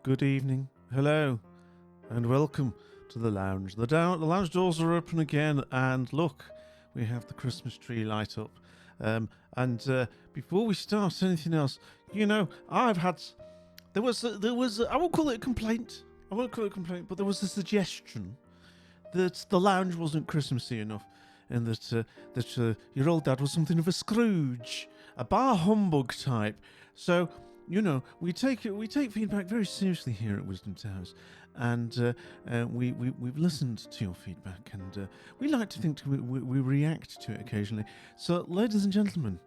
good evening, hello, and welcome to the lounge. The lounge doors are open again, and look, we have the Christmas tree light up. Before we start anything else, there was I won't call it a complaint. But there was a suggestion that the lounge wasn't Christmassy enough, and that your old dad was something of a Scrooge, a bar humbug type. So, we take feedback very seriously here at Wisdom Towers, and we've listened to your feedback, and we like to think we react to it occasionally. So, ladies and gentlemen,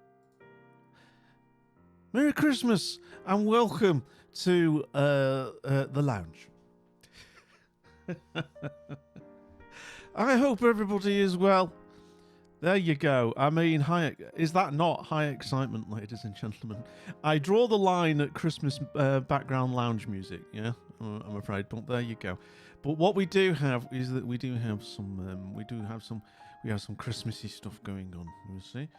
Merry Christmas and welcome to the lounge. I hope everybody is well. There you go. I mean, is that not high excitement, ladies and gentlemen? I draw the line at Christmas background lounge music, yeah, I'm afraid, but there you go. But what we do have is that we have some Christmassy stuff going on, you see?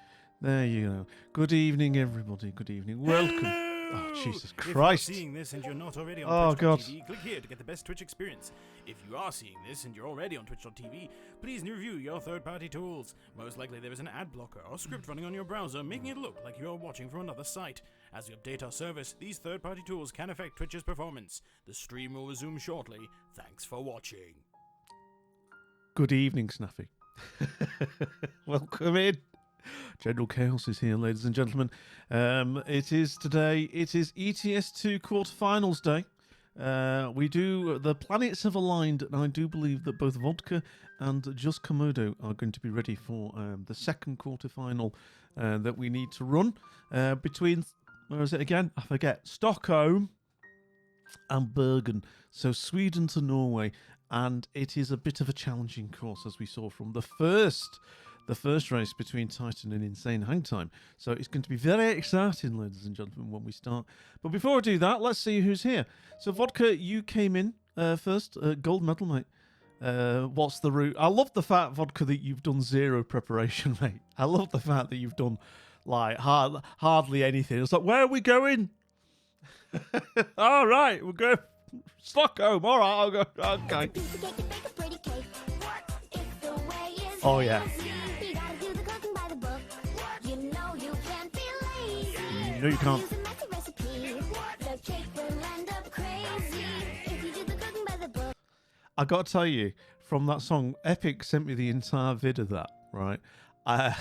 There you go. Good evening, everybody. Good evening. Welcome. Hello! Oh, Jesus Christ. If you're seeing this and you're not already on Twitch.tv, click here to get the best Twitch experience. If you are seeing this and you're already on Twitch.tv, please review your third-party tools. Most likely there is an ad blocker or script running on your browser, making it look like you're watching from another site. As we update our service, these third-party tools can affect Twitch's performance. The stream will resume shortly. Thanks for watching. Good evening, Snaffy. Welcome in. General Chaos is here, ladies and gentlemen. It is ETS2 quarterfinals day. The planets have aligned, and I do believe that both Vodka and Just Komodo are going to be ready for the second quarterfinal that we need to run between, where is it again? I forget. Stockholm and Bergen. So Sweden to Norway, and it is a bit of a challenging course, as we saw from the first race between Titan and Insane Hang Time. So it's going to be very exciting, ladies and gentlemen, when we start. But before I do that, let's see who's here. So, Vodka, you came in first. Gold medal, mate. What's the route? I love the fact, Vodka, that you've done zero preparation, mate. I love the fact that you've done, like, hardly anything. It's like, where are we going? All right, we'll go Stockholm. All right, I'll go. Okay. Oh, yeah. No, you can't. I got to tell you, from that song, Epic sent me the entire vid of that, right? I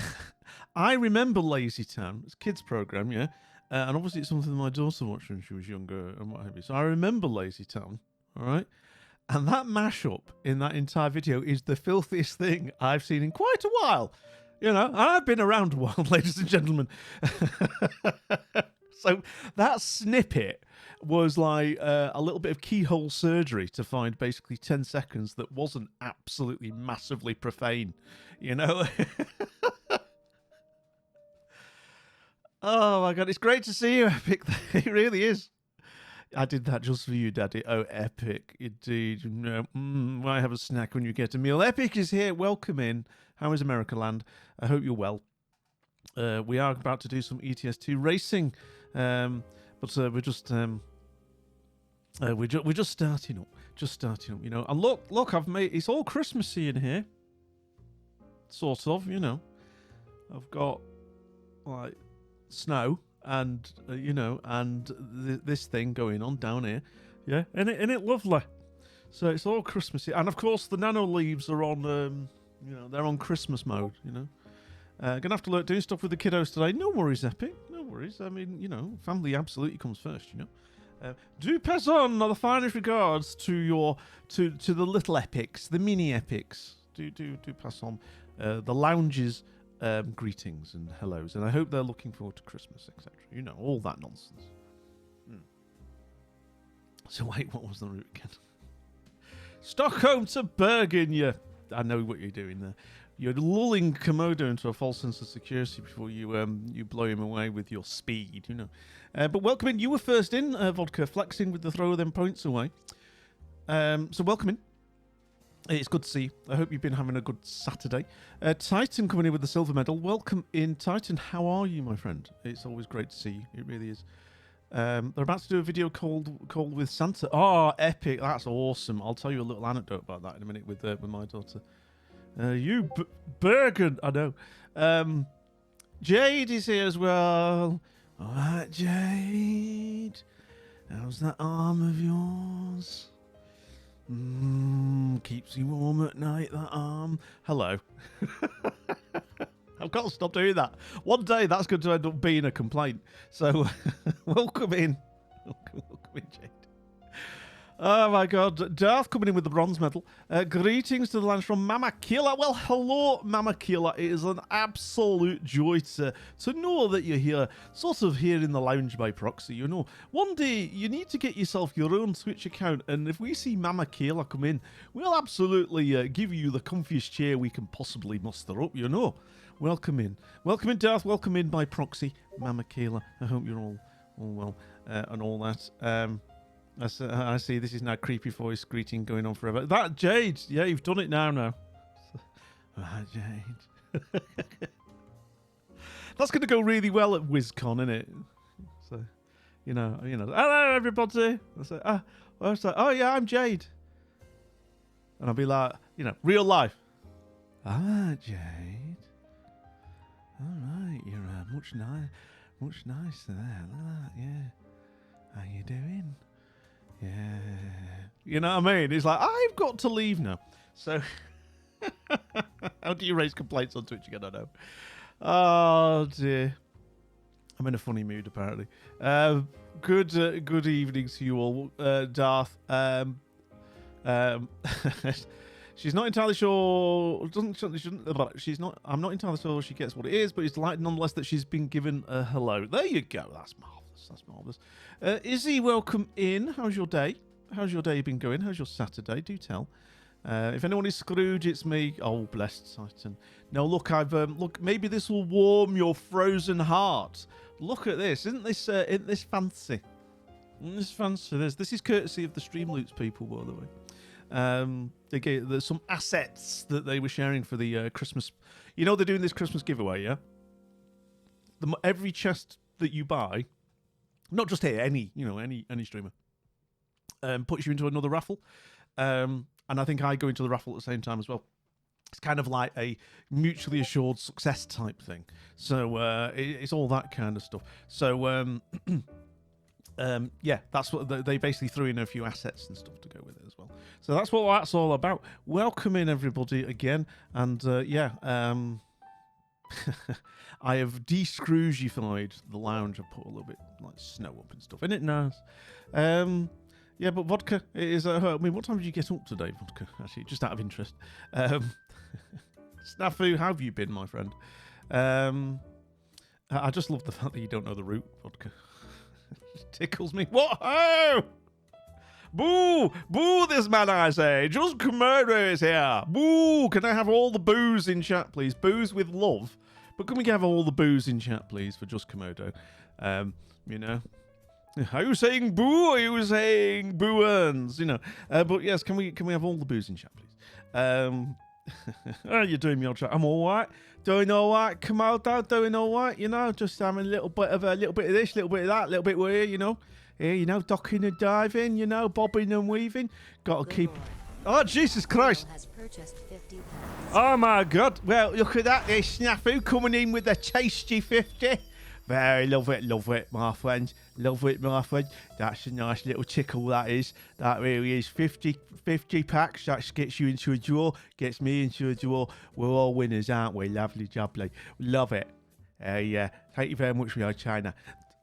remember Lazy Town. It's a kids' program, yeah? And obviously it's something my daughter watched when she was younger and what have you. So I remember Lazy Town, all right? And that mashup in that entire video is the filthiest thing I've seen in quite a while. I've been around a while, ladies and gentlemen. So that snippet was like a little bit of keyhole surgery to find basically 10 seconds that wasn't absolutely massively profane, Oh my God, it's great to see you, Epic. It really is. I did that just for you, Daddy. Oh, Epic, indeed. Might have a snack when you get a meal. Epic is here. Welcome in. How is America Land? I hope you're well. We are about to do some ETS2 racing, but we're just starting up. And look, I've made it's all Christmassy in here, sort of. I've got like snow and this thing going on down here, yeah, and it lovely. So it's all Christmassy, and of course the nano leaves are on, they're on Christmas mode. Gonna have to look doing stuff with the kiddos today. No worries, Epic. No worries. I mean, family absolutely comes first. Do pass on the finest regards to the little epics, the mini epics. Do pass on the lounge's greetings and hellos, and I hope they're looking forward to Christmas, etc. All that nonsense. So wait, what was the route again? Stockholm to Bergen. Yeah, I know what you're doing there. You're lulling Komodo into a false sense of security before you blow him away with your speed, But welcome in. You were first in, Vodka, flexing with the throw of them points away. So welcome in. It's good to see you. I hope you've been having a good Saturday. Titan coming in with the silver medal. Welcome in, Titan. How are you, my friend? It's always great to see you. It really is. They're about to do a video called with Santa. Oh, epic! That's awesome. I'll tell you a little anecdote about that in a minute with my daughter. Bergen, I know. Jade is here as well. All right, Jade. How's that arm of yours? Keeps you warm at night, that arm. Hello. I've got to stop doing that. One day that's going to end up being a complaint. So, welcome in. Welcome in, Jade. Oh my God. Darth coming in with the bronze medal. Greetings to the lounge from Mama Killa. Well, hello, Mama Killa. It is an absolute joy to know that you're here, sort of here in the lounge by proxy, you know. One day, you need to get yourself your own Twitch account, and if we see Mama Killa come in, we'll absolutely give you the comfiest chair we can possibly muster up, you know. Welcome in. Welcome in, Darth. Welcome in by proxy, Mama Killa. I hope you're all well and all that. I see this is now creepy voice greeting going on forever. That Jade, yeah, you've done it now. Right, Jade. That's going to go really well at WizCon, isn't it? So, you know. Hello, everybody. I say, oh yeah, I'm Jade. And I'll be like, real life. Ah, Jade. All right, you're much nicer there. Look at that, yeah. How you doing? Yeah. You know what I mean? It's like, I've got to leave now. So, how do you raise complaints on Twitch again? I know. Oh, dear. I'm in a funny mood, apparently. Good evening to you all. Darth. She's not entirely sure. I'm not entirely sure she gets what it is, but it's delighted nonetheless that she's been given a hello. There you go. That's marvelous. Izzy, welcome in. How's your day? How's your day been going? How's your Saturday? Do tell. If anyone is Scrooge, it's me. Oh, blessed Titan. No, look, look. Maybe this will warm your frozen heart. Look at this. Isn't this fancy? Isn't this fancy? This is courtesy of the StreamVODs people, by the way. There's some assets that they were sharing for the Christmas. You know they're doing this Christmas giveaway, yeah. Every chest that you buy, not just here, any streamer, puts you into another raffle, and I think I go into the raffle at the same time as well. It's kind of like a mutually assured success type thing. So it's all that kind of stuff. So yeah, that's what they basically threw in a few assets and stuff to go with it as well. So that's what that's all about. Welcome in everybody again, and yeah, I have de-Scroogified the lounge. I put a little bit like snow up and stuff. Isn't it nice? Yeah, but Vodka is. I mean, what time did you get up today, Vodka? Actually, just out of interest. Snafu, how have you been, my friend? I just love the fact that you don't know the route, Vodka. It tickles me. What? Oh! Boo! Boo this man, I say. Just Komodo is here. Boo! Can I have all the booze in chat, please? Booze with love. But can we have all the booze in chat, please, for Just Komodo? You know. Are you saying boo? Are you saying boo-earns? You know. But yes, can we have all the booze in chat, please? How are you doing, me old chat? I'm all right. Doing all right. Komodo, doing all right. You know, just having a little bit of this, a little bit of that, a little bit where, you know. Here, you know, docking and diving, you know, bobbing and weaving. Got to keep... Oh, Jesus Christ. Oh, my God. Well, look at that. There's Snafu coming in with a tasty 50. Very love it, my friend. Love it, my friend. That's a nice little tickle, that is. That really is. 50 packs. That gets you into a draw. Gets me into a draw. We're all winners, aren't we? Lovely jubbly. Love it. Yeah. Thank you very much for your China.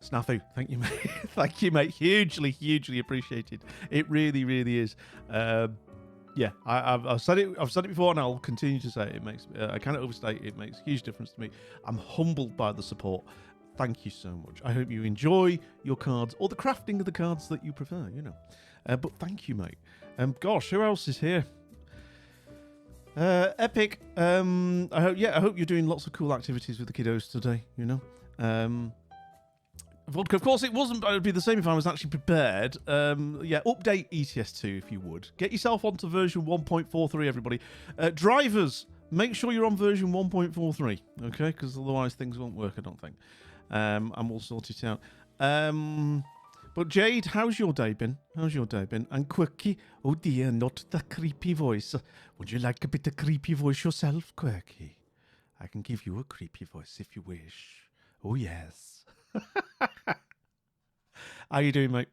Snafu, thank you, mate. Thank you, mate. Hugely appreciated. It really is. Yeah, I've said it before, and I'll continue to say it. It makes I cannot overstate it. It makes a huge difference to me. I'm humbled by the support. Thank you so much. I hope you enjoy your cards or the crafting of the cards that you prefer. You know, but thank you, mate. Gosh, who else is here? Epic. I hope you're doing lots of cool activities with the kiddos today. You know. Vodka, of course, it would be the same if I was actually prepared. Yeah, update ETS2 if you would. Get yourself onto version 1.43, everybody. Drivers, make sure you're on version 1.43, okay? Because otherwise things won't work, I don't think. And we'll sort it out. But Jade, how's your day been? How's your day been? And Quirky, oh dear, not the creepy voice. Would you like a bit of creepy voice yourself, Quirky? I can give you a creepy voice if you wish. Oh yes. How you doing, mate?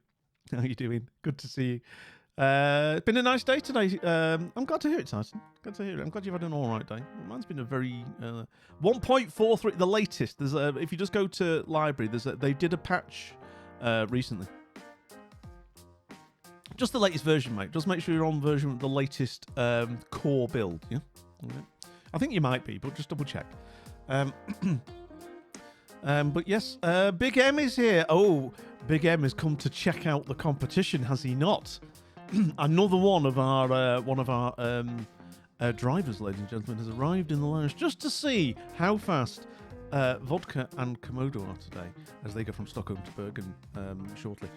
How you doing? Good to see you. It's been a nice day today. I'm glad to hear it, Tyson. Glad to hear it. I'm glad you've had an all right day. Mine's been a very 1.43, the latest. There's if you just go to library, they did a patch recently. Just the latest version, mate. Just make sure you're on version of the latest core build. Yeah, okay. I think you might be, but just double check. But yes, Big M is here. Oh, Big M has come to check out the competition, has he not? Another one of our drivers, ladies and gentlemen, has arrived in the lounge just to see how fast Vodka and Komodo are today, as they go from Stockholm to Bergen shortly.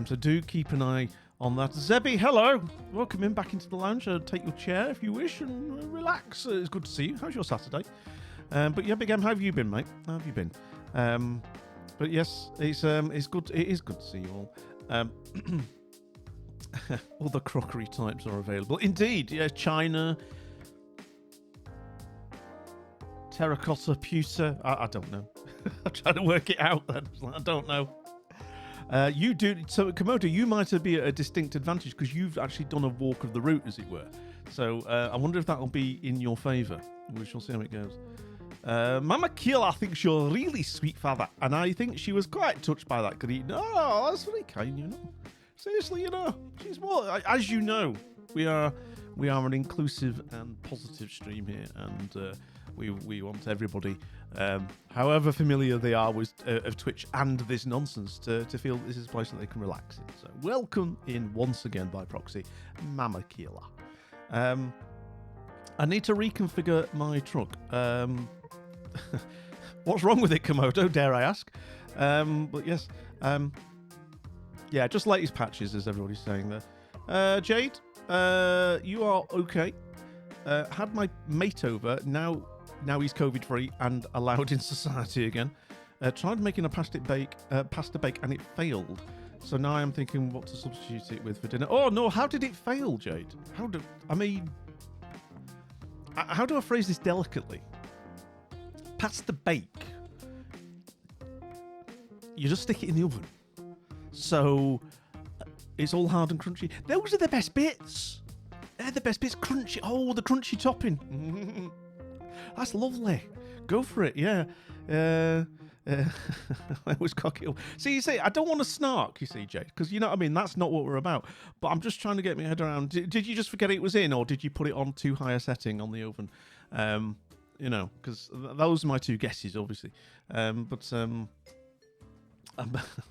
So do keep an eye on that. Zebby, hello. Welcome in back into the lounge. Take your chair if you wish and relax. It's good to see you. How's your Saturday? But yeah, Big M, how have you been, mate? How have you been? But yes, it's good. It is good to see you all. All the crockery types are available. Indeed, yeah, China, terracotta, pewter. I don't know. I'm trying to work it out. I don't know. You do. So, Komodo, you might be at a distinct advantage because you've actually done a walk of the route, as it were. So, I wonder if that will be in your favour. We shall see how it goes. Mama Killa thinks you're a really sweet father, and I think she was quite touched by that greeting. Oh, that's very kind, you know. Seriously, you know, she's more. As you know, we are an inclusive and positive stream here, and we want everybody, however familiar they are with of Twitch and this nonsense, to feel this is a place that they can relax in. So welcome in once again by proxy, Mama Killa. I need to reconfigure my truck. What's wrong with it, Komodo? Dare I ask? But yes. Yeah, just latest patches, as everybody's saying there. Jade, you are okay. Had my mate over. Now he's COVID-free and allowed in society again. Tried making a pasta bake, and it failed. So now I'm thinking what to substitute it with for dinner. Oh no! How did it fail, Jade? How do I phrase this delicately? Pasta bake. You just stick it in the oven. So it's all hard and crunchy. Those are the best bits. They're the best bits. Crunchy. Oh, the crunchy topping. That's lovely. Go for it. Yeah. I was cocky. See, you see, I don't want to snark, you see, Jade, because you know what I mean? That's not what we're about. But I'm just trying to get my head around. Did you just forget it was in, or did you put it on too high a setting on the oven? You know, because those are my two guesses, obviously. I'm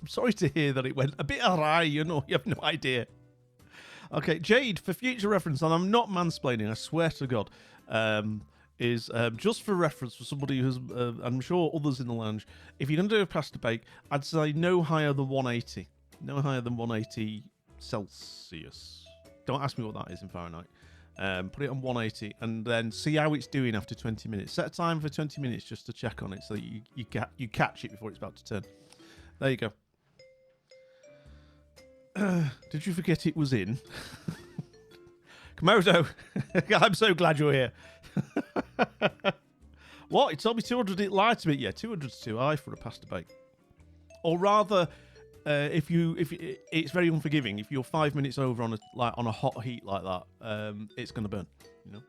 sorry to hear that it went a bit awry, you know, you have no idea. Okay, Jade, for future reference, and I'm not mansplaining, I swear to God, is just for reference for somebody who's, I'm sure others in the lounge, if you're going to do a pasta bake, I'd say no higher than 180. No higher than 180 Celsius. Don't ask me what that is in Fahrenheit. Put it on 180 and then see how it's doing after 20 minutes. Set a time for 20 minutes just to check on it so that you catch it before it's about to turn. There you go. Did you forget it was in? Komodo, I'm so glad you're here. What? It told me 200 didn't lie to me. Yeah, 200's too high for a pasta bake. Or rather, if it's very unforgiving. If you're 5 minutes over on a hot heat like that, it's going to burn. You know.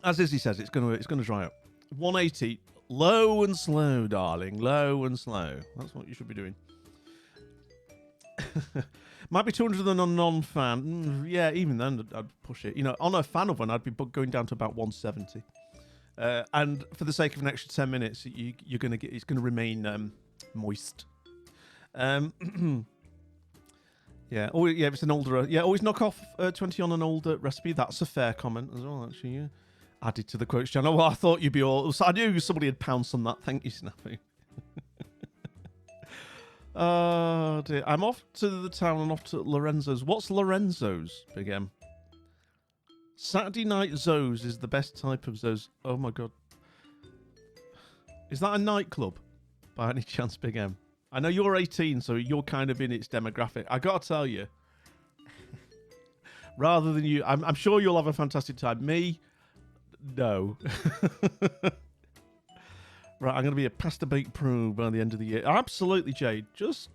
As Izzy says, it's going to dry up. 180. Low and slow, darling. Low and slow. That's what you should be doing. Might be 200 on a non-fan. Yeah, even then, I'd push it. You know, on a fan oven, I'd be going down to about 170. And for the sake of an extra 10 minutes, you're going to get. It's going to remain moist. Yeah. Oh, yeah. If it's an older. Yeah. Always knock off 20 on an older recipe. That's a fair comment as well, actually. Yeah. Added to the quotes channel. Well, I thought you'd be all. So I knew somebody had pounced on that. Thank you, Snappy. Oh dear. I'm off to the town and off to Lorenzo's. What's Lorenzo's, Big M? Saturday night Zoes is the best type of Zoes. Oh my god. Is that a nightclub by any chance, Big M? I know you're 18, so you're kind of in its demographic. I gotta tell you, rather than you, I'm sure you'll have a fantastic time. Me, no. Right, I'm going to be a pasta bake pro by the end of the year. Absolutely, Jade. Just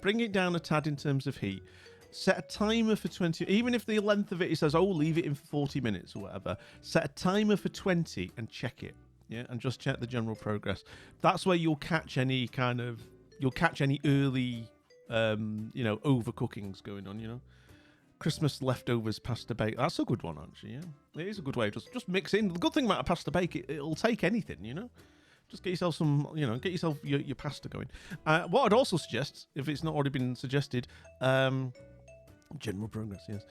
bring it down a tad in terms of heat. Set a timer for 20. Even if the length of it says, oh, leave it in for 40 minutes or whatever. Set a timer for 20 and check it. Yeah, and just check the general progress. That's where you'll catch any early, overcookings going on. Christmas leftovers pasta bake. That's a good one, actually. Yeah, it is a good way. Just mix in. The good thing about a pasta bake, it'll take anything. Just get yourself some, get yourself your pasta going. What I'd also suggest, if it's not already been suggested, general progress, yes.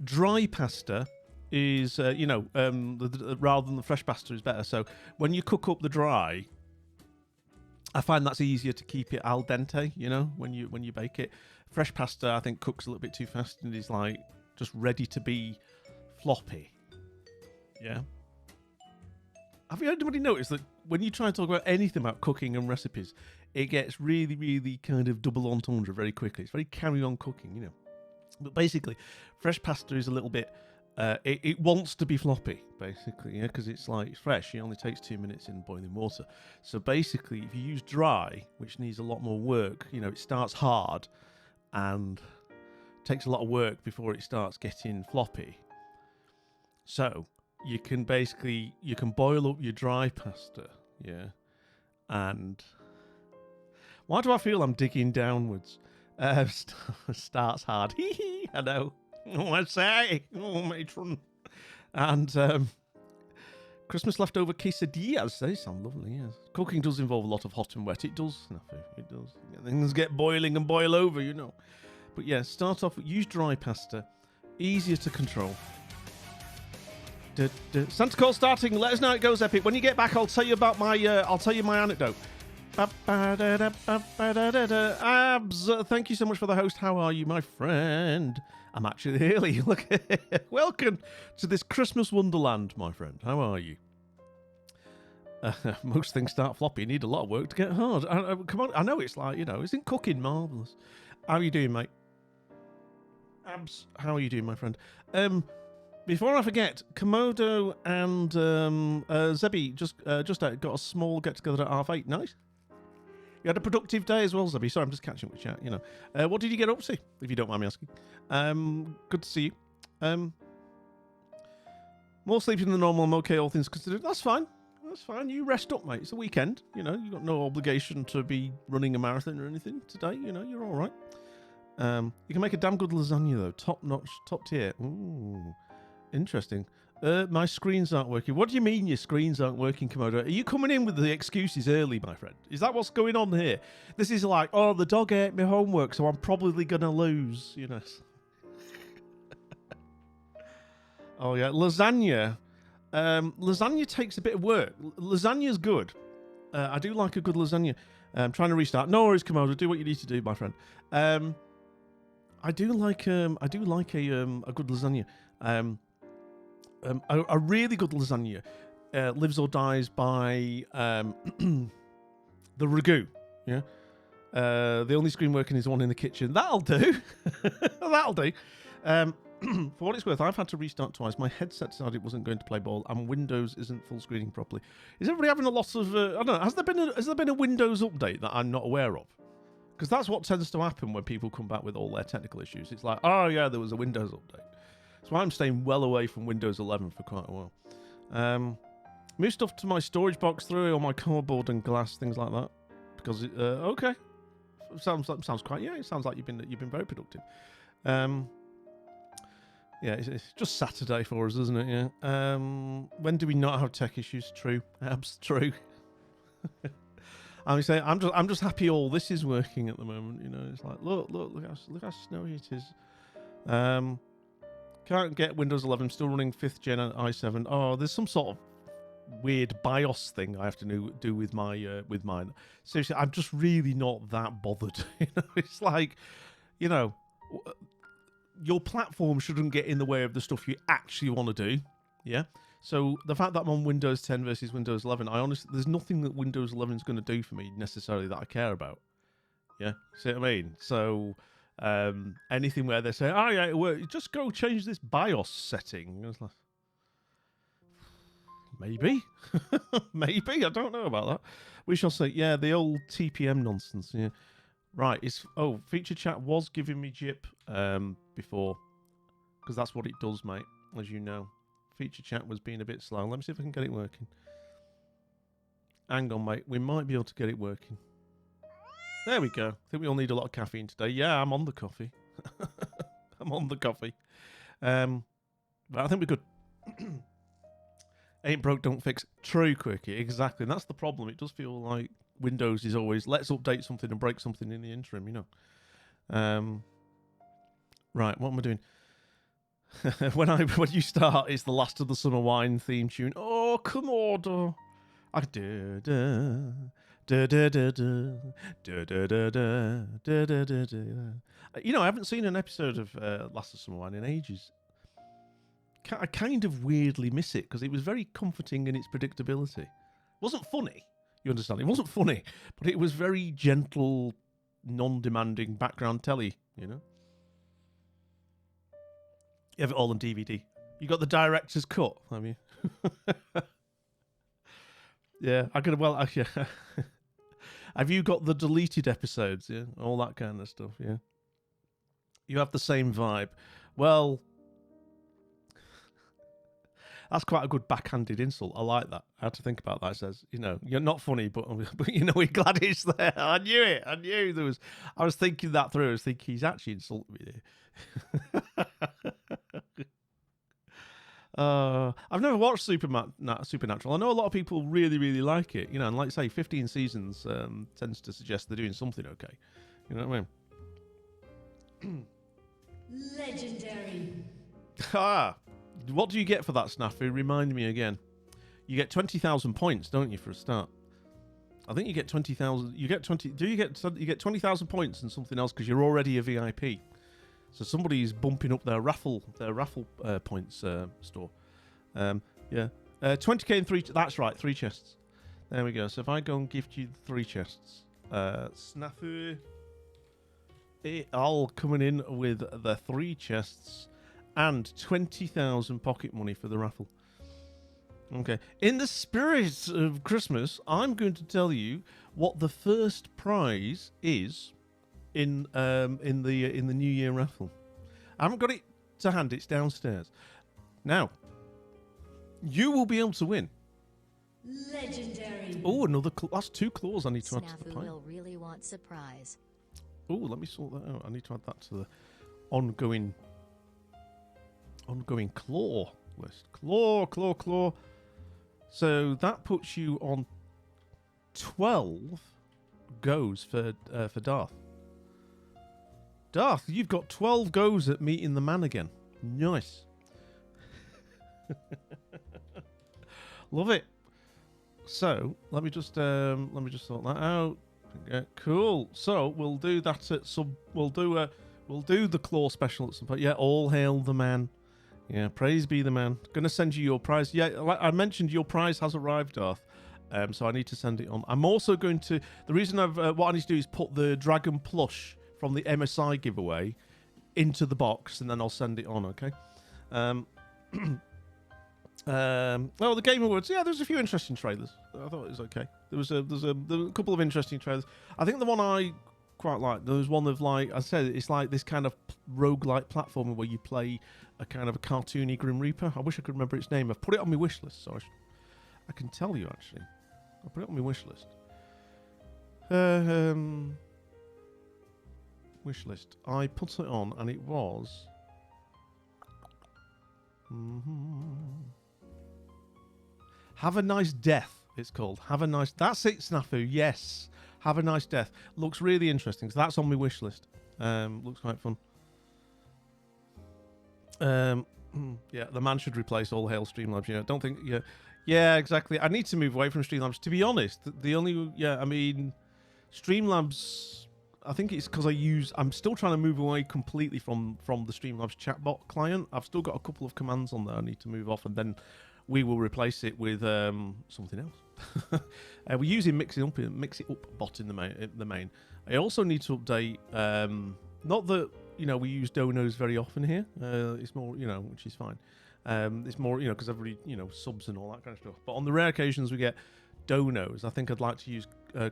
Dry pasta is, rather than the fresh pasta is better. So when you cook up the dry, I find that's easier to keep it al dente, when you bake it. Fresh pasta, I think, cooks a little bit too fast and is like just ready to be floppy. Yeah. Have you anybody noticed that when you try and talk about anything about cooking and recipes, it gets really, really kind of double entendre very quickly. It's very carry on cooking, But basically, fresh pasta is a little bit, it wants to be floppy, basically, because it's like fresh. It only takes 2 minutes in boiling water. So basically, if you use dry, which needs a lot more work, it starts hard and takes a lot of work before it starts getting floppy. So you can boil up your dry pasta, yeah, and why do I feel I'm digging downwards? Starts hard. I know. Oh, I say. Oh, matron. And Christmas leftover quesadillas. They sound lovely, yes. Cooking does involve a lot of hot and wet. It does. It does. Things get boiling and boil over, But yeah, start off with use dry pasta. Easier to control. Santa Claus starting. Let us know how it goes, Epic. When you get back, I'll tell you about my anecdote. Abs, thank you so much for the host. How are you, my friend? I'm actually early. Look, welcome to this Christmas wonderland, my friend. How are you? Most things start floppy. You need a lot of work to get hard. Come on, I know it's like isn't cooking marvelous? How are you doing, mate? Abs, how are you doing, my friend? Before I forget, Komodo and Zebby just got a small get-together at 8:30. Nice. You had a productive day as well, Zebby. Sorry, I'm just catching up with chat, What did you get up to, if you don't mind me asking? Good to see you. More sleeping than normal. I'm okay, all things considered. That's fine. That's fine. You rest up, mate. It's a weekend. You've got no obligation to be running a marathon or anything today. You're all right. You can make a damn good lasagna, though. Top-notch, top tier. Ooh. Interesting. My screens aren't working. What do you mean your screens aren't working, Komodo? Are you coming in with the excuses early, my friend? Is that what's going on here? This is like, oh, the dog ate my homework, so I'm probably going to lose, Oh, yeah. Lasagna. Lasagna takes a bit of work. Lasagna's good. I do like a good lasagna. I'm trying to restart. No worries, Komodo. Do what you need to do, my friend. I do like a good lasagna. A really good lasagna lives or dies by the ragu. Yeah, the only screen working is the one in the kitchen. That'll do. That'll do. For what it's worth, I've had to restart twice. My headset decided it wasn't going to play ball, and Windows isn't full screening properly. Is everybody having a lot of? I don't know. Has there been a Windows update that I'm not aware of? Because that's what tends to happen when people come back with all their technical issues. It's like, oh yeah, there was a Windows update. So I'm staying well away from Windows 11 for quite a while. Move stuff to my storage box, throw it on my cardboard and glass, things like that. Because okay, sounds quite. Yeah, it sounds like you've been very productive. Yeah, it's just Saturday for us, isn't it? Yeah. When do we not have tech issues? True, abs true. I'm just happy all this is working at the moment. It's like look how snowy it is. Can't get Windows 11. Still running 5th gen i7. Oh, there's some sort of weird BIOS thing I have to do with mine. Seriously, I'm just really not that bothered. It's like, your platform shouldn't get in the way of the stuff you actually want to do. Yeah. So the fact that I'm on Windows 10 versus Windows 11, there's nothing that Windows 11 is going to do for me necessarily that I care about. Yeah, see what I mean? So anything where they say, oh yeah, well, just go change this BIOS setting. I was like, maybe. Maybe. I don't know about that. We shall see. Yeah, the old TPM nonsense. Yeah. Right. Feature chat was giving me jip before. Because that's what it does, mate. As you know. Feature chat was being a bit slow. Let me see if I can get it working. Hang on, mate. We might be able to get it working. There we go. I think we all need a lot of caffeine today. Yeah, I'm on the coffee. I'm on the coffee. But I think we're good. Ain't broke, don't fix. True, Quirky. Exactly. And that's the problem. It does feel like Windows is always, let's update something and break something in the interim, you know. Right, what am I doing? when you start, it's the Last of the Summer Wine theme tune. Oh, come on. I do da da da da da da da da da da da. You know, I haven't seen an episode of Last of Summer Wine in ages. I kind of weirdly miss it because it was very comforting in its predictability. It wasn't funny, you understand? It wasn't funny, but it was very gentle, non-demanding background telly, you know? You have it all on DVD. You got the director's cut, have you? Yeah, yeah. Have you got the deleted episodes, yeah? All that kind of stuff, yeah? You have the same vibe. Well, that's quite a good backhanded insult. I like that. I had to think about that. It says, you know, you're not funny, but you know, we're glad it's there. I knew it. I knew there was. I was thinking that through. I was thinking he's actually insulted me there. I've never watched Supernatural. I know a lot of people really, really like it. You know, and like I say, 15 seasons tends to suggest they're doing something okay. You know what I mean? Legendary. What do you get for that, Snafu? Remind me again. You get 20,000 points, don't you, for a start? I think you get 20,000. You get 20. Do you get 20,000 points and something else because you're already a VIP? So somebody's bumping up their raffle points store. Yeah, 20k in 3. That's right, 3 chests. There we go. So if I go and gift you 3 chests, Snafu, all coming in with the 3 chests. And 20,000 pocket money for the raffle. Okay. In the spirit of Christmas, I'm going to tell you what the first prize is in the New Year raffle. I haven't got it to hand. It's downstairs. Now, you will be able to win. Legendary. Oh, another that's 2 claws I need to add to the pile. Will really want surprise. Oh, let me sort that out. I need to add that to the ongoing claw list. Claw. So that puts you on 12 goes for Darth. Darth, you've got 12 goes at meeting the man again. Nice. Love it. So let me just sort that out. Yeah, cool. So we'll do that at some. We'll do the claw special at some point. Yeah, all hail the man. Yeah, praise be the man. Gonna send you your prize. Yeah, like I mentioned, your prize has arrived, Darth. So I need to send it on. I'm also going to. The reason what I need to do is put the dragon plush from the MSI giveaway into the box, and then I'll send it on. Okay. Well, the Game Awards. Yeah, there's a few interesting trailers. I thought it was okay. There was a couple of interesting trailers. I think the one I quite liked. There was one of, like I said, it's like this kind of roguelike platformer where you play a kind of a cartoony Grim Reaper. I wish I could remember its name. I've put it on my wish list, so I can tell you actually. I put it on my wish list. Wish list. I put it on, and it was. Have a Nice Death. It's called Have a Nice. That's it, Snafu. Yes. Have a Nice Death. Looks really interesting. So that's on my wish list. Looks quite fun. Yeah, the man should replace All Hail Streamlabs. Yeah, don't think. Yeah, exactly. I need to move away from Streamlabs. To be honest, the only. Yeah, I mean, Streamlabs. I think it's because I'm still trying to move away completely from the Streamlabs chatbot client. I've still got a couple of commands on there I need to move off, and then we will replace it with something else. We're using Mix It Up bot in the main. I also need to update. Not that we use donos very often here. It's more which is fine. It's more because everybody subs and all that kind of stuff. But on the rare occasions we get donos, I think I'd like to use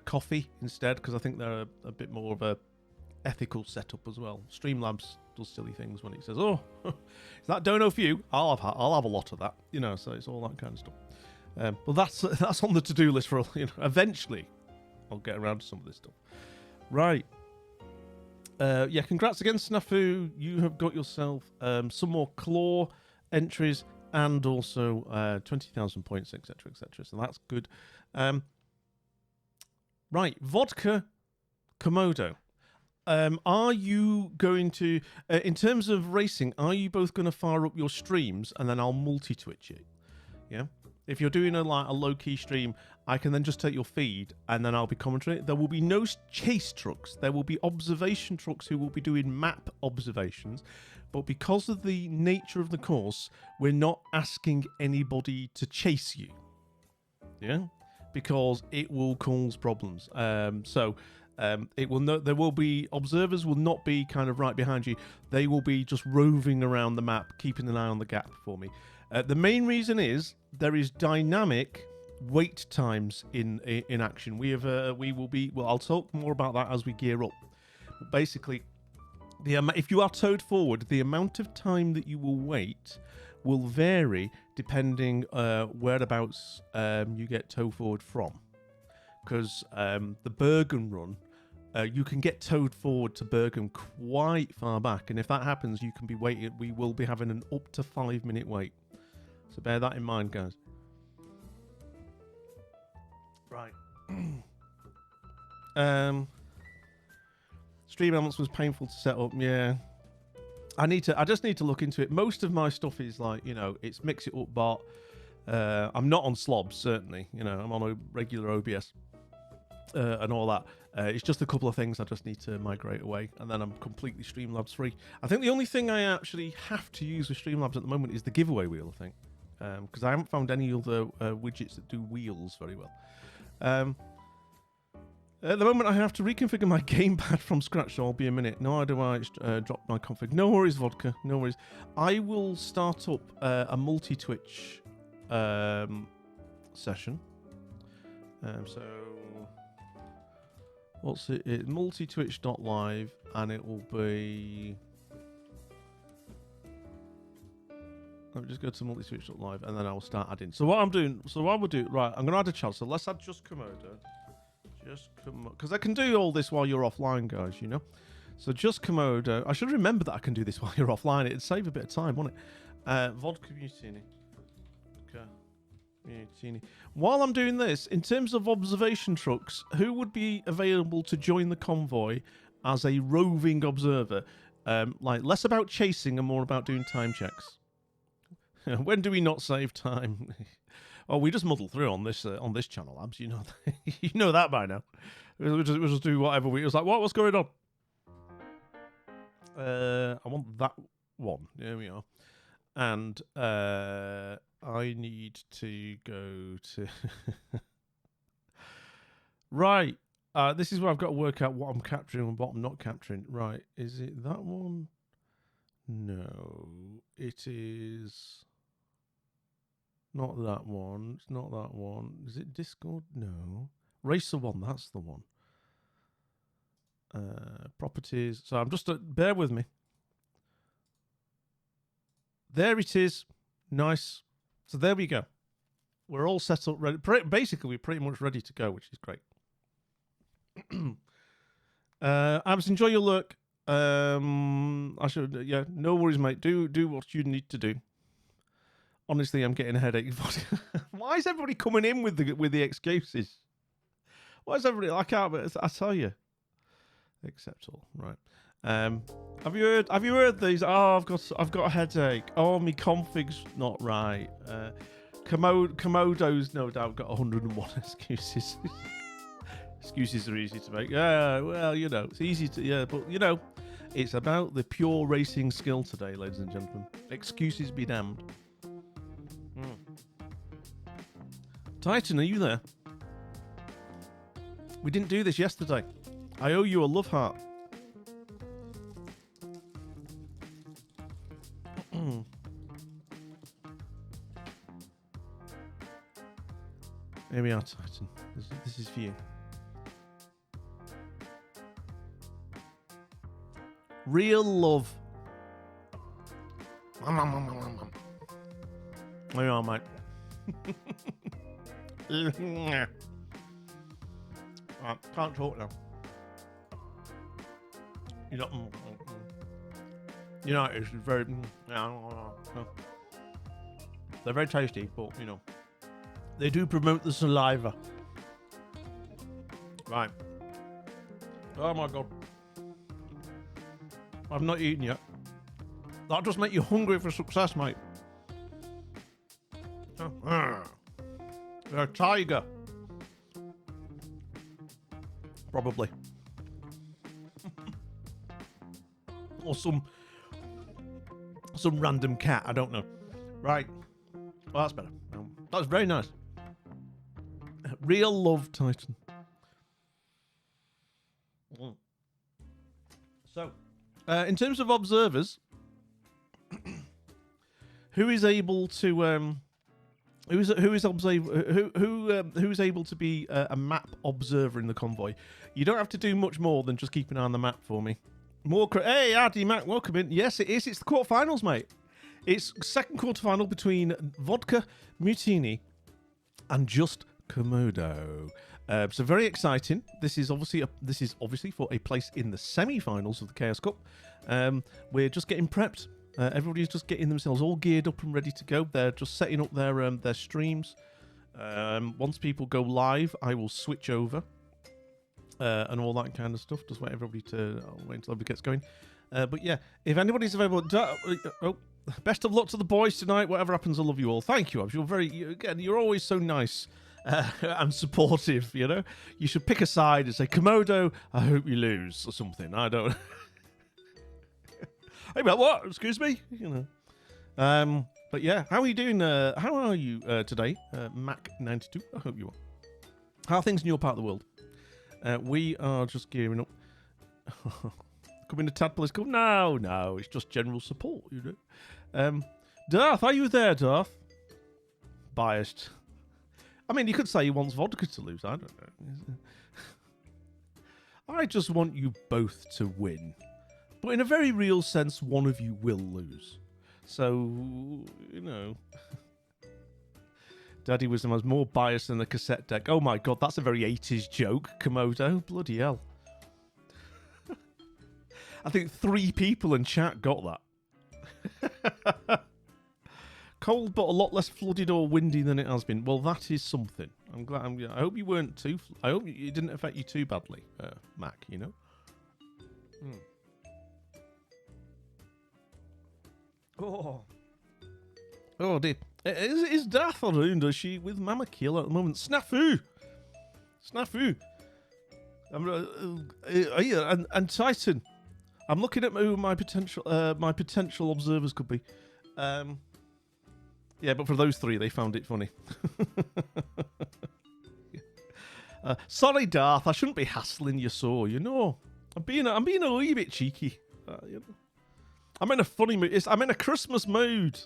coffee instead because I think they're a bit more of a ethical setup as well. Streamlabs does silly things when it says, "Oh, is that dono for you?" I'll have a lot of that, So it's all that kind of stuff. But that's on the to-do list for eventually. I'll get around to some of this stuff. Right. Yeah. Congrats again, Snafu. You have got yourself some more claw entries and also 20,000 points, etc., etc. So that's good. Right, vodka Komodo. Are you going to, in terms of racing, are you both going to fire up your streams and then I'll multi-twitch it? Yeah? If you're doing a low-key stream, I can then just take your feed and then I'll be commentating. There will be no chase trucks. There will be observation trucks who will be doing map observations. But because of the nature of the course, we're not asking anybody to chase you. Yeah? Because it will cause problems. It will there will be observers will not be kind of right behind you. They will be just roving around the map, keeping an eye on the gap for me. The main reason is there is dynamic wait times in action. We will be. Well, I'll talk more about that as we gear up. But basically, if you are towed forward, the amount of time that you will wait will vary depending whereabouts you get towed forward from. Because the Bergen run, you can get towed forward to Bergen quite far back, and if that happens, you can be waiting. We will be having an up to 5-minute wait, so bear that in mind, guys. Right. Stream elements was painful to set up. Yeah, I just need to look into it. Most of my stuff is it's Mix It Up bot. I'm not on slobs, certainly. I'm on a regular OBS. And all that. It's just a couple of things I just need to migrate away, and then I'm completely Streamlabs free. I think the only thing I actually have to use with Streamlabs at the moment is the giveaway wheel, I think, because I haven't found any other widgets that do wheels very well. At the moment, I have to reconfigure my gamepad from scratch, so I'll be a minute. No, do I drop my config? No worries, Vodka. No worries. I will start up a multi-Twitch session. So... what's it? It's multi-twitch.live, and it will be... let me just go to multi-twitch.live, and then I'll start adding. So what I'm doing... so what we'll do... right, I'm going to add a chat. So let's add just Komodo. Because I can do all this while you're offline, guys, So just Komodo. I should remember that I can do this while you're offline. It'd save a bit of time, wouldn't it? Vodka Mutiny. Okay. While I'm doing this, in terms of observation trucks, who would be available to join the convoy as a roving observer? Less about chasing and more about doing time checks. When do we not save time? Oh, we just muddle through on this channel, Abs. You know that by now. We'll just do whatever we... it was like, what's going on? I want that one. There we are. And I need to go to... right. This is where I've got to work out what I'm capturing and what I'm not capturing. Right. Is it that one? No. It is... not that one. It's not that one. Is it Discord? No. Racer 1. That's the one. Properties. So I'm just... bear with me. There it is. Nice. So there we go. We're all set up, ready. Basically, we're pretty much ready to go, which is great. Abs, enjoy your look. I should, yeah, no worries, mate. Do what you need to do. Honestly, I'm getting a headache. Why is everybody coming in with the excuses? Why is everybody? I can't. I tell you. Except all right. Have you heard these? Oh, I've got a headache. Oh, my config's not right. Komodo's no doubt got 101 excuses. Excuses are easy to make. Yeah, well, it's easy to, yeah, but it's about the pure racing skill today, ladies and gentlemen. Excuses be damned. Titan, are you there? We didn't do this yesterday. I owe you a love heart. Here we are, Titan. This is for you. Real love. There you are, mate. Right, can't talk now. You know, you know, it's very. They're very tasty, but you know, they do promote the saliva. Right. Oh my god. I've not eaten yet. That'll just make you hungry for success, mate. You're a tiger. Probably. Or some random cat, I don't know. Right. Well, that's better. That's very nice. Real love, Titan. So, in terms of observers, who is able to who's able to be a map observer in the convoy? You don't have to do much more than just keep an eye on the map for me. Hey, Ardy, Mac, welcome in. Yes, it is. It's the quarterfinals, mate. It's second quarterfinal between Vodka, Mutini, and Just Komodo. So very exciting. This is obviously for a place in the semi-finals of the Chaos Cup. We're just getting prepped. Everybody's just getting themselves all geared up and ready to go. They're just setting up their streams. Once people go live, I will switch over and all that kind of stuff. Just wait everybody to wait until everybody gets going. But yeah, if anybody's available, best of luck to the boys tonight. Whatever happens, I love you all. Thank you. You're always so nice and supportive. You know, you should pick a side and say, Komodo, I hope you lose or something. I don't. Hey, about what? Excuse me. You know. But yeah, how are you doing? How are you today, Mac92? I hope you are. How are things in your part of the world? We are just gearing up. Coming to Tadpole's Cup? No, it's just general support, you know. Darth, are you there, Darth? Biased. I mean, you could say he wants Vodka to lose. I don't know. I just want you both to win. But in a very real sense, one of you will lose. So, you know. Daddy Wisdom has more bias than the cassette deck. Oh my god, that's a very 80s joke, Komodo. Bloody hell. I think 3 people in chat got that. Cold, but a lot less flooded or windy than it has been. Well, that is something. I'm glad. I hope you weren't too. I hope it didn't affect you too badly, Mac. You know. Oh dear. Is Darth around? Is she with Mama Kill at the moment? Snafu. And Titan. I'm looking at who my potential observers could be. Yeah, but for those 3, they found it funny. Sorry, Darth. I shouldn't be hassling you so. You know, I'm being a wee bit cheeky. You know. I'm in a funny mood. I'm in a Christmas mood.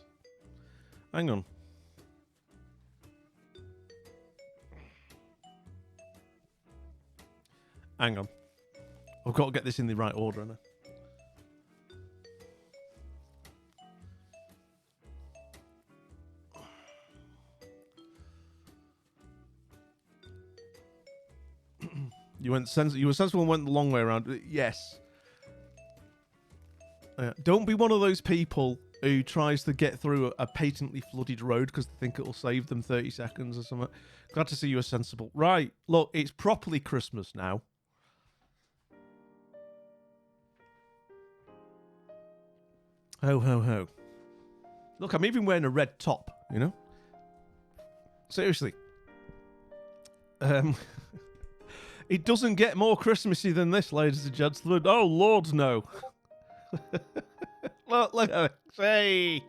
Hang on. I've got to get this in the right order, haven't I? You were sensible and went the long way around. Yes. Don't be one of those people who tries to get through a patently flooded road because they think it'll save them 30 seconds or something. Glad to see you are sensible. Right, look, it's properly Christmas now. Ho, ho, ho. Look, I'm even wearing a red top, you know? Seriously. It doesn't get more Christmassy than this, ladies and gentlemen. Oh, Lord, no. Look at it. Hey.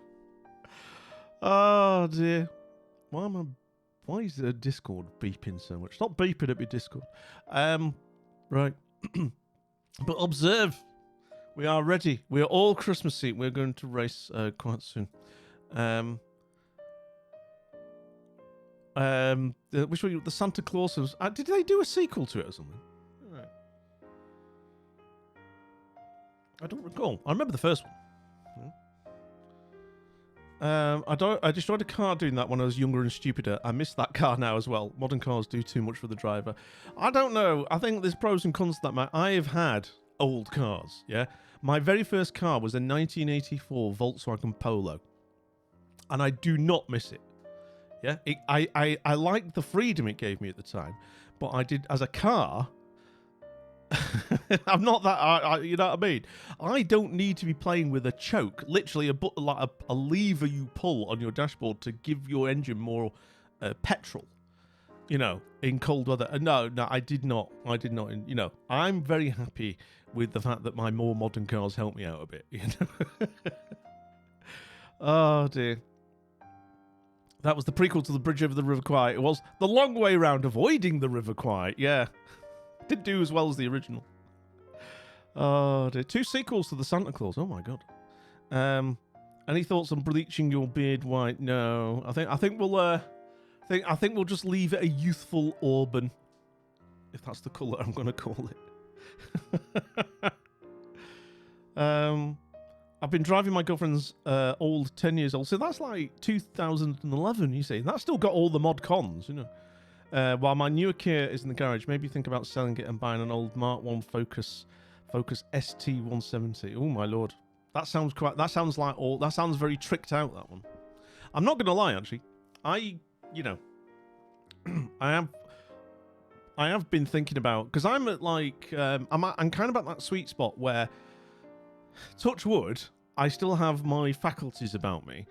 Oh, dear. Why Why is Discord beeping so much? Stop beeping at me, Discord. Right. But observe, we are ready. We are all Christmassy. We're going to race quite soon. Which one? The Santa Claus was. Did they do a sequel to it or something? Right. I don't recall. I remember the first one. I destroyed a car doing that when I was younger and stupider. I miss that car now as well. Modern cars do too much for the driver. I don't know. I think there's pros and cons to that, man. I have had old cars, yeah? My very first car was a 1984 Volkswagen Polo. And I do not miss it. Yeah? I liked the freedom it gave me at the time. But I did, as a car... I'm not that, you know what I mean? I don't need to be playing with a choke, literally a lever you pull on your dashboard to give your engine more petrol, you know, in cold weather. No, I did not, you know, I'm very happy with the fact that my more modern cars help me out a bit, you know. Oh dear. That was the prequel to the Bridge over the River Kwai. It was the long way round, avoiding the River Kwai, yeah. Didn't do as well as the original. Oh, dear. 2 sequels to the Santa Claus. Oh my god. Any thoughts on bleaching your beard white? No. I think we'll just leave it a youthful auburn, if that's the colour I'm going to call it. I've been driving my girlfriend's old 10 years old, so that's like 2011. You see, that's still got all the mod cons, you know. While my newer Kia is in the garage, maybe think about selling it and buying an old Mark 1 Focus ST170. Oh my lord, that sounds very tricked out, that one. I'm not gonna lie, actually, I have been thinking about, because I'm at like I'm kind of at that sweet spot where, touch wood, I still have my faculties about me.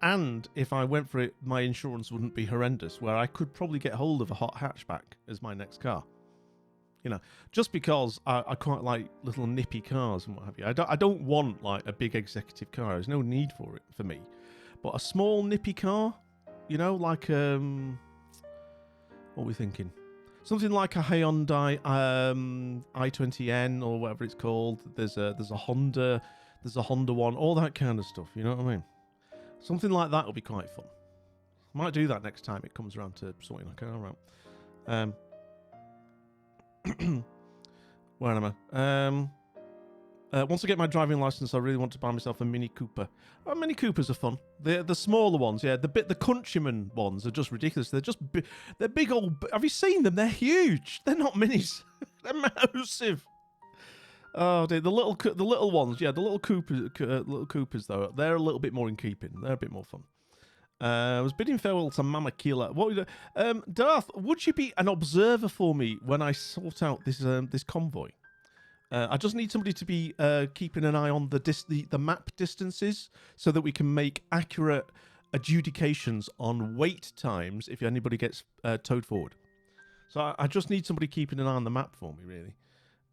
And if I went for it, my insurance wouldn't be horrendous, where I could probably get hold of a hot hatchback as my next car. You know, just because I quite like little nippy cars and what have you. I don't want like a big executive car. There's no need for it for me. But a small nippy car, you know, like what are we thinking? Something like a Hyundai i20N or whatever it's called. There's a Honda one, all that kind of stuff. You know what I mean? Something like that will be quite fun. Might do that next time it comes around to sorting a car out. Where am I? Once I get my driving license, I really want to buy myself a Mini Cooper. Oh, Mini Coopers are fun. The smaller ones, yeah. The Countryman ones are just ridiculous. They're big old. Have you seen them? They're huge. They're not minis. They're massive. Oh dear, the little ones, yeah, the little Coopers though, they're a little bit more in keeping. They're a bit more fun. I was bidding farewell to Mama Kila. What would you, Darth? Would you be an observer for me when I sort out this convoy? I just need somebody to be keeping an eye on the map distances so that we can make accurate adjudications on wait times if anybody gets towed forward. So I just need somebody keeping an eye on the map for me, really.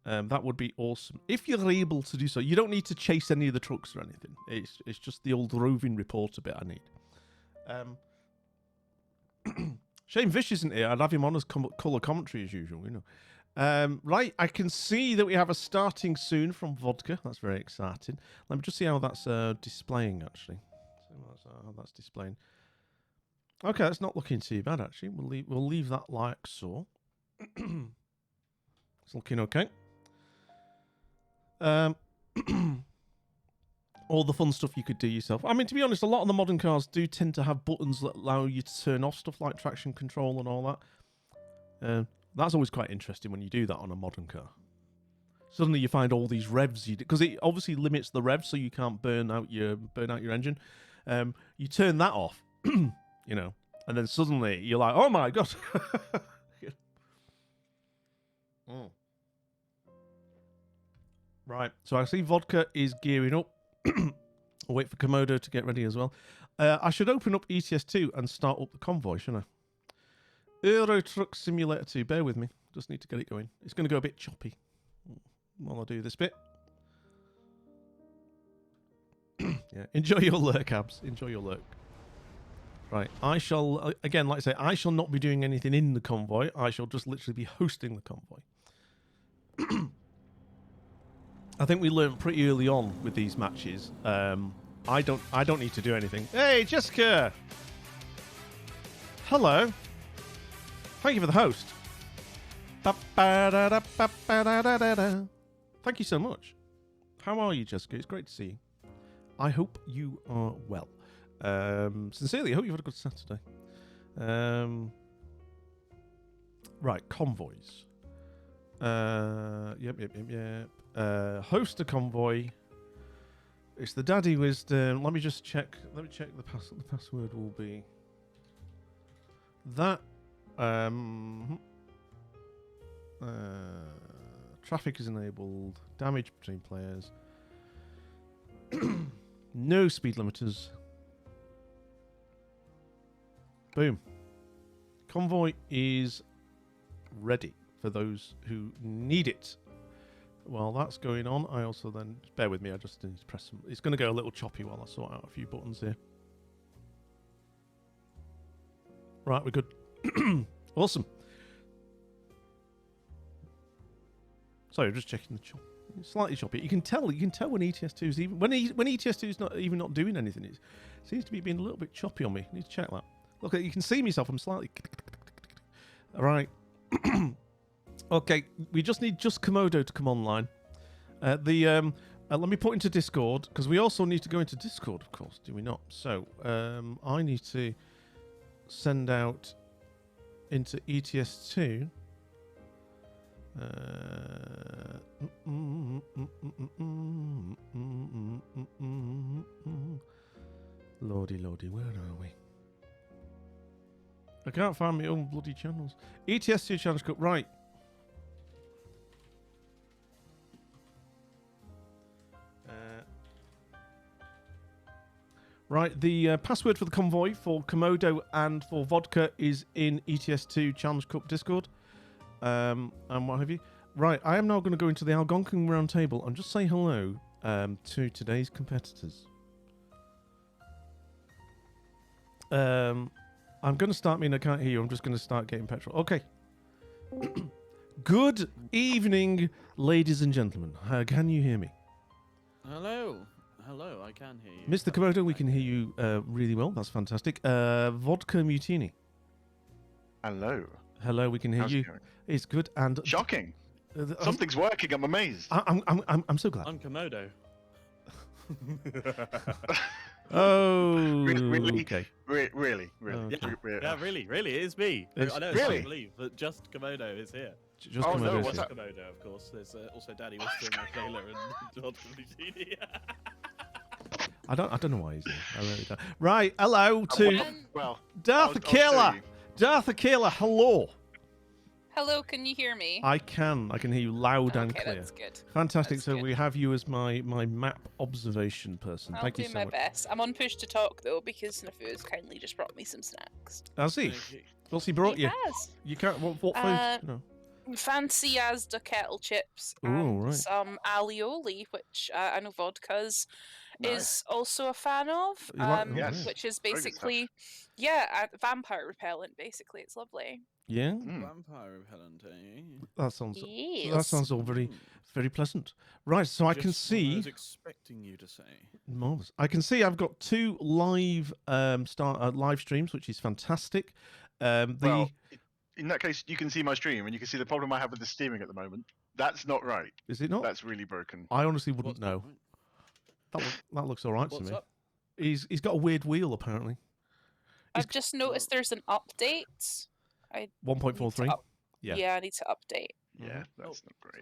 That would be awesome. If you're able to do so, you don't need to chase any of the trucks or anything. It's just the old roving reporter bit I need. Shane Vish isn't here. I'd have him on as colour commentary as usual, you know. Right, I can see that we have a starting soon from Vodka. That's very exciting. Let me just see how that's displaying, actually. See how that's displaying. Okay, that's not looking too bad, actually. We'll leave that like so. It's looking okay. All the fun stuff you could do yourself. I mean, to be honest, a lot of the modern cars do tend to have buttons that allow you to turn off stuff like traction control and all that. That's always quite interesting when you do that on a modern car. Suddenly you find all these revs, because it obviously limits the revs so you can't burn out your engine. You turn that off, you know, and then suddenly you're like, oh my god. Right, so I see Vodka is gearing up. I'll wait for Komodo to get ready as well. I should open up ETS2 and start up the convoy, shouldn't I? Euro Truck Simulator 2, bear with me. Just need to get it going. It's going to go a bit choppy while I do this bit. Yeah, enjoy your lurk, Abs. Enjoy your lurk. Right. I shall again, like I say, I shall not be doing anything in the convoy. I shall just literally be hosting the convoy. I think we learned pretty early on with these matches. I don't need to do anything. Hey, Jessica. Hello. Thank you for the host. Thank you so much. How are you, Jessica? It's great to see you. I hope you are well. Sincerely, I hope you've had a good Saturday. Right, convoys. Yep. Host a convoy. It's the Daddy Wisdom. Let me just check. Let me check the password will be that. Traffic is enabled. Damage between players. No speed limiters. Boom. Convoy is ready for those who need it. While that's going on, I also then... Bear with me, I just need to press some... It's going to go a little choppy while I sort out a few buttons here. Right, we're good. Awesome. Sorry, I'm just checking the chop. It's slightly choppy. You can tell when ETS2 is even... When ETS2 is not doing anything, it seems to be being a little bit choppy on me. I need to check that. Look, you can see myself. I'm slightly... All right. Okay, we just need Komodo to come online. Let me put into Discord, because we also need to go into Discord, of course, do we not? So, I need to send out into ETS2. Lordy, where are we? I can't find my own bloody channels. ETS2 Challenge Cup, right. Right, the password for the convoy for Komodo and for Vodka is in ETS2 Challenge Cup Discord. And what have you. Right, I am now going to go into the Algonquin Round Table and just say hello to today's competitors. I'm going to start, I can't hear you, I'm just going to start getting petrol. Okay. Good evening, ladies and gentlemen. Can you hear me? Hello, I can hear you. Mr. Komodo, we can hear you really well. That's fantastic. Vodka Mutini. Hello. Hello, we can hear How's you. it going? It's good and Shocking. Something's working. I'm amazed. I'm so glad. I'm Komodo. Oh, Really? okay. Really. Okay. Yeah, really, it is me. It's- I know, Really? it's hard to believe, but just Komodo is here. Just Oh, Komodo no, is what's here. that? Komodo, of course. There's also Daddy Wisdom, Taylor, and Vodka Mutini. I don't know why he's here. I really don't. Right, hello to Well, Darth I'll show Akela. you. Darth Akela, hello. Hello, can you hear me? I can hear you loud and Okay, clear. that's good. Fantastic. That's So good. we have you as my map observation person. I'll Thank do you so my much. best. I'm on push to talk though because Nafu's kindly just brought me some snacks. I see. What's he brought He you? has. You can't. What food? No. Fancy Asda kettle chips Ooh, and right. some alioli, which I know Vodka's Nice. is also a fan of. You like- oh, Yes. Which is Very good stuff. basically, vampire repellent. Basically, it's lovely. Yeah. Vampire repellent, eh? That sounds. Yes. That sounds all very pleasant. Right. So I can Just what I see. was expecting you to say. Marvelous. I can see I've got 2 live live streams, which is fantastic. Well, in that case, you can see my stream, and you can see the problem I have with the steaming at the moment. That's not right. Is it not? That's really broken. I honestly wouldn't What's know. That looks all right to What's me. up? He's got a weird wheel apparently. I've just noticed there's an update. I need to 1.43. Yeah. Yeah, I need to update. Yeah, that's not great.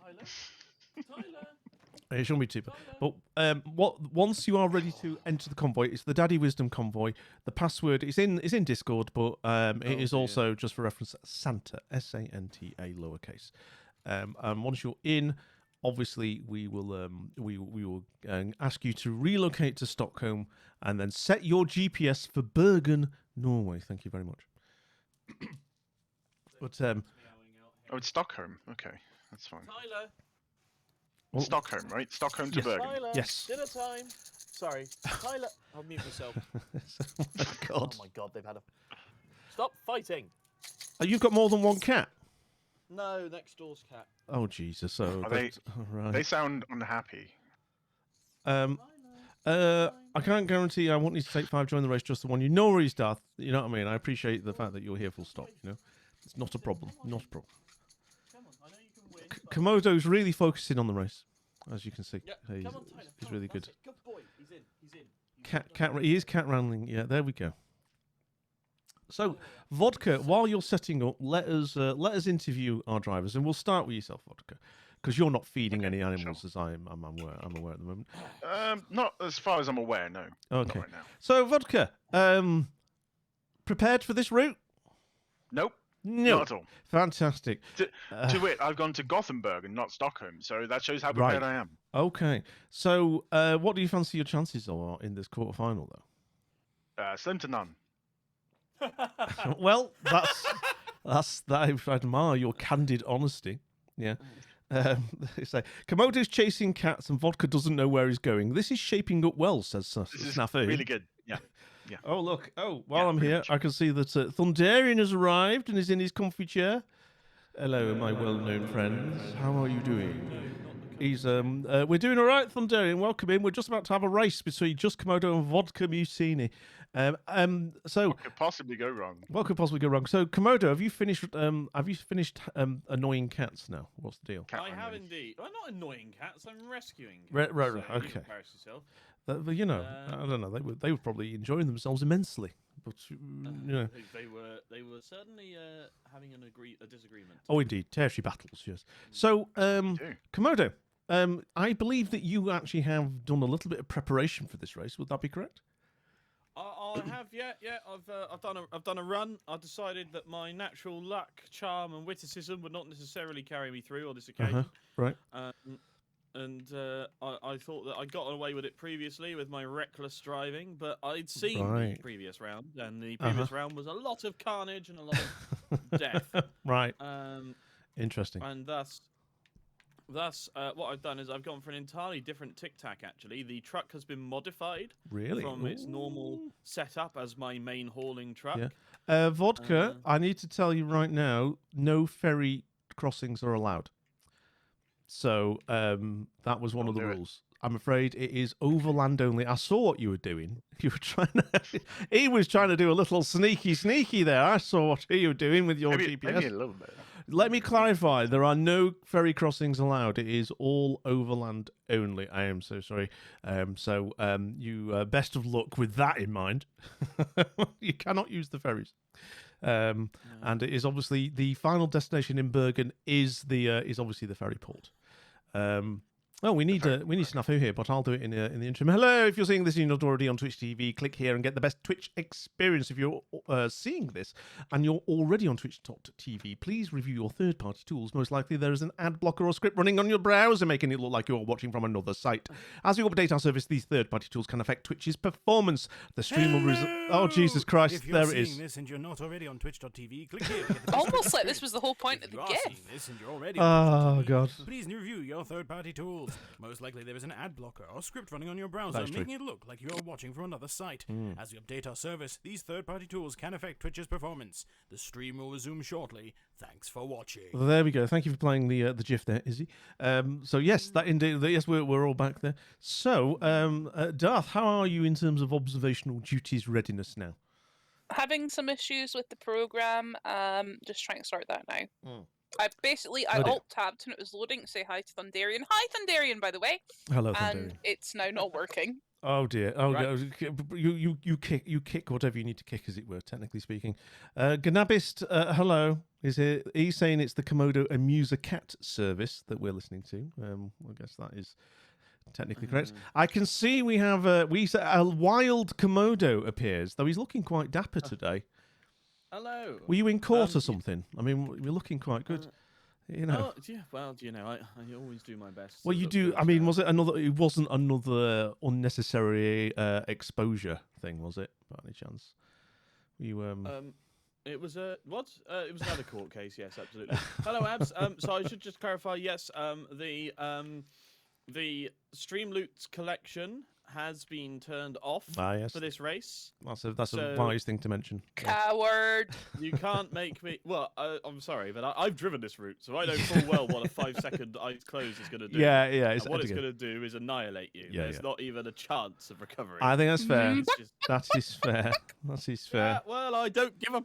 Tyler? It shouldn't be too bad. But once you are ready to enter the convoy, it's the Daddy Wisdom convoy. The password is in Discord, but it is dear. also, just for reference, Santa, Santa lowercase. And once you're in, obviously we will ask you to relocate to Stockholm and then set your GPS for Bergen, Norway. Thank you very much. But Oh, it's Stockholm. Okay, that's fine. Tyler? well, Stockholm, right? Stockholm to Yes. Bergen. Tyler? Yes. Dinner time? Sorry, Tyler. I'll mute myself. Oh my God. Oh my God, they've had a. Stop fighting. Oh, you've got more than one cat? No, next door's cat. Oh, Jesus. So Are they? right. They sound unhappy. I can't guarantee I won't need to take 5 during the race, just the one. You know where he's Darth. You know what I mean? I appreciate the fact that you're here full stop, you know? It's not a problem. Not a problem. Komodo's really focusing on the race, as you can see. Yeah, come on, Tyler. He's really good. Good boy. He's in. He is cat rambling. Yeah, there we go. So, Vodka, while you're setting up, let us interview our drivers, and we'll start with yourself, Vodka, because you're not feeding any animals, as I'm aware at the moment. Not as far as I'm aware. No. Okay. Not right now. So, Vodka, prepared for this route? Nope. No. Not at all. Fantastic. To wit, I've gone to Gothenburg and not Stockholm, so that shows how prepared I am. Okay. So, what do you fancy your chances are in this quarterfinal, though? Slim to none. Well, that I admire your candid honesty. Yeah. They say Komodo's chasing cats and Vodka doesn't know where he's going. This is shaping up well, says This is Snafu. really good. Yeah. Yeah. Oh look! While Yeah, I'm pretty here, much. I can see that Thunderian has arrived and is in his comfy chair. Hello, my well-known friends. How are you doing? He's we're doing all right, Thunderian. Welcome in. We're just about to have a race between Just Komodo and Vodka Mutini. So What could possibly go wrong? what could possibly go wrong? So Komodo, have you finished? Annoying cats now? What's the deal? Cat I have wrangling. indeed. I'm not annoying cats. I'm rescuing. Right, Cats, right, so right, you okay. embarrass yourself. But, you know, I don't know. They were probably enjoying themselves immensely. But you know. They were certainly having a disagreement. Oh, indeed, tertiary battles. Yes. So, do. Komodo, I believe that you actually have done a little bit of preparation for this race. Would that be correct? I have, yeah. I've done a run. I decided that my natural luck, charm, and witticism would not necessarily carry me through on this occasion. Right. I thought that I got away with it previously with my reckless driving, but I'd seen Right. the previous round, and the previous round was a lot of carnage and a lot of death. Right. Interesting. And thus, what I've done is I've gone for an entirely different tic tac. Actually, the truck has been modified Really? from its normal setup as my main hauling truck. Yeah. Vodka, I need to tell you right now, no ferry crossings are allowed. So that was one of the do it. rules. I'm afraid it is overland only. I saw what you were doing. You were trying to. He was trying to do a little sneaky there. I saw what you were doing with your Maybe GPS. a little bit. Let me clarify. There are no ferry crossings allowed. It is all overland only. I am so sorry. You best of luck with that in mind. You cannot use the ferries. And it is obviously the final destination in Bergen is obviously the ferry port. We need Snafu here, but I'll do it in the interim. Hello, if you're seeing this and you're not already on Twitch TV, click here and get the best Twitch experience. If you're seeing this and you're already on Twitch.tv, please review your third-party tools. Most likely there is an ad blocker or script running on your browser, making it look like you're watching from another site. As we update our service, these third-party tools can affect Twitch's performance. The stream will Oh, Jesus Christ, If you're there it is. seeing this and you're not already on Twitch.tv, click here. to get the best Almost like experience. this was the whole point If of the you are gift. seeing this and you're already Oh, on Twitch.tv, God. please review your third-party tools. Most likely there is an ad blocker or script running on your browser, That is true. making it look like you're watching from another site. As we update our service, these third-party tools can affect Twitch's performance. The stream will resume shortly. Thanks for watching. Well, there we go. Thank you for playing the GIF there, Izzy. So yes, that indeed. Yes, we're all back there. So, Darth, how are you in terms of observational duties readiness now? Having some issues with the program. Just trying to sort that now. I Oh, dear. alt-tabbed and it was loading to say hi to Thunderian. Hi, Thunderian, by the way. Hello, And Thunderian. it's now not working. Oh dear. Oh, Right. you kick whatever you need to kick, as it were, technically speaking. Ganabist, hello. He's saying it's the Komodo Amuser Cat service that we're listening to. I guess that is technically correct. I can see we have a wild Komodo appears, though he's looking quite dapper today. Hello. Were you in court or something? I mean, you're looking quite good. You know. Oh, yeah, well, I always do my best. Well, to you look do. good, I mean, was it another? It wasn't another unnecessary exposure thing, was it? By any chance? You It was a what? It was another court case. Yes, absolutely. Hello, Abs. So I should just clarify. Yes, the Streamloots collection has been turned off Yes. for this race. That's a So- wise thing to mention. Coward. You can't make me. Well, I'm sorry, but I've driven this route, so I know full well what a 5-second eyes closed is going to do. Yeah. And what it's going to do is annihilate you. Yeah, There's yeah. not even a chance of recovery. I think that's fair. It's just- That is fair. That is fair. Yeah, well, I don't give a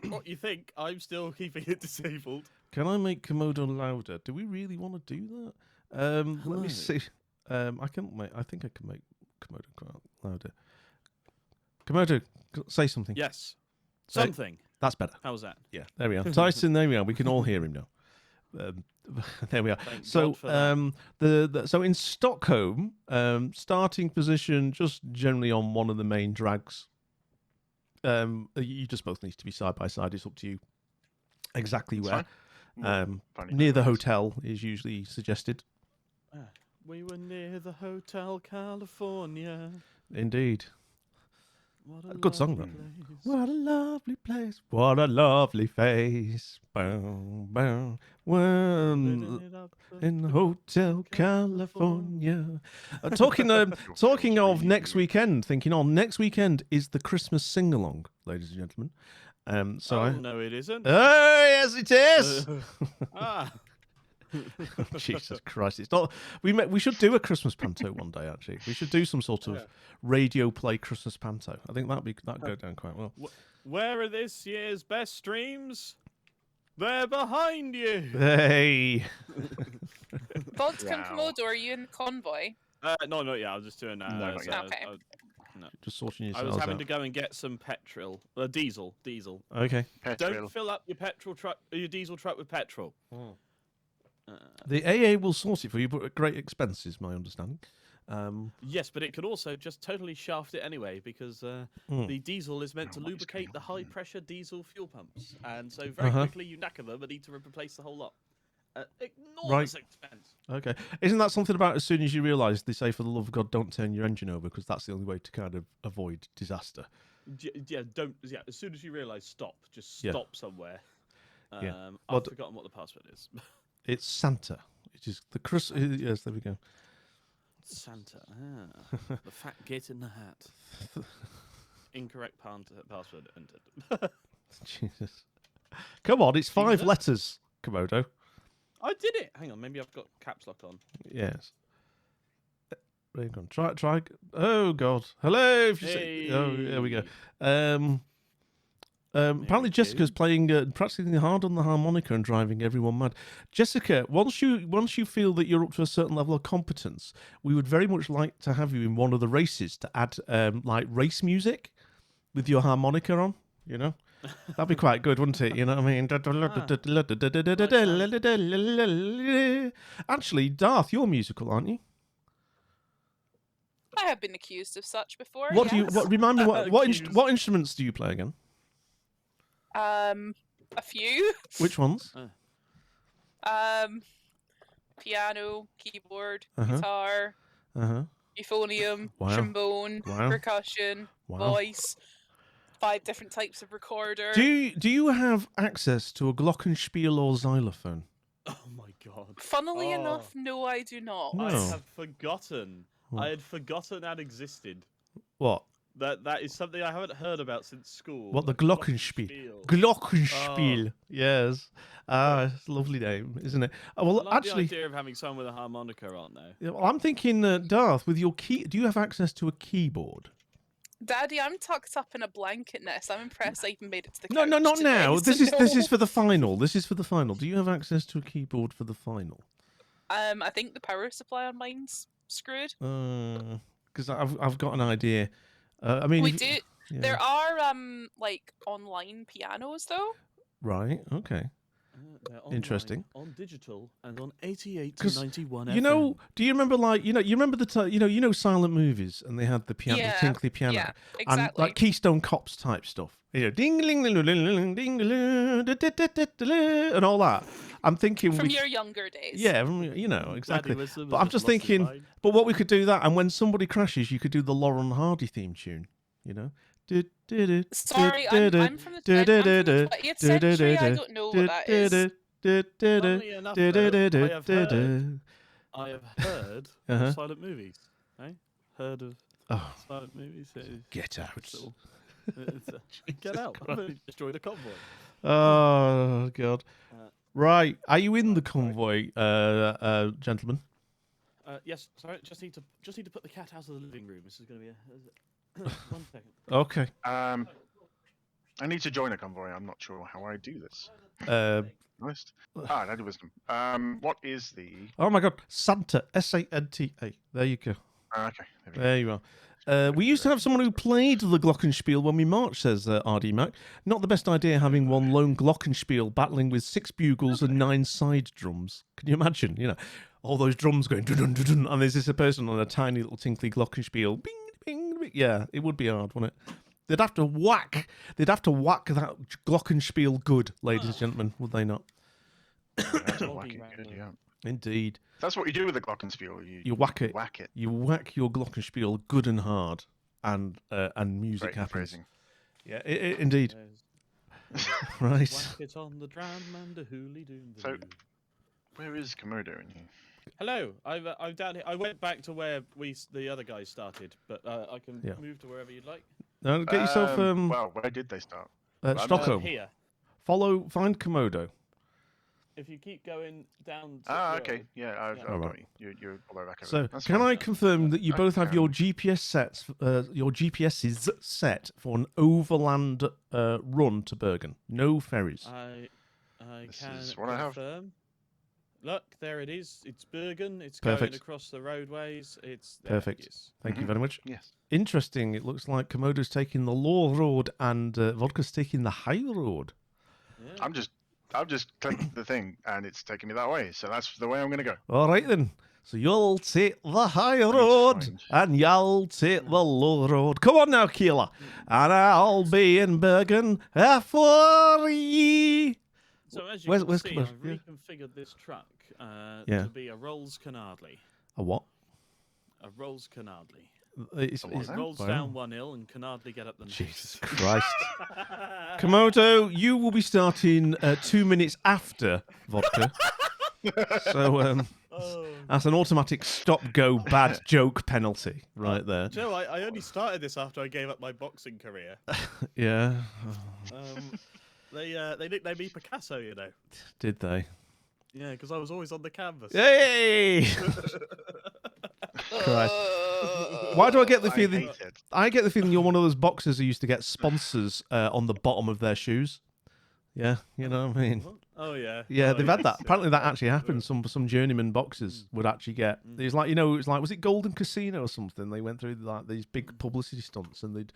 what you think. I'm still keeping it disabled. Can I make Komodo louder? Do we really want to do that? Let me No. see. I think I can make Komodo quite louder. Komodo, say something. Yes. Something. That's better. How's that? Yeah, there we are. Tyson, there we are. We can all hear him now. There we are. Thank So, God for that. so in Stockholm, starting position just generally on one of the main drags. You just both need to be side by side. It's up to you exactly That's where. fine. Funny Near the ways. hotel is usually suggested. We were near the Hotel California. Indeed. What A good song, lovely though. place. What a lovely place. What a lovely face. Bow, bow. Living it up In Hotel California. Talking of next weekend, thinking on next weekend is the Christmas sing along, ladies and gentlemen. So Oh, no, it isn't. oh yes, it is. Ah. Jesus Christ! It's not. We should do a Christmas panto one day. Actually, we should do some sort of radio play Christmas panto. I think that'd go down quite well. Where are this year's best streams? They're behind you. Hey. Vodka and Wow. Komodo, are you in the convoy? No, not yet. I was just doing that. No, not yet. Okay. Just sorting I yourselves was having out. to go and get some petrol. Diesel. Okay. Petrol. Don't fill up your your diesel truck with petrol. The AA will sort it for you, but at great expense, is my understanding. Yes, but it could also just totally shaft it anyway because the diesel is meant to What is lubricate going the on? high-pressure diesel fuel pumps, and so very quickly you knacker them and need to replace the whole lot. Enormous expense. Okay. Isn't that something about as soon as you realise they say, for the love of God, don't turn your engine over, because that's the only way to kind of avoid disaster? Yeah, don't. Yeah, as soon as you realise, stop. Just Yeah. stop somewhere. Yeah. I've forgotten what the password is. It's Santa. It is the Chris. Yes, there we go. Santa. The fat git in the hat. Incorrect password entered. Jesus. Come on, it's 5 Jesus. letters, Komodo. I did it. Hang on, maybe I've got caps lock on. Yes. There you go. Try. Oh God. Hello. If you say, oh, there we go. Apparently we Jessica's go. playing practicing hard on the harmonica and driving everyone mad. Jessica, once you feel that you're up to a certain level of competence, we would very much like to have you in one of the races to add like race music with your harmonica on. You know, that'd be quite good, wouldn't it? You know what I mean? Actually, Darth, you're musical, aren't you? I have been accused of such before. What do you? yes. What remind me? What Accused. instruments do you play again? A few. Which ones? Piano, keyboard, Uh-huh. guitar, euphonium, Wow. trombone, Wow. percussion, Wow. voice. 5 different types of recorder. Do you have access to a glockenspiel or xylophone? Oh my god. Funnily Oh. enough, no, I do not. No. I have forgotten. What? I had forgotten that existed. What? That is something I haven't heard about since school. What, the A glockenspiel? Glockenspiel. Yes. It's a lovely name, isn't it? I Well, like actually, the idea of having someone with a harmonica, aren't they? yeah, well, I'm thinking, Darth, with your key, do you have access to a keyboard? Daddy, I'm tucked up in a blanket nest. I'm impressed I even made it to the No, couch no, not today, now. so This is no. for the final. This is for the final. Do you have access to a keyboard for the final? I think the power supply on mine's screwed. Because I've got an idea. I mean, We if- do. yeah. There are like online pianos though. Right. Okay. They're online, Interesting. On digital and on 88 to 'Cause, 91 You know, do you remember like you remember the you know silent movies and they had the piano, Yeah, the tinkly piano, yeah, and exactly. like Keystone Cops type stuff. You know, ding ding ding ding ding and all that. I'm thinking From we, your younger days. yeah, you know exactly. was But I'm just thinking, but what we could do that, and when somebody crashes, you could do the Lauren Hardy theme tune. You know. Sorry, I'm from the 20th century. I don't know what that is. Funnily enough, though, I have heard Uh-huh. of silent movies. Eh? heard of Oh, silent movies. get out. Get out. I've only just joined a convoy. Oh, God. Uh, Right. Are you in the convoy, gentlemen? Yes. Sorry. Just need to put the cat out of the living room. This is going to be a 1 second. Okay. I need to join a convoy. I'm not sure how I do this. Honest. I do wisdom. What is the? Oh my God, Santa, Santa. There you go. Okay. There you are. We used to have someone who played the glockenspiel when we marched, says RD Mac. Not the best idea having one lone glockenspiel battling with 6 bugles and 9 side drums. Can you imagine? You know, all those drums going dun dun dun, and there's just a person on a tiny little tinkly glockenspiel. Bing, bing, bing. Yeah, it would be hard, wouldn't it? They'd have to whack that glockenspiel good, ladies and gentlemen, would they not? Yeah. Indeed. That's what you do with the glockenspiel. You whack it. Whack it. You whack your glockenspiel good and hard, and music Great happens. phrasing. Yeah, indeed. Right. Whack it on the drum and a hooly doom. So, where is Komodo in here? Hello, I'm down here. I went back to where the other guys started, but I can move to wherever you'd like. Now get yourself Well, where did they start? Stockholm. Here. Find Komodo. If you keep going down. To Okay. Yeah, I've got you. You're all the way back over. So, That's can fine. I confirm that you both have your GPS sets, your GPSs set for an overland run to Bergen? No ferries. I This can is what I have. confirm. Look, there it is. It's Bergen. It's Perfect. going across the roadways. It's there. Perfect. Yes. Thank you very much. Yes. Interesting. It looks like Komodo's taking the low road and Vodka's taking the high road. Yeah. I've just clicked the thing and it's taking me that way. So that's the way I'm going to go. All right then. So you'll take the high road find- and you'll take the low road. Come on now, Keela. And I'll be in Bergen for ye. So as you Where's can see, Commerce? I've Yeah. reconfigured this truck Yeah. to be a Rolls Canardly. A what? A Rolls Canardly. It's, A what It now? rolls Wow. down 1 hill and Canardly get up the next. Jesus Christ. Komodo, you will be starting 2 minutes after Vodka. So Oh. that's an automatic stop-go bad joke penalty right there. Joe, I only started this after I gave up my boxing career. Yeah. They nicknamed me Picasso, you know. Did they? Yeah, because I was always on the canvas. Hey! Christ. Why do I get the I feeling? hate it. I get the feeling you're one of those boxers who used to get sponsors on the bottom of their shoes. Yeah, you know what I mean. Oh yeah. Yeah, Oh, they've had that. yes, Apparently, that actually happened. Some journeyman boxers would actually get. Mm. It's like, you know, it's like, was it Golden Casino or something? They went through like these big publicity stunts and they'd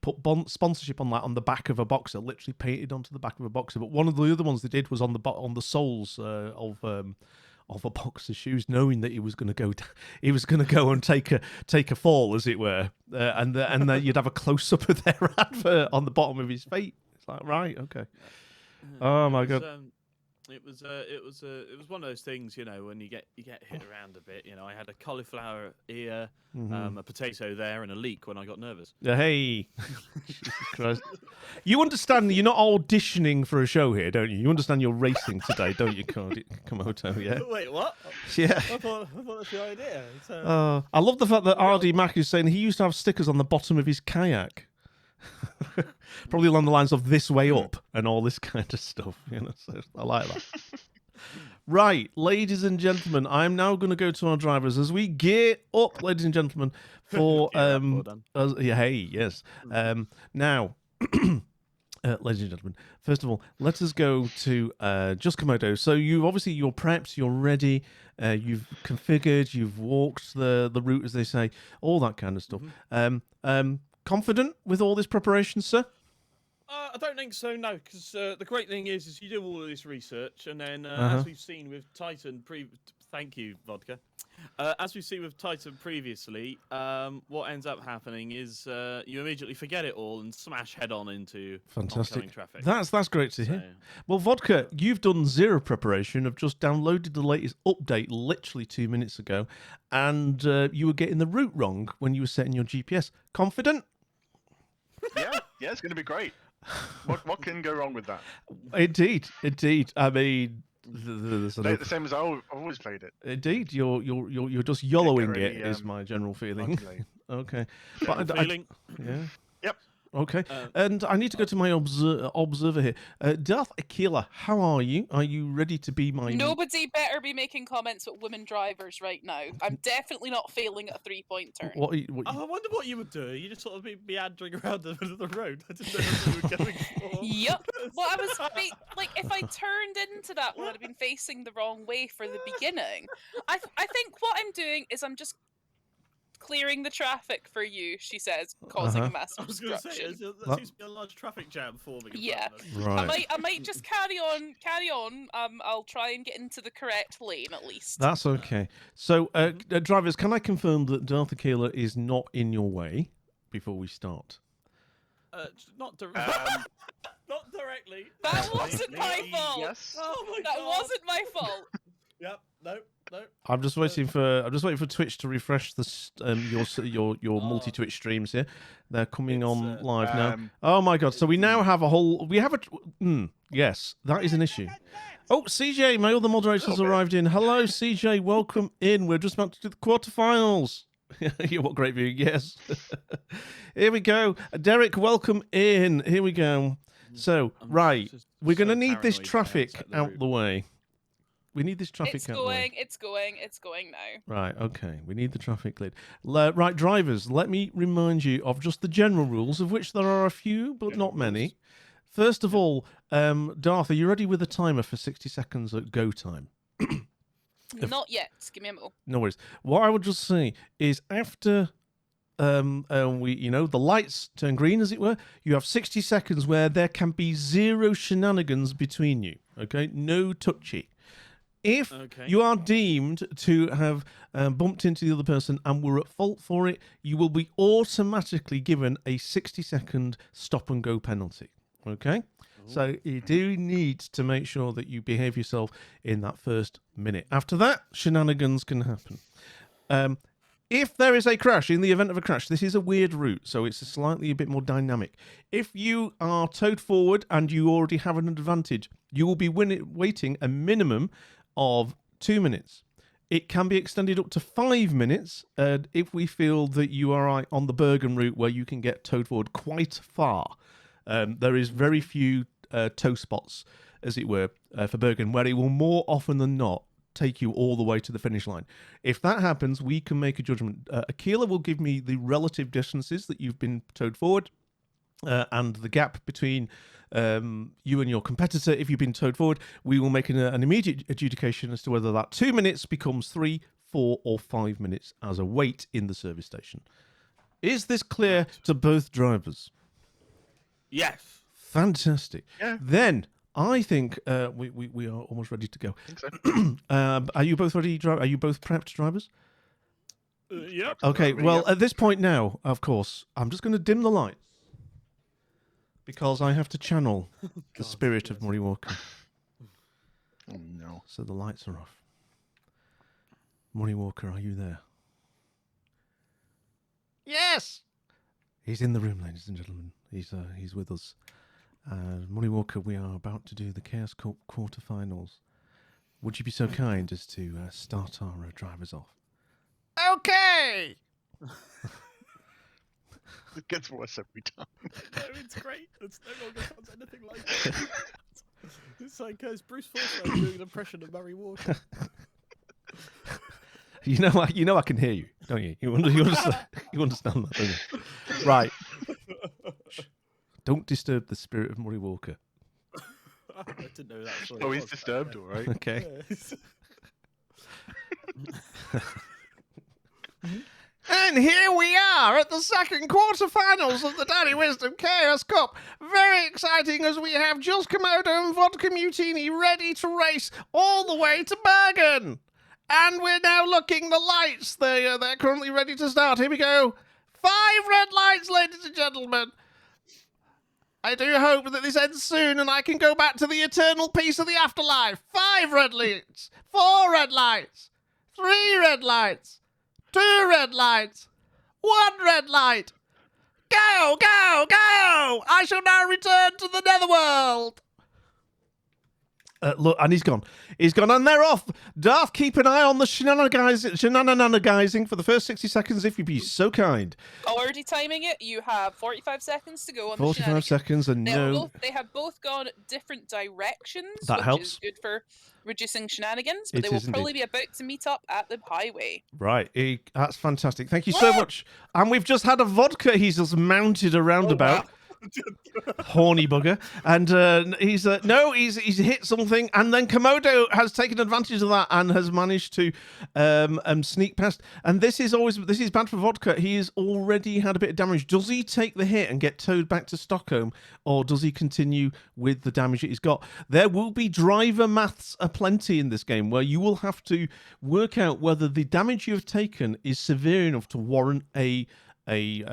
put sponsorship on that on the back of a boxer, literally painted onto the back of a boxer. But one of the other ones they did was on the soles of a boxer's shoes, knowing that he was going to go. He was going to go and take a fall, as it were, and then you'd have a close up of their advert on the bottom of his feet. It's like, right, okay. Oh my God. It was one of those things, you know, when you get hit around a bit. You know, I had a cauliflower ear, a potato there, and a leak when I got nervous. Hey, Jesus Christ! You understand that you're not auditioning for a show here, don't you? You understand you're racing today, don't you, Komodo? Yeah. Wait, what? Yeah. I thought that's the idea. I love the fact that RD Mac is saying he used to have stickers on the bottom of his kayak. Probably along the lines of "this way up" and all this kind of stuff, you know. So I like that. Right, ladies and gentlemen, I'm now going to go to our drivers as we gear up, ladies and gentlemen, for well done. yes. Now, ladies and gentlemen, first of all, let us go to just Komodo. So you're prepped, you're ready, you've configured, you've walked the route, as they say, all that kind of stuff. Confident with all this preparation, sir? I don't think so, no, because the great thing is you do all of this research, and then as we've seen with Titan, thank you, Vodka. As we've seen with Titan previously, what ends up happening is you immediately forget it all and smash head on into oncoming traffic. That's great to hear. Well, Vodka, you've done zero preparation. I've just downloaded the latest update literally 2 minutes ago, and you were getting the route wrong when you were setting your GPS. Confident? Yeah, it's going to be great. What can go wrong with that? Indeed. I mean, The same as I've always played it. Indeed, you're just yellowing really, it is my general feeling. Okay. But Feeling. yeah. Yep. Okay. And I need to go to my observer here. Darth Aquila, how are you? Are you ready to be my... Nobody better be making comments about women drivers right now. I'm definitely not failing at a 3-point turn. What I wonder what you would do. You just sort of be meandering around the middle of the road. I didn't know what you were going for. Yep. Well, I was like, if I turned into that one, I'd have been facing the wrong way for the beginning. I think what I'm doing is I'm just clearing the traffic for you, she says, causing a massive I was going to say, disruption. that seems to be a large traffic jam forming. Yeah. Right. I might just carry on. I'll try and get into the correct lane at least. That's okay. So, drivers, can I confirm that Darth Aquila is not in your way before we start? Not directly. Not directly. That wasn't my fault. Yes. Oh my That God. wasn't my fault. Yep. No. I'm just waiting for Twitch to refresh your multi-Twitch streams here. They're coming on live now. Oh my God! So we now have yes, that is an issue. Oh, CJ, my other moderators arrived in. Hello, CJ, welcome in. We're just about to do the quarterfinals. Yeah, what great view! Yes. Here we go. Derek, welcome in. Here we go. So, right, we're going to need this traffic out the way. We need this traffic out the way. It's going now. Right, okay. We need the traffic cleared. Right, drivers, let me remind you of just the general rules, of which there are a few, but not many. First of all, Darth, are you ready with a timer for 60 seconds at go time? Not yet. Give me a moment. No worries. What I would just say is after the lights turn green, as it were, you have 60 seconds where there can be zero shenanigans between you. Okay? No touchy. If you are deemed to have bumped into the other person and were at fault for it, you will be automatically given a 60-second stop-and-go penalty. Okay? So you do need to make sure that you behave yourself in that first minute. After that, shenanigans can happen. If there is a crash, in the event of a crash, this is a weird route, so it's slightly a bit more dynamic. If you are towed forward and you already have an advantage, you will be waiting a minimum of 2 minutes. It can be extended up to 5 minutes if we feel that you are on the Bergen route where you can get towed forward quite far. There is very few tow spots, as it were, for Bergen, where it will more often than not take you all the way to the finish line. If that happens, we can make a judgment. Aquila will give me the relative distances that you've been towed forward and the gap between you and your competitor. If you've been towed forward, we will make an immediate adjudication as to whether that 2 minutes becomes 3, 4 or 5 minutes as a wait in the service station. Is this clear to both drivers? Yes. Fantastic. Yeah. Then I think we are almost ready to go. I think so. Are you both ready? Are you both prepped drivers? Yep. Okay. Well, at this point now, of course, I'm just going to dim the lights because I have to channel the spirit of Murray Walker. Oh no. So the lights are off. Murray Walker, are you there? Yes. He's in the room, ladies and gentlemen. He's with us. Murray Walker, we are about to do the Chaos Cup quarterfinals. Would you be so kind as to start our drivers off? Okay! It gets worse every time. No, it's great. It's no longer sounds anything like it. It's like Bruce Forsyth doing an impression of Murray Walker. You know I can hear you, don't you? You understand that, don't you? Right. Don't disturb the spirit of Murray Walker. I didn't know that. Oh, he's disturbed, all right. Okay. And here we are at the second quarterfinals of the Danny Wisdom Chaos Cup. Very exciting, as we have just come out of Vodka Mutiny ready to race all the way to Bergen. And we're now looking the lights. They're currently ready to start. Here we go. 5 red lights, ladies and gentlemen. I do hope that this ends soon and I can go back to the eternal peace of the afterlife. 5 red lights. 4 red lights. 3 red lights. 2 red lights. 1 red light. Go, go, go! I shall now return to the netherworld. Look, and he's gone. He's gone, and they're off. Darth, keep an eye on the shenanigizing for the first 60 seconds, if you'd be so kind. Already timing it. You have 45 seconds to go on 45 seconds, and they have both gone different directions, that which helps. is good for reducing shenanigans, but It they will is probably indeed. be about to meet up at the highway. Right, that's fantastic. Thank you so much. And we've just had a vodka. He's just mounted a roundabout. Horny bugger, and he's hit something, and then Komodo has taken advantage of that and has managed to sneak past. And this is bad for vodka. He has already had a bit of damage. Does he take the hit and get towed back to Stockholm, or does he continue with the damage that he's got? There will be driver maths aplenty in this game, where you will have to work out whether the damage you have taken is severe enough to warrant a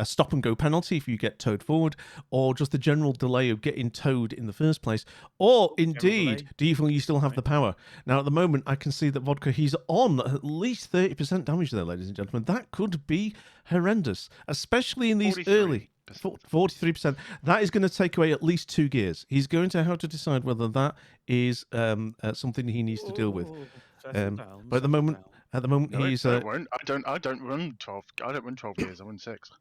stop and go penalty if you get towed forward, or just the general delay of getting towed in the first place, or indeed do you feel you still have the power? Now at the moment I can see that vodka, he's on at least 30% damage there, ladies and gentlemen. That could be horrendous, especially in these 43%. That is going to take away at least 2 gears. He's going to have to decide whether that is something he needs to deal with. But at the moment No, he's I don't run 12. I don't run 12 gears. I run 6.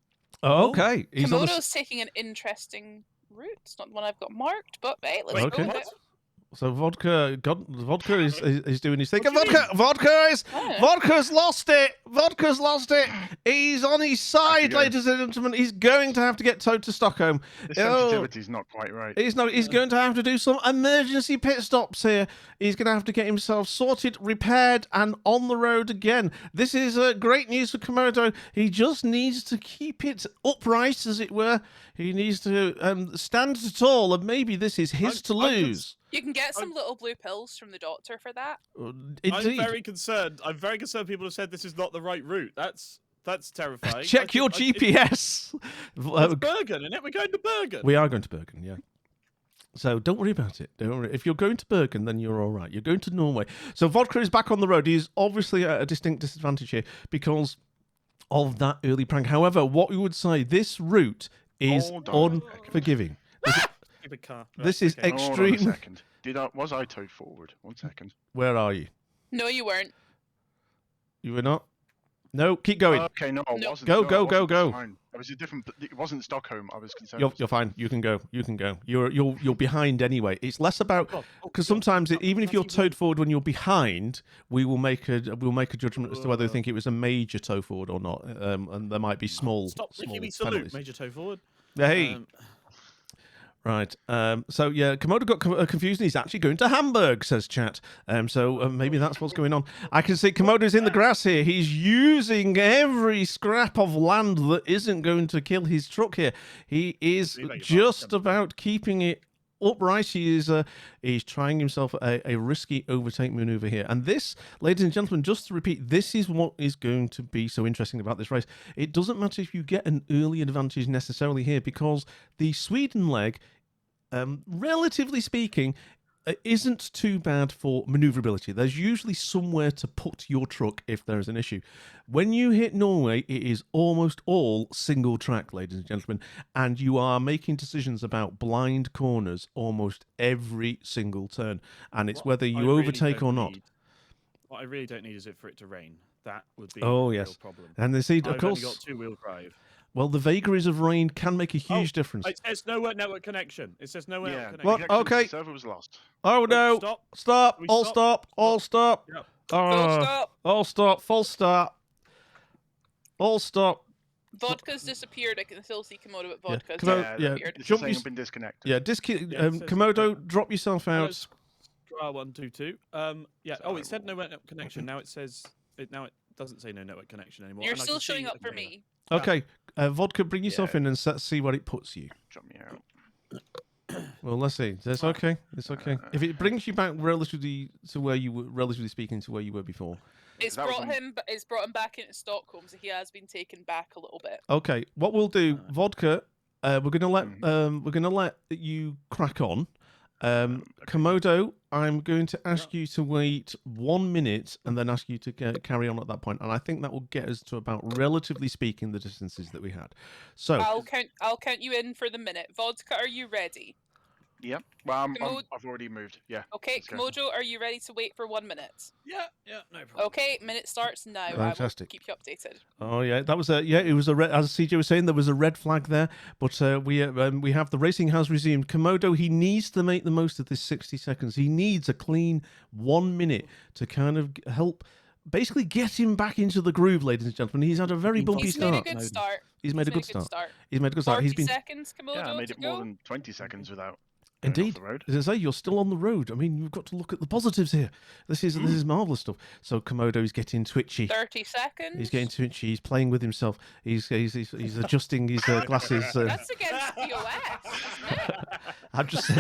Oh, okay. He's on Komodo's taking an interesting route. It's not the one I've got marked, but hey, let's go with it. So vodka is doing his thing. Vodka's lost it. Vodka's lost it. He's on his side, ladies and gentlemen. He's going to have to get towed to Stockholm. The sensitivity's not quite right. He's going to have to do some emergency pit stops here. He's going to have to get himself sorted, repaired, and on the road again. This is great news for Komodo. He just needs to keep it upright, as it were. He needs to stand tall, and maybe this is his to lose. You can get some little blue pills from the doctor for that. Indeed. I'm very concerned. People have said this is not the right route. That's terrifying. Check your GPS. It's Bergen, isn't it? We're going to Bergen. We are going to Bergen, yeah. So don't worry about it. Don't worry. If you're going to Bergen, then you're all right. You're going to Norway. So Vodka is back on the road. He is obviously at a distinct disadvantage here because of that early prank. However, what we would say, this route is unforgiving. This is extreme. Hold on a second. Was I towed forward? 1 second. Where are you? No, you weren't. You were not? No, keep going. Okay, no, I wasn't. Go, No, go, I go, wasn't. go. Fine. It wasn't Stockholm. I was concerned. You're fine. You can go. You can go. You're behind anyway. It's less about because sometimes even if you're towed forward when you're behind, we'll make a judgment as to whether we think it was a major tow forward or not, and there might be small. Stop small making me salute, penalties. Major Tow Forward. Hey. Right. So yeah, Komodo got confused and he's actually going to Hamburg, says chat. So maybe that's what's going on. I can see Komodo's in the grass here. He's using every scrap of land that isn't going to kill his truck here. He is just about keeping it upright. He's trying himself a risky overtake maneuver here. And this, ladies and gentlemen, just to repeat, this is what is going to be so interesting about this race. It doesn't matter if you get an early advantage necessarily here, because the Sweden leg, relatively speaking, isn't too bad for maneuverability. There's usually somewhere to put your truck if there is an issue. When you hit Norway, it is almost all single track, ladies and gentlemen, and you are making decisions about blind corners almost every single turn, and it's whether you overtake or not. What I really don't need is it for it to rain. That would be a real problem. And they see, of I've course, only got 2-wheel drive. Well, the vagaries of rain can make a huge difference. It says no network connection. It says no network connection. What? Okay. The server was lost. Oh no! Stop! All stop! All stop! Yep. Full stop. All stop! Full stop! All stop! Vodka's disappeared. I can still see Komodo, but vodka's disappeared. Jump I've been disconnected. Yeah, Komodo, drop yourself out. Star 122. Yeah. Oh, it said no network connection. Now it says it. Now it doesn't say no network connection anymore. You're still showing up for me. Okay, Vodka, bring yourself in and let's see where it puts you. Drop me out. Well, let's see. That's okay. It's okay. If it brings you back relatively to where you were, relatively speaking, to where you were before. It's brought him back into Stockholm, so he has been taken back a little bit. Okay, what we'll do, Vodka, we're gonna let you crack on. Komodo, I'm going to ask you to wait 1 minute and then ask you to carry on at that point, and I think that will get us to about, relatively speaking, the distances that we had. So I'll count you in for the minute. Vodka, are you ready? Yep. Well, Komo- I've already moved. Yeah. Okay, let's go. Komodo, are you ready to wait for 1 minute? Yeah, no problem. Okay, minute starts now. Fantastic. I will keep you updated. Oh yeah, that was it was a red, as CJ was saying, there was a red flag there, but we have the racing has resumed. Komodo, he needs to make the most of this 60 seconds. He needs a clean 1 minute to kind of help basically get him back into the groove, ladies and gentlemen. He's had a very bumpy He's start. made a good start. He's made a good start. He's made a good start. 40 He's been seconds, Komodo, Yeah, I made to it go. more than 20 seconds without. going off indeed. the road. As I say, you're still on the road. I mean, you've got to look at the positives here. This is marvelous stuff. So Komodo is getting twitchy. 30 seconds. He's getting twitchy. He's playing with himself. He's adjusting his glasses. That's against BOS, isn't it? I'm just.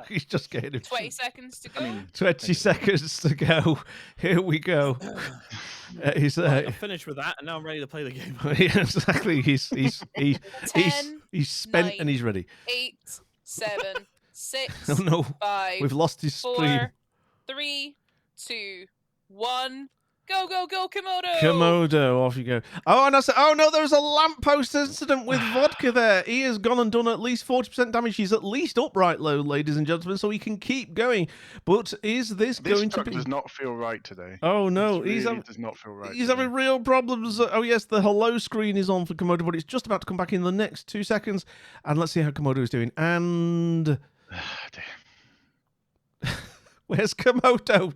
He's just getting him. 20 seconds to go. 20 seconds to go. Here we go. He's I'm finished with that, and now I'm ready to play the game. yeah, exactly. He's 10, spent 9, and he's ready. 8, 7, 6, Oh no, 5, we've lost his 4, stream. 3, 2, 1. Go, go, go, Komodo! Komodo, off you go. Oh, and no, there was a lamppost incident with vodka there. He has gone and done at least 40% damage. He's at least upright low, ladies and gentlemen, so he can keep going. But is this going to be... does not feel right today. Oh, no. It really does not feel right. He's having real problems. Oh, yes, the hello screen is on for Komodo, but it's just about to come back in the next 2 seconds. And let's see how Komodo is doing. And... Where's Komodo?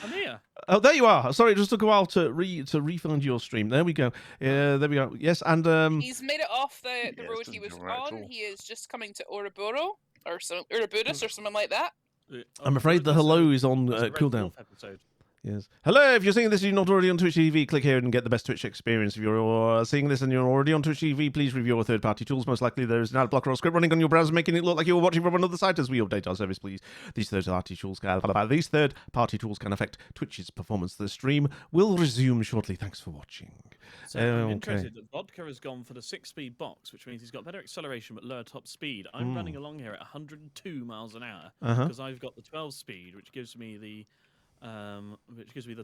I'm here. Oh, there you are. Sorry, it just took a while to refind your stream. There we go. There we go. Yes, and He's made it off the Yeah, road it he doesn't was feel right at on. all. He is just coming to Ouroboros or Ouroboros or something like that. I'm afraid the hello is on cooldown. Episode. Yes. Hello, if you're seeing this and you're not already on Twitch TV, click here and get the best Twitch experience. If you're seeing this and you're already on Twitch TV, please review our third-party tools. Most likely there is an ad blocker or script running on your browser, making it look like you're watching from another site as we update our service, please. These third-party tools can affect Twitch's performance. The stream will resume shortly. Thanks for watching. So I'm interested that Vodka has gone for the 6-speed box, which means he's got better acceleration but lower top speed. I'm running along here at 102 miles an hour because I've got the 12-speed, which gives me the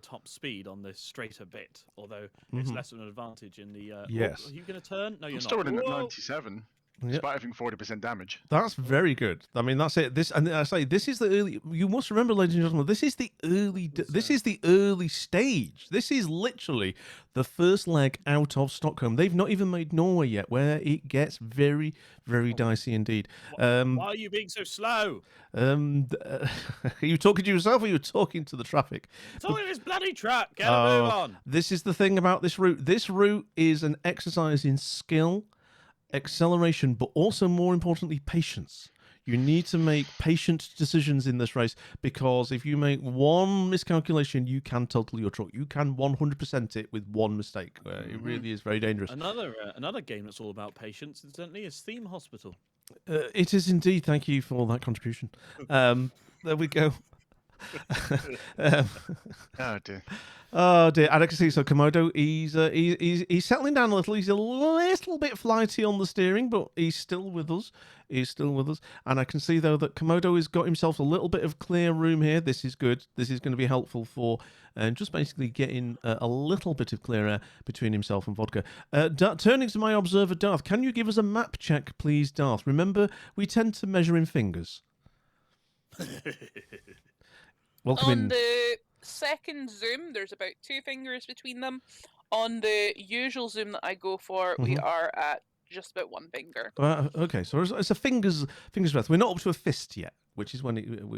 top speed on this straighter bit, although it's less of an advantage in the... Yes. Are you going to turn? No, you're I'm not. still running at Whoa! 97, Yep. despite having 40% damage. That's very good. I mean, that's it. This, and I say, this is the early. You must remember, ladies and gentlemen, this is the early. This is the early stage. This is literally the first leg out of Stockholm. They've not even made Norway yet, where it gets very, very dicey indeed. Why are you being so slow? Are you talking to yourself, or are you talking to the traffic? It's all in this bloody truck. Get a move on. This is the thing about this route. This route is an exercise in skill, acceleration, but also more importantly, patience. You need to make patient decisions in this race, because if you make one miscalculation, you can total your truck. You can 100% it with one mistake. It really is very dangerous. Another game that's all about patience, incidentally, is Theme Hospital. It is indeed. Thank you for that contribution. There we go. Oh dear. Oh dear, and I can see so Komodo. He's settling down a little. He's a little bit flighty on the steering, but he's still with us. He's still with us, and I can see though that Komodo has got himself a little bit of clear room here. This is good. This is going to be helpful for just basically getting a little bit of clear air between himself and Vodka. Turning to my observer, Darth, can you give us a map check, please, Darth? Remember, we tend to measure in fingers. Welcome On in. the second zoom, there's about 2 fingers between them. On the usual zoom that I go for, we are at just about 1 finger. Okay, so it's a finger's breadth. We're not up to a fist yet, which is when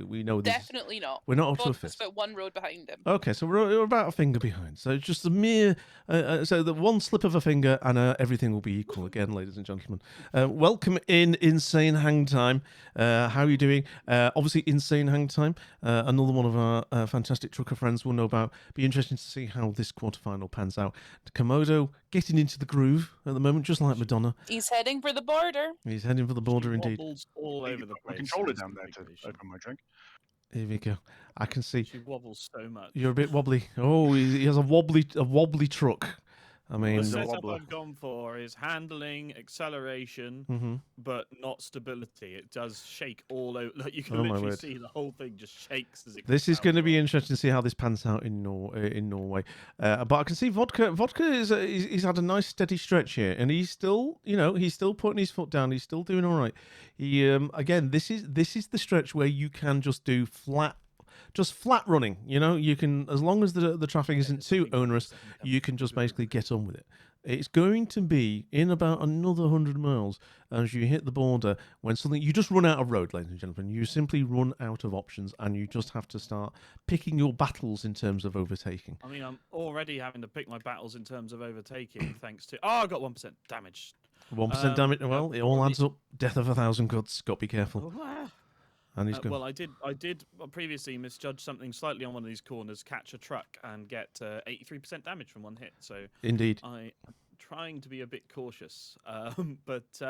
we know this. Definitely not. We're not up to a Vodka's fist. about 1 road behind him. Okay, so we're about a finger behind. So it's just a mere, so the one slip of a finger and everything will be equal again, ladies and gentlemen. Welcome in Insane Hang Time. How are you doing? Obviously, Insane Hang Time, another one of our fantastic trucker friends we'll know about. Be interesting to see how this quarterfinal pans out. Komodo getting into the groove at the moment, just like Madonna. He's heading for the border. He's heading for the border indeed. Wobbles all over the My place. controller in this down there to configuration. open my drink. Here we go. I can see She wobbles so much. you're a bit wobbly. Oh, he has a wobbly truck. I mean, The It's a setup wobbler. I've gone for is handling, acceleration, mhm. but not stability. It does shake all over. Like you can Oh, my literally word. see the whole thing just shakes as it. This comes is out going to as be well. interesting to see how this pans out in Norway. But I can see Vodka. Vodka he's had a nice steady stretch here, and he's still, he's still putting his foot down. He's still doing all right. He again, this is the stretch where you can just do flat running. You can, as long as the traffic isn't just, I too think, 1 onerous, second, you can just basically get on with it. It's going to be in about another 100 miles as you hit the border when you just run out of road, ladies and gentlemen. You simply run out of options, and you just have to start picking your battles in terms of overtaking. I mean, I'm already having to pick my battles in terms of overtaking, thanks to. Oh, I got 1% damage. 1% damage. Well, it all adds up. Death of 1,000 cuts. Got to be careful. And he's gone. Well, I did previously misjudge something slightly on one of these corners, catch a truck and get 83% damage from one hit. So Indeed. I'm trying to be a bit cautious. But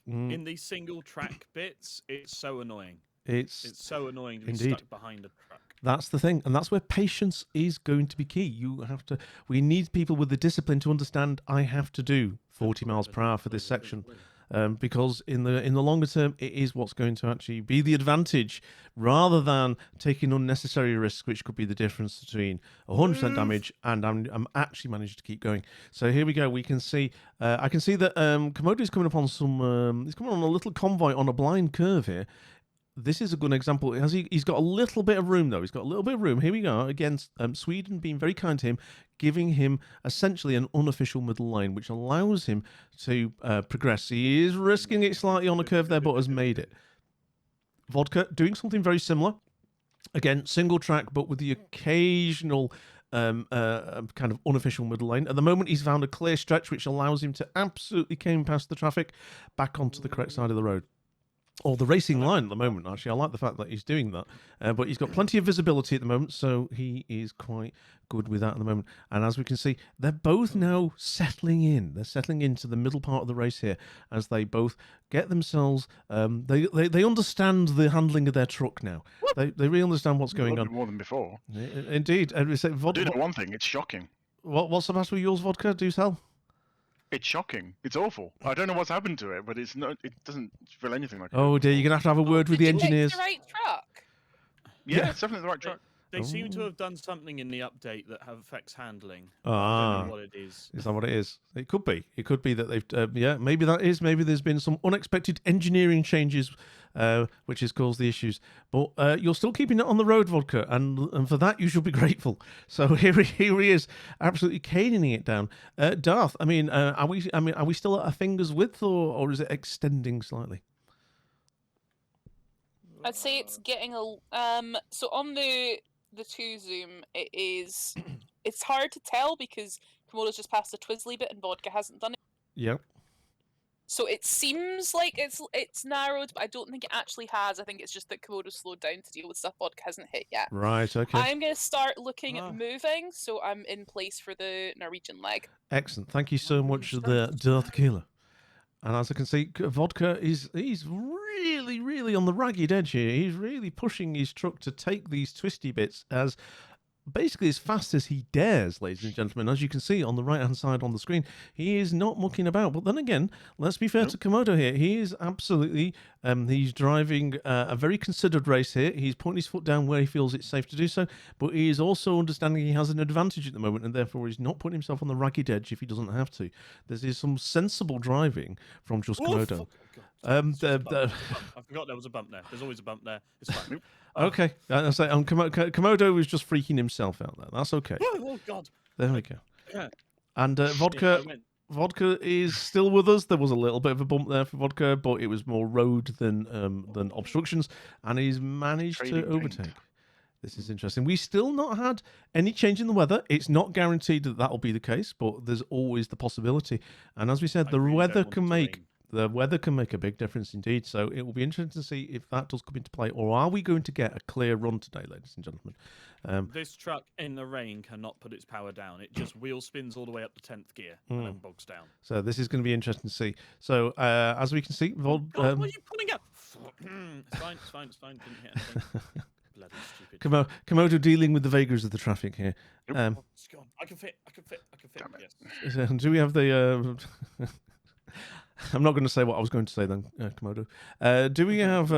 Mm, in these single track bits, it's so annoying. it's It's so annoying to be Indeed. stuck behind a truck. That's the thing, and that's where patience is going to be key. We need people with the discipline to understand. I have to do 40 miles per hour for this section, because in the longer term, it is what's going to actually be the advantage, rather than taking unnecessary risks, which could be the difference between 100% damage and I'm actually managed to keep going. So here we go. We can see. I can see that Komodo is coming up on some. He's coming on a little convoy on a blind curve here. This is a good example. He's got a little bit of room, though. He's got a little bit of room. Here we go. Again, Sweden being very kind to him, giving him essentially an unofficial middle lane, which allows him to progress. He is risking it slightly on a curve there, but has made it. Vodka doing something very similar. Again, single track, but with the occasional kind of unofficial middle lane. At the moment, he's found a clear stretch, which allows him to absolutely cane past the traffic back onto the correct side of the road. Or the racing line at the moment, actually. I like the fact that he's doing that. But he's got plenty of visibility at the moment, so he is quite good with that at the moment. And as we can see, they're both now settling in. They're settling into the middle part of the race here as they both get themselves... They understand the handling of their truck now. They really understand what's going on. More than before. Indeed. And we say, I do know one thing, it's shocking. What's the matter with yours, Vodka? Do tell. It's shocking. It's awful. I don't know what's happened to it, but it doesn't feel anything like it. Oh dear, you're going to have a word with the Did you pick engineers. the right truck? Yeah, it's definitely the right track. They seem to have done something in the update that affects handling. I Ah. don't know what it is. Is that what it is? It could be. It could be that they've, maybe that is. Maybe there's been some unexpected engineering changes, which has caused the issues. But you're still keeping it on the road, Vodka, and for that you should be grateful. So here he is, absolutely caning it down. Darth, are we still at a finger's width, or is it extending slightly? I'd say it's getting so on the 2 zoom, it's hard to tell because Komodo's just passed the Twizzly bit and Vodka hasn't done it. Yep. So it seems like it's narrowed, but I don't think it actually has. I think it's just that Komodo's slowed down to deal with stuff Vodka hasn't hit yet. Right. Okay. I'm going to start looking at moving, so I'm in place for the Norwegian leg. Excellent. Thank you so much, the Darth Killer. And as I can see, Vodka he's really on the ragged edge here. He's really pushing his truck to take these twisty bits as fast as he dares, ladies and gentlemen. As you can see on the right-hand side on the screen, he is not mucking about. But then again, let's be fair to Komodo here. He is absolutely, he's driving a very considered race here. He's putting his foot down where he feels it's safe to do so, but he is also understanding he has an advantage at the moment, and therefore he's not putting himself on the ragged edge if he doesn't have to. There's some sensible driving from just Komodo. I forgot there was a bump there. There's always a bump there. It's fine. Okay, I say Komodo was just freaking himself out there. That's okay. Oh God! There we go. Yeah. And Vodka is still with us. There was a little bit of a bump there for Vodka, but it was more road than obstructions, and he's managed to overtake. This is interesting. We still not had any change in the weather. It's not guaranteed that will be the case, but there's always the possibility. And as we said, the weather can make a big difference indeed. So it will be interesting to see if that does come into play, or are we going to get a clear run today, ladies and gentlemen? This truck in the rain cannot put its power down. It just wheel spins all the way up to 10th gear and then bogs down. So this is going to be interesting to see. So as we can see, God, what are you pulling up? It's fine. Didn't hit anything. Bloody stupid. Komodo dealing with the vagaries of the traffic here. Oh, it's gone. I can fit. Damn it. Yes. Do we have the? I'm not going to say what I was going to say then, Komodo. Do we have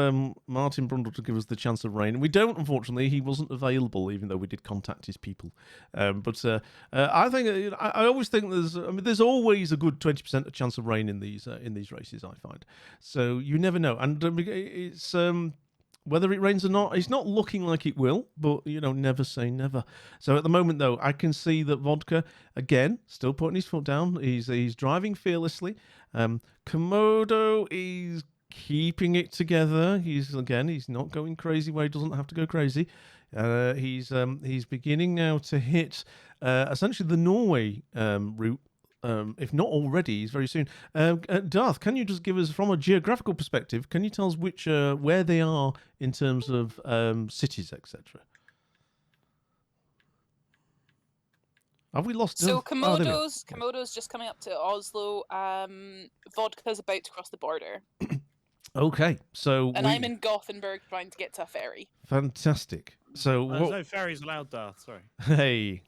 Martin Brundle to give us the chance of rain? We don't, unfortunately. He wasn't available, even though we did contact his people. But I think I always think there's always a good 20% chance of rain in these races. I find so you never know, and it's. Whether it rains or not, it's not looking like it will, but, never say never. So at the moment, though, I can see that Vodka, again, still putting his foot down. He's driving fearlessly. Komodo is keeping it together. He's not going crazy where he doesn't have to go crazy. He's beginning now to hit essentially the Norway route. If not already, he's very soon. Darth, can you just give us, from a geographical perspective, can you tell us where they are in terms of cities, etc.? Have we lost? So Komodo's just coming up to Oslo. Vodka's about to cross the border. Okay, so I'm in Gothenburg trying to get to a ferry. Fantastic. So There's no ferries allowed, Darth. Sorry. Hey.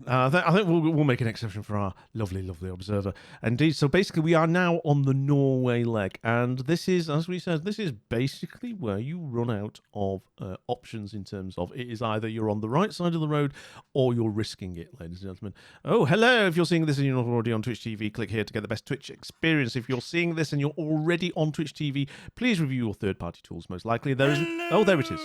I think we'll make an exception for our lovely observer. Indeed. So basically, we are now on the Norway leg, and this is, as we said, this is basically where you run out of options in terms of it is either you're on the right side of the road or you're risking it, ladies and gentlemen. Oh, hello! If you're seeing this and you're not already on Twitch TV, click here to get the best Twitch experience. If you're seeing this and you're already on Twitch TV, please review your third-party tools. Most likely, there isn't. Oh, there it is.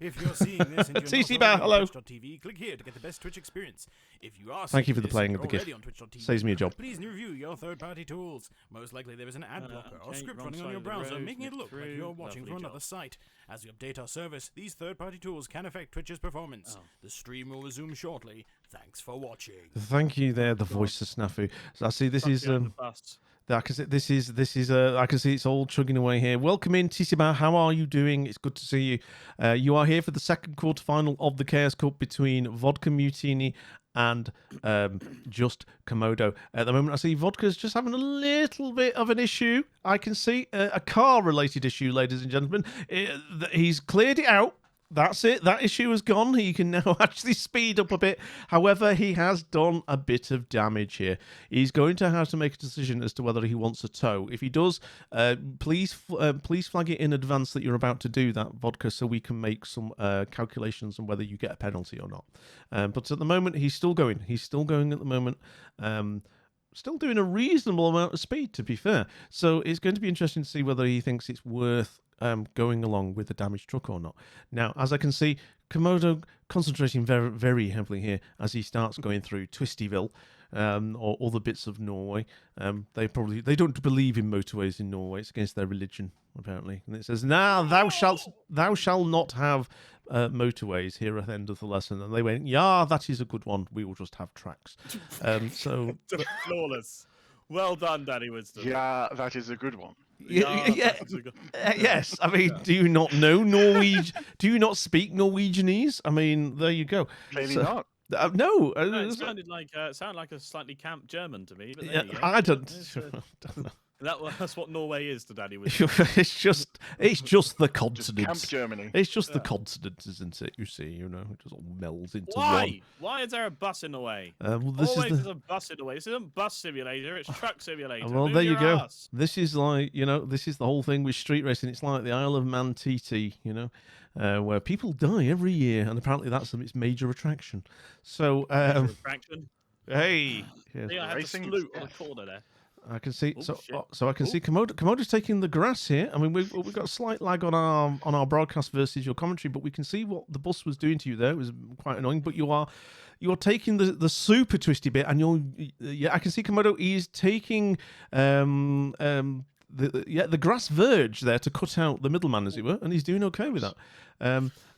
If you're seeing this and you're CC not Bar, already on hello. Twitch.tv, click here to get the best Twitch experience. If you are Thank you for seeing the this playing and of the you're GIF. already on Twitch.tv, Saves me a job. please review your third-party tools. Most likely there is an ad blocker or okay, script wrong running on side your of the browser, road, making it look look like through. you're watching Lovely from another job. site. As we update our service, these third-party tools can affect Twitch's performance. The stream will resume shortly. Thanks for watching. Thank you there, the voice of Snafu. So I see this is The bus. I can see this is I can see it's all chugging away here. Welcome in, Tisiba. How are you doing? It's good to see you. You are here for the second quarterfinal of the Chaos Cup between Vodka Mutiny and just Komodo. At the moment, I see Vodka's just having a little bit of an issue. I can see a car-related issue, ladies and gentlemen. He's cleared it out. That's it. That issue is gone. He can now actually speed up a bit. However, he has done a bit of damage here. He's going to have to make a decision as to whether he wants a tow. If he does, please flag it in advance that you're about to do that, Vodka, so we can make some calculations on whether you get a penalty or not. But at the moment, he's still going. He's still going at the moment. Still doing a reasonable amount of speed, to be fair. So it's going to be interesting to see whether he thinks it's worth going along with the damaged truck or not. Now, as I can see, Komodo concentrating very, very heavily here as he starts going through Twistyville or other bits of Norway. They don't believe in motorways in Norway. It's against their religion, apparently. And it says, "Now thou shalt not have motorways here at the end of the lesson." And they went, "Yeah, that is a good one. We will just have tracks." So Flawless. Well done, Danny Winston. Yeah, that is a good one. Yes. I mean, do you not know Norwegian? Do you not speak Norwegianese? I mean, there you go. Clearly So- not. No, It sounded like a slightly camp German to me. But there you go. I don't. It's, that's what Norway is to Danny Winston. it's just the Just Camp continents. Germany. It's just the continents, isn't it? You see, it just all melds into Why? one. Why is there a bus in the way? Well, this Always is there's a bus in the way. This isn't bus simulator. It's truck simulator. well, Move there you your go. ass. This is like this is the whole thing with street racing. It's like the Isle of Man TT, where people die every year, and apparently that's its major attraction. So, Attraction. hey, here's- See, I had to Racing is salute on the death. corner there. I can see. Oh, So shit. I can see Komodo's taking the grass here. I mean, we've got a slight lag on our broadcast versus your commentary, but we can see what the bus was doing to you there. It was quite annoying. But you're taking the super twisty bit, and I can see Komodo is taking the grass verge there to cut out the middleman, as it were, and he's doing okay with that.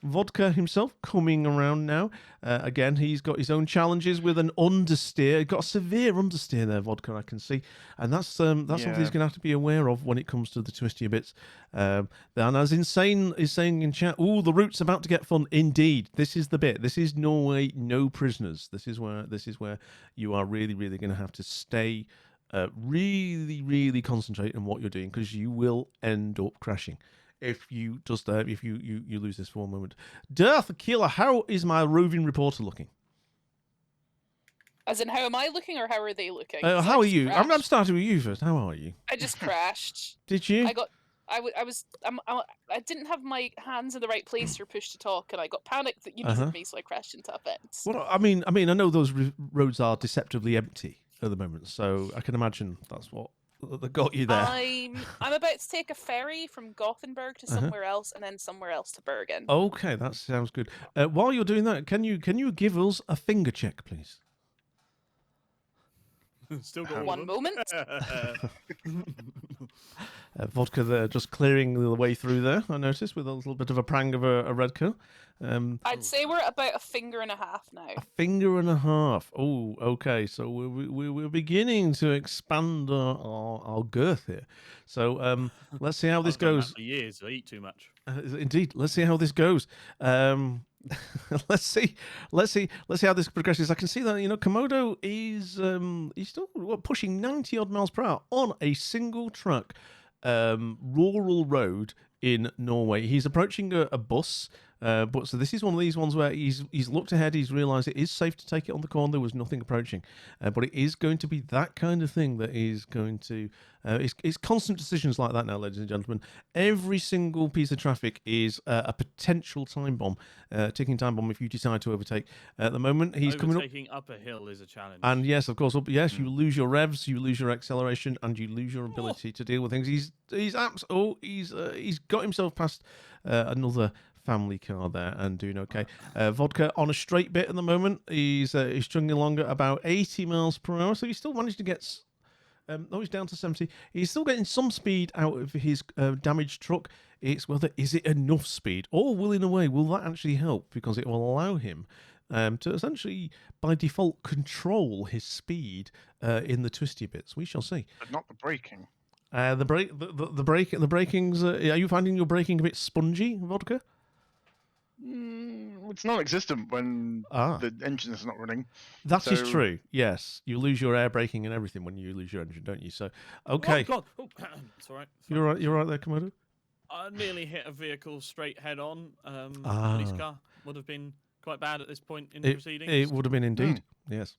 Vodka himself coming around now. Again, he's got his own challenges with an understeer. He's got a severe understeer there, Vodka, I can see. And that's something he's going to have to be aware of when it comes to the twistier bits. And as Insane is saying in chat, the route's about to get fun. Indeed, this is the bit. This is Norway, no prisoners. This is where you are really, really going to have to stay really, really concentrate on what you're doing, because you will end up crashing. if you just if you lose this for one moment. Darth Killer, how is my roving reporter looking? As in, how am I looking, or how are they looking? How are you? I'm starting with you first. How are you? I just crashed. Did you? I didn't have my hands in the right place for push to talk, and I got panicked that you needed me, so I crashed into a fence. Well, I mean, I know those roads are deceptively empty at the moment, so I can imagine that's what got you there. I'm about to take a ferry from Gothenburg to somewhere else, and then somewhere else to Bergen. Okay, that sounds good. While you're doing that, can you give us a finger check, please? Still got one moment. Vodka there, just clearing the way through there, I noticed, with a little bit of a prang of a red coat. I'd say we're at about a finger and a half now. A finger and a half. Oh, okay. So we're beginning to expand our girth here. So let's see how this goes. For years, I eat too much. Indeed. Let's see how this goes. Let's see how this progresses. I can see that Komodo is he's still pushing 90 odd miles per hour on a single track rural road in Norway. He's approaching a bus. But so this is one of these ones where he's looked ahead, he's realised it is safe to take it on the corner, there was nothing approaching. But it is going to be that kind of thing that is going to... it's constant decisions like that now, ladies and gentlemen. Every single piece of traffic is a potential time bomb, ticking time bomb if you decide to overtake. At the moment, he's coming up... Overtaking up a hill is a challenge. And yes, of course, you lose your revs, you lose your acceleration, and you lose your ability to deal with things. He's got himself past another family car there and doing okay. Vodka on a straight bit at the moment. He's chugging along at about 80 miles per hour, so he's still managed to get... he's down to 70. He's still getting some speed out of his damaged truck. It's whether is it enough speed, or will in a way will that actually help, because it will allow him to essentially by default control his speed in the twisty bits. We shall see. But not the braking. The braking's. Are you finding your braking a bit spongy, Vodka? It's non-existent when the engine is not running. That is true. Yes, you lose your air braking and everything when you lose your engine, don't you? So, okay. Oh God! Oh, it's all right. You're right. You're right there, Komodo. I nearly hit a vehicle straight head on. Police car would have been quite bad at this point in the proceedings. It would have been indeed. Yes.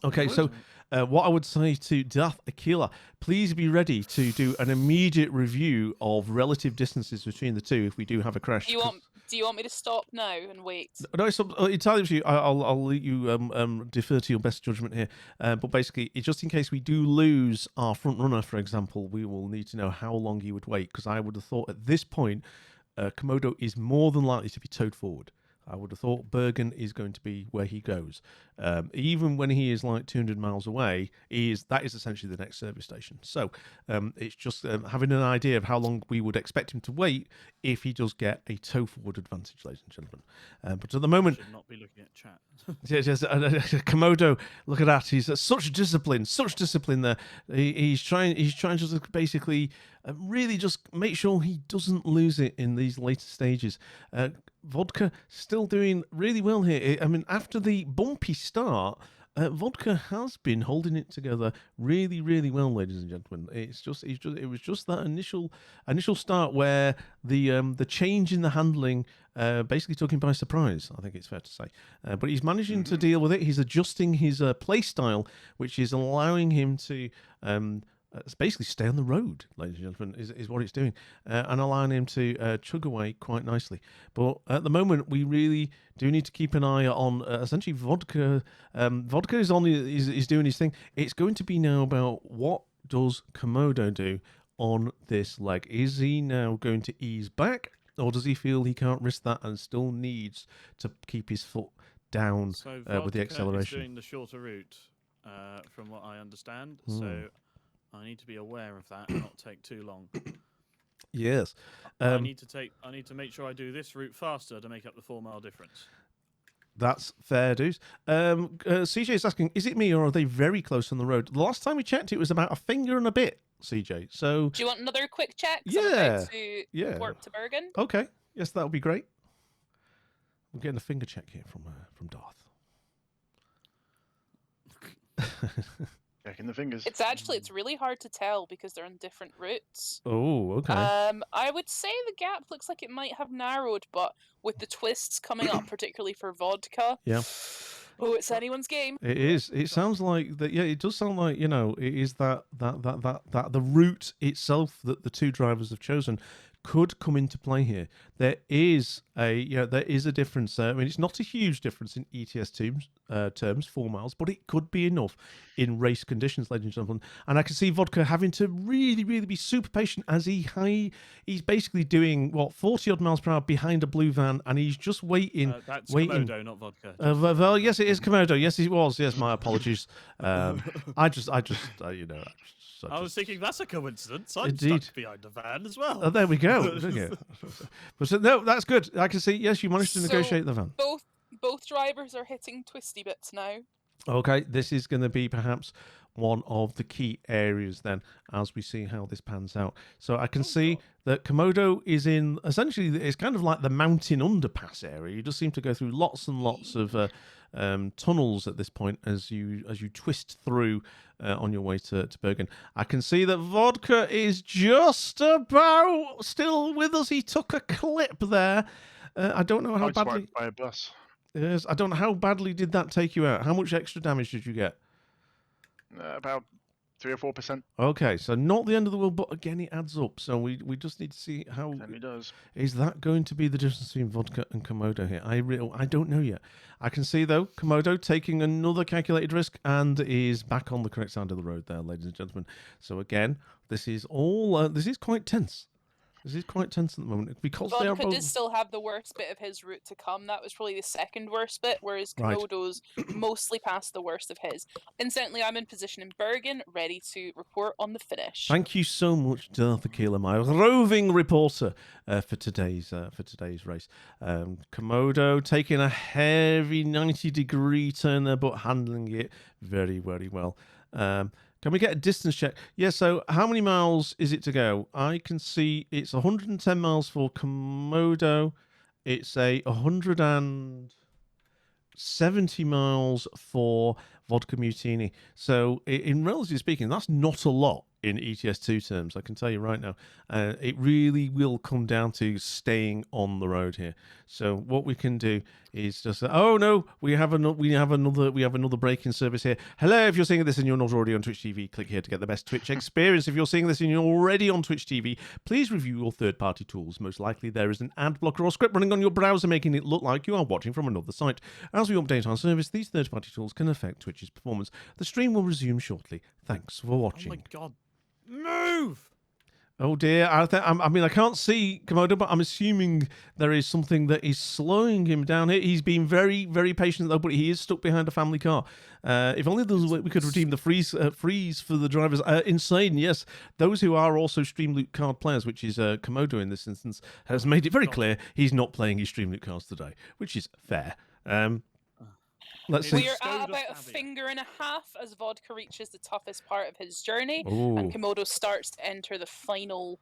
Okay, so what I would say to Darth Aquila, please be ready to do an immediate review of relative distances between the two if we do have a crash. Do you want me to stop now and wait? No, it's entirely up to you. I'll let you defer to your best judgment here. But basically, just in case we do lose our front runner, for example, we will need to know how long he would wait, because I would have thought at this point, Komodo is more than likely to be towed forward. I would have thought Bergen is going to be where he goes. Even when he is like 200 miles away, that is essentially the next service station. So it's just having an idea of how long we would expect him to wait if he does get a tow forward advantage, ladies and gentlemen. But at the moment... I should not be looking at chat. Yes, Komodo, look at that. He's such discipline there. He's trying to basically really just make sure he doesn't lose it in these later stages. Vodka still doing really well here. I mean, after the bumpy start, Vodka has been holding it together really, really well, ladies and gentlemen. It was just that initial start where the change in the handling basically took him by surprise, I think it's fair to say. But he's managing to deal with it. He's adjusting his play style, which is allowing him to basically stay on the road, ladies and gentlemen, is what it's doing, and allowing him to chug away quite nicely. But at the moment, we really do need to keep an eye on essentially Vodka. Vodka is doing his thing. It's going to be now about what does Komodo do on this leg. Is he now going to ease back, or does he feel he can't risk that and still needs to keep his foot down with the acceleration? Is doing the shorter route, from what I understand. So I need to be aware of that and not take too long. Yes. I need to make sure I do this route faster to make up the 4 mile difference. That's fair dues. CJ is asking, is it me or are they very close on the road? The last time we checked, it was about a finger and a bit, CJ. So do you want another quick check? Yeah. Work to Bergen. Okay. Yes, that would be great. We're getting a finger check here from Darth. Checking the fingers. It's really hard to tell because they're on different routes. Oh, okay. I would say the gap looks like it might have narrowed, but with the twists coming up, particularly for vodka. Yeah. Oh, it's anyone's game. It is. It sounds like that. Yeah, it does sound like, you know, it is that the route itself that the two drivers have chosen could come into play here. There is a difference there. I mean, it's not a huge difference in ETS2 terms, 4 miles, but it could be enough in race conditions, ladies and gentlemen. And I can see Vodka having to really, really be super patient as he's basically doing 40 odd miles per hour behind a blue van, and he's just waiting. That's waiting. Komodo, not Vodka. Well, yes, it is Komodo. Yes, it was. Yes, my apologies. I just, you know. I was thinking that's a coincidence. I'm Indeed. stuck behind a van as well. Oh, there we go. But no, that's good. I can see. Yes, you managed to negotiate the van. Both drivers are hitting twisty bits now. Okay, this is going to be perhaps one of the key areas then as we see how this pans out. So I can see that Komodo is in, essentially, it's kind of like the mountain underpass area. You just seem to go through lots and lots of tunnels at this point as you twist through on your way to Bergen. I can see that Vodka is just about still with us. He took a clip there. I don't know how badly. By a bus. Yes, I don't know how badly did that take you out. How much extra damage did you get? About 3 or 4%. Okay, so not the end of the world, but again, it adds up. So we just need to see how It does. is that going to be the difference between Vodka and Komodo here. I don't know yet. I can see though Komodo taking another calculated risk and is back on the correct side of the road there, ladies and gentlemen. So again, this is all this is quite tense. This is quite tense at the moment because they are Vodka both. does still have the worst bit of his route to come. That was probably the second worst bit, whereas Right. Komodo's mostly past the worst of his. Incidentally, I'm in position in Bergen, ready to report on the finish. Thank you so much, Darth Aquila, my roving reporter for today's race. Komodo taking a heavy 90-degree turn there, but handling it very, very well. Can we get a distance check? Yeah, so how many miles is it to go? I can see it's 110 miles for Komodo. It's a 170 miles for Vodka Mutiny. So in relatively speaking, that's not a lot in ETS2 terms, I can tell you right now. It really will come down to staying on the road here. So what we can do is just oh no, we have another break-in service here. Hello, if you're seeing this and you're not already on Twitch TV, click here to get the best Twitch experience. If you're seeing this and you're already on Twitch TV, please review your third-party tools. Most likely there is an ad blocker or script running on your browser making it look like you are watching from another site. As we update our service, these third-party tools can affect Twitch's performance. The stream will resume shortly. Thanks for watching. Oh my god. Move! Oh dear, I mean, I can't see Komodo, but I'm assuming there is something that is slowing him down here. He's been very, very patient, though, but he is stuck behind a family car. If only there was a way we could redeem the freeze for the drivers. Insane, yes. Those who are also Stream Loot card players, which is Komodo in this instance, has made it very clear he's not playing his Stream Loot cards today, which is fair. Let's see. We are at about a finger and a half as Vodka reaches the toughest part of his journey, and Komodo starts to enter the final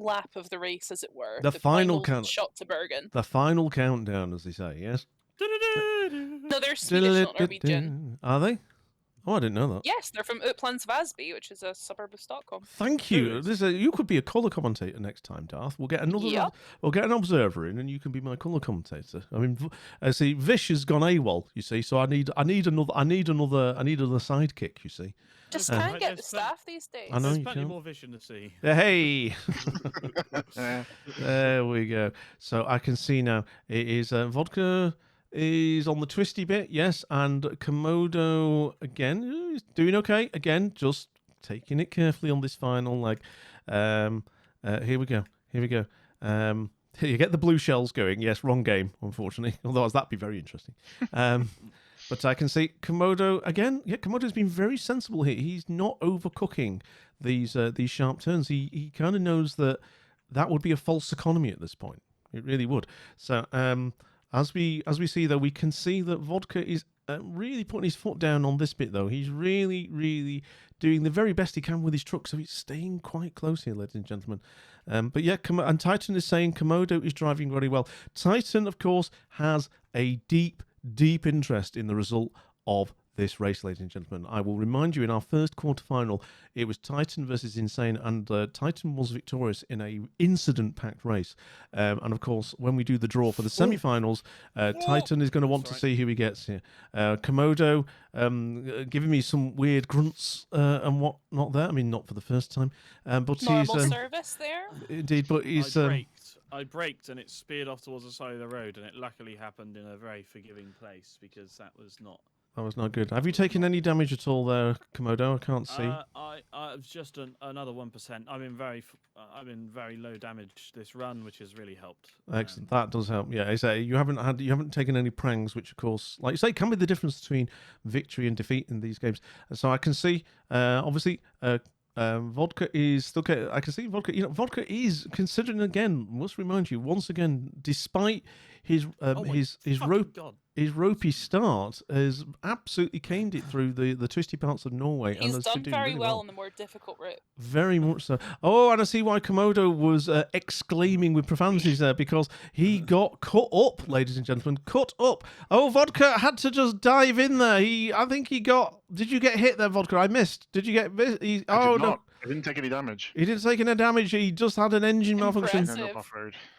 lap of the race, as it were. The final shot to Bergen. The final countdown, as they say. Yes. No, they're Swedish, not Norwegian. Are they? Oh, I didn't know that. Yes, they're from Upplands Vasby, which is a suburb of Stockholm. Thank you. You could be a colour commentator next time, Darth. We'll get another. Yep. We'll get an observer in, and you can be my colour commentator. I mean, see, Vish has gone AWOL. You see, so I need another sidekick. You see. Just can't get the staff these days. I know There's you plenty can. more vision to see. Hey, there we go. So I can see now it is Vodka is on the twisty bit, yes, and Komodo again is doing okay. Again, just taking it carefully on this final leg. Here we go. You get the blue shells going. Yes, wrong game, unfortunately. Otherwise, that'd be very interesting. But I can see Komodo again. Yeah, Komodo's been very sensible here. He's not overcooking these sharp turns. He kind of knows that would be a false economy at this point. It really would. So as we see though, we can see that Vodka is really putting his foot down on this bit though. He's really, really doing the very best he can with his truck. So he's staying quite close here, ladies and gentlemen. But yeah, and Titan is saying Komodo is driving very well. Titan, of course, has a deep interest in the result of this race, ladies and gentlemen. I will remind you, in our first quarterfinal, it was Titan versus Insane, and Titan was victorious in a incident-packed race. And of course, when we do the draw for the semi-finals, Titan is going to want to see who he gets here. Komodo giving me some weird grunts and what not there. I mean, not for the first time, but Normal he's service there. indeed. But he's I braked and it speared off towards the side of the road, and it luckily happened in a very forgiving place because that was not good. Have you taken any damage at all there, Komodo? I can't see. I was just another 1%. I'm in very low damage this run, which has really helped. Excellent. That does help. Yeah, I say you haven't taken any prangs, which of course, like you say, can be the difference between victory and defeat in these games. So I can see, obviously, Vodka is still. I can see Vodka. Vodka is considering again. Must remind you once again, despite his ropey start, has absolutely caned it through the twisty parts of Norway. He's and done been very really well on the more difficult route. Very much so. Oh, and I see why Komodo was exclaiming with profanities there, because he got cut up, ladies and gentlemen, cut up. Oh, Vodka had to just dive in there. I think he got. Did you get hit there, Vodka? I missed. Did you get? I did not. I didn't take any damage. He didn't take any damage. He just had an engine malfunction.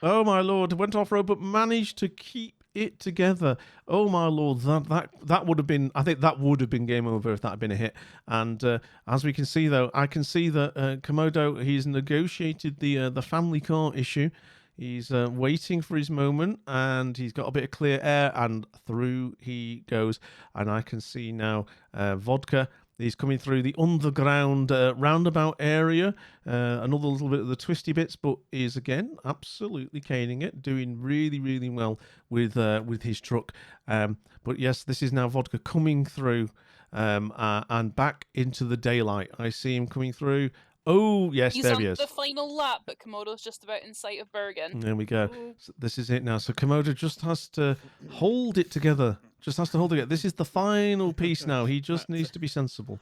Oh my lord! Went off road, but managed to keep it together. Oh my lord! That would have been. I think that would have been game over if that had been a hit. And as we can see, though, I can see that Komodo, he's negotiated the family car issue. He's waiting for his moment, and he's got a bit of clear air, and through he goes. And I can see now Vodka. He's coming through the underground roundabout area, another little bit of the twisty bits, but is again absolutely caning it, doing really, really well with his truck. But yes, this is now Vodka coming through and back into the daylight. I see him coming through. Oh, yes, He's there on he is. the final lap, but Komodo's just about in sight of Bergen. There we go. So this is it now. So Komodo just has to hold it together. This is the final piece now. He just needs to be sensible.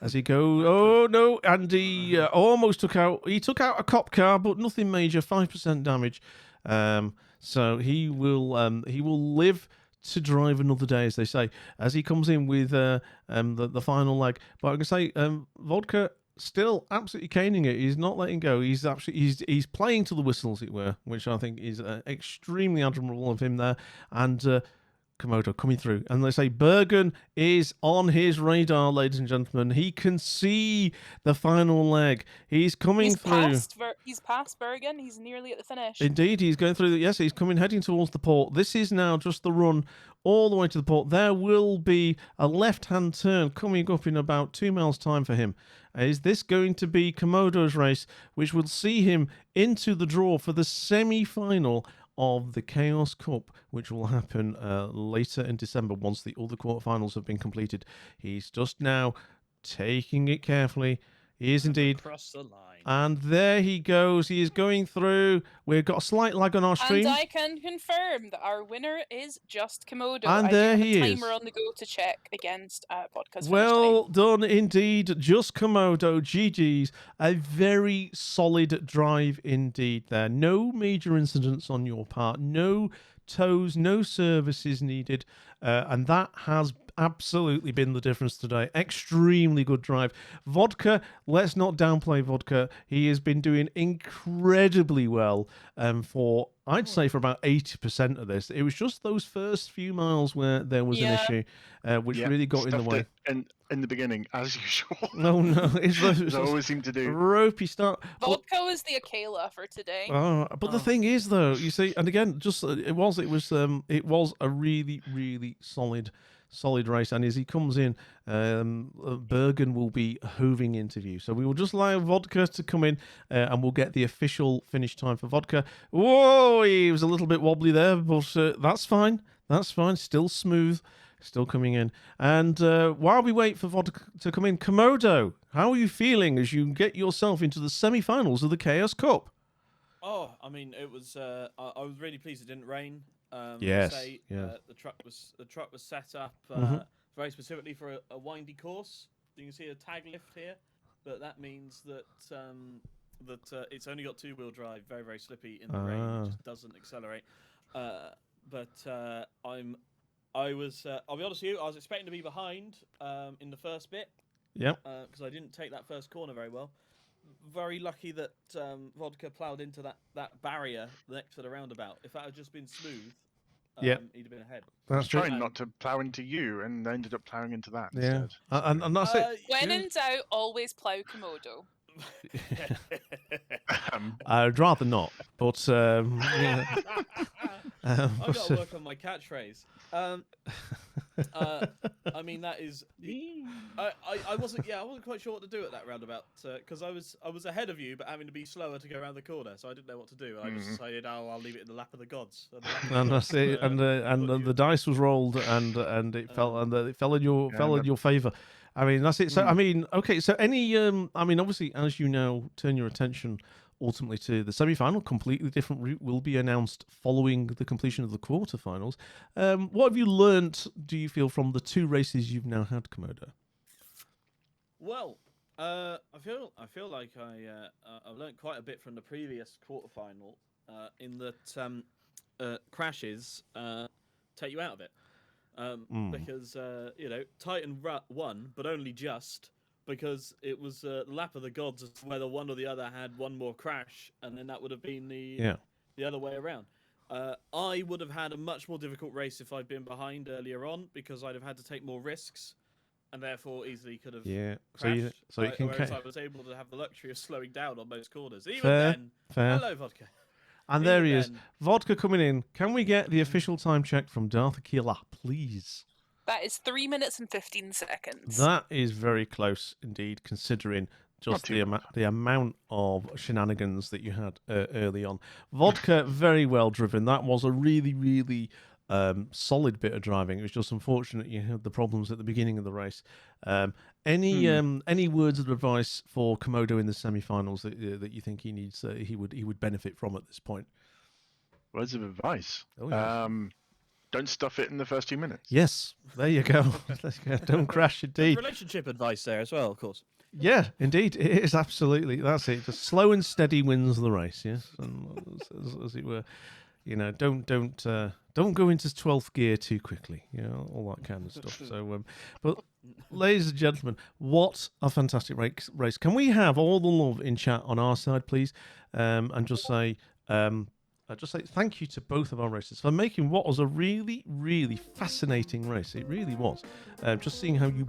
As he goes, oh no, and he almost took out a cop car, but nothing major, 5% damage. So he will live to drive another day, as they say, as he comes in with the final leg. But I can say, Vodka still absolutely caning it. He's not letting go. He's playing to the whistle, as it were, which I think is extremely admirable of him there. And Komodo coming through, and they say Bergen is on his radar, ladies and gentlemen. He can see the final leg. He's coming through. He's past Bergen. He's nearly at the finish. Indeed, he's going through. Yes, he's heading towards the port. This is now just the run all the way to the port. There will be a left-hand turn coming up in about 2 miles' time for him. Is this going to be Komodo's race, which will see him into the draw for the semi-final of the Chaos Cup, which will happen later in December once the other quarterfinals have been completed? He's just now taking it carefully. He is indeed. Across the line. And there he goes. He is going through. We've got a slight lag on our stream. And I can confirm that our winner is just Komodo. And there he is. I do have a timer on the go to check against Vodka's Well done indeed. Just Komodo. GG's. A very solid drive indeed there. No major incidents on your part. No tows, no services needed. And that has absolutely been the difference today. Extremely good drive. Vodka, let's not downplay Vodka. He has been doing incredibly well for, I'd say, for about 80% of this. It was just those first few miles where there was an issue, which really got in the way. And in the beginning, as usual. No, it's always seem to do. Ropey start. Vodka was the Akela for today. But the thing is, though, you see, and again, just it was a really, really solid race. And as he comes in, Bergen will be hooving into view. So we will just allow Vodka to come in, and we'll get the official finish time for Vodka. Whoa, he was a little bit wobbly there, but that's fine. That's fine. Still smooth. Still coming in. And while we wait for Vodka to come in, Komodo, how are you feeling as you get yourself into the semi-finals of the Chaos Cup? Oh, I mean, it was. I was really pleased it didn't rain. Yes. The truck was set up very specifically for a windy course. You can see a tag lift here, but that means that it's only got 2-wheel drive, very, very slippy in the rain. It just doesn't accelerate. But I'm I'll be honest with you, I was expecting to be behind in the first bit. Yep. Because I didn't take that first corner very well. Very lucky that Vodka ploughed into that barrier next to the roundabout. If that had just been smooth, he'd have been ahead. That's true. Trying not to plough into you, and I ended up ploughing into that Yeah. instead. And that's it. When in doubt, always plough Komodo. I'd rather not, but yeah. I've got to work on my catchphrase. I mean, that is. I wasn't quite sure what to do at that roundabout because I was ahead of you, but having to be slower to go around the corner, so I didn't know what to do. And I just decided, I'll leave it in the lap of the gods. And that's it. And the dice was rolled, and it fell in your favour. I mean, that's it. So I mean, okay. So any I mean, obviously, as you now turn your attention ultimately to the semi-final, completely different route will be announced following the completion of the quarterfinals. What have you learnt, do you feel, from the 2 races you've now had, Komodo? Well, I feel like I've learnt quite a bit from the previous quarterfinal in that crashes take you out of it. Because Titan won, but only just because it was the lap of the gods as to whether one or the other had one more crash, and then that would have been the other way around. I would have had a much more difficult race if I'd been behind earlier on, because I'd have had to take more risks, and therefore easily could have crashed. So you can whereas I was able to have the luxury of slowing down on most corners. Even fair. Hello, Vodka. And there he is, Vodka coming in. Can we get the official time check from Darth Aquila, please? That is 3 minutes and 15 seconds. That is very close indeed, considering just the amount of shenanigans that you had early on. Vodka, very well driven. That was a really, really solid bit of driving. It was just unfortunate you had the problems at the beginning of the race. Any words of advice for Komodo in the semi-finals that you think he needs? He would benefit from at this point. Words of advice. Oh, yeah. Don't stuff it in the first 2 minutes. Yes, there you go. Don't crash, indeed. Relationship advice there as well, of course. Yeah, indeed, it is absolutely. That's it. Just slow and steady wins the race. Yes, and as it were. You know, don't go into 12th gear too quickly. You know, all that kind of stuff. So, but ladies and gentlemen, what a fantastic race! Can we have all the love in chat on our side, please? And just say thank you to both of our racers for making what was a really, really fascinating race. It really was. Just seeing how you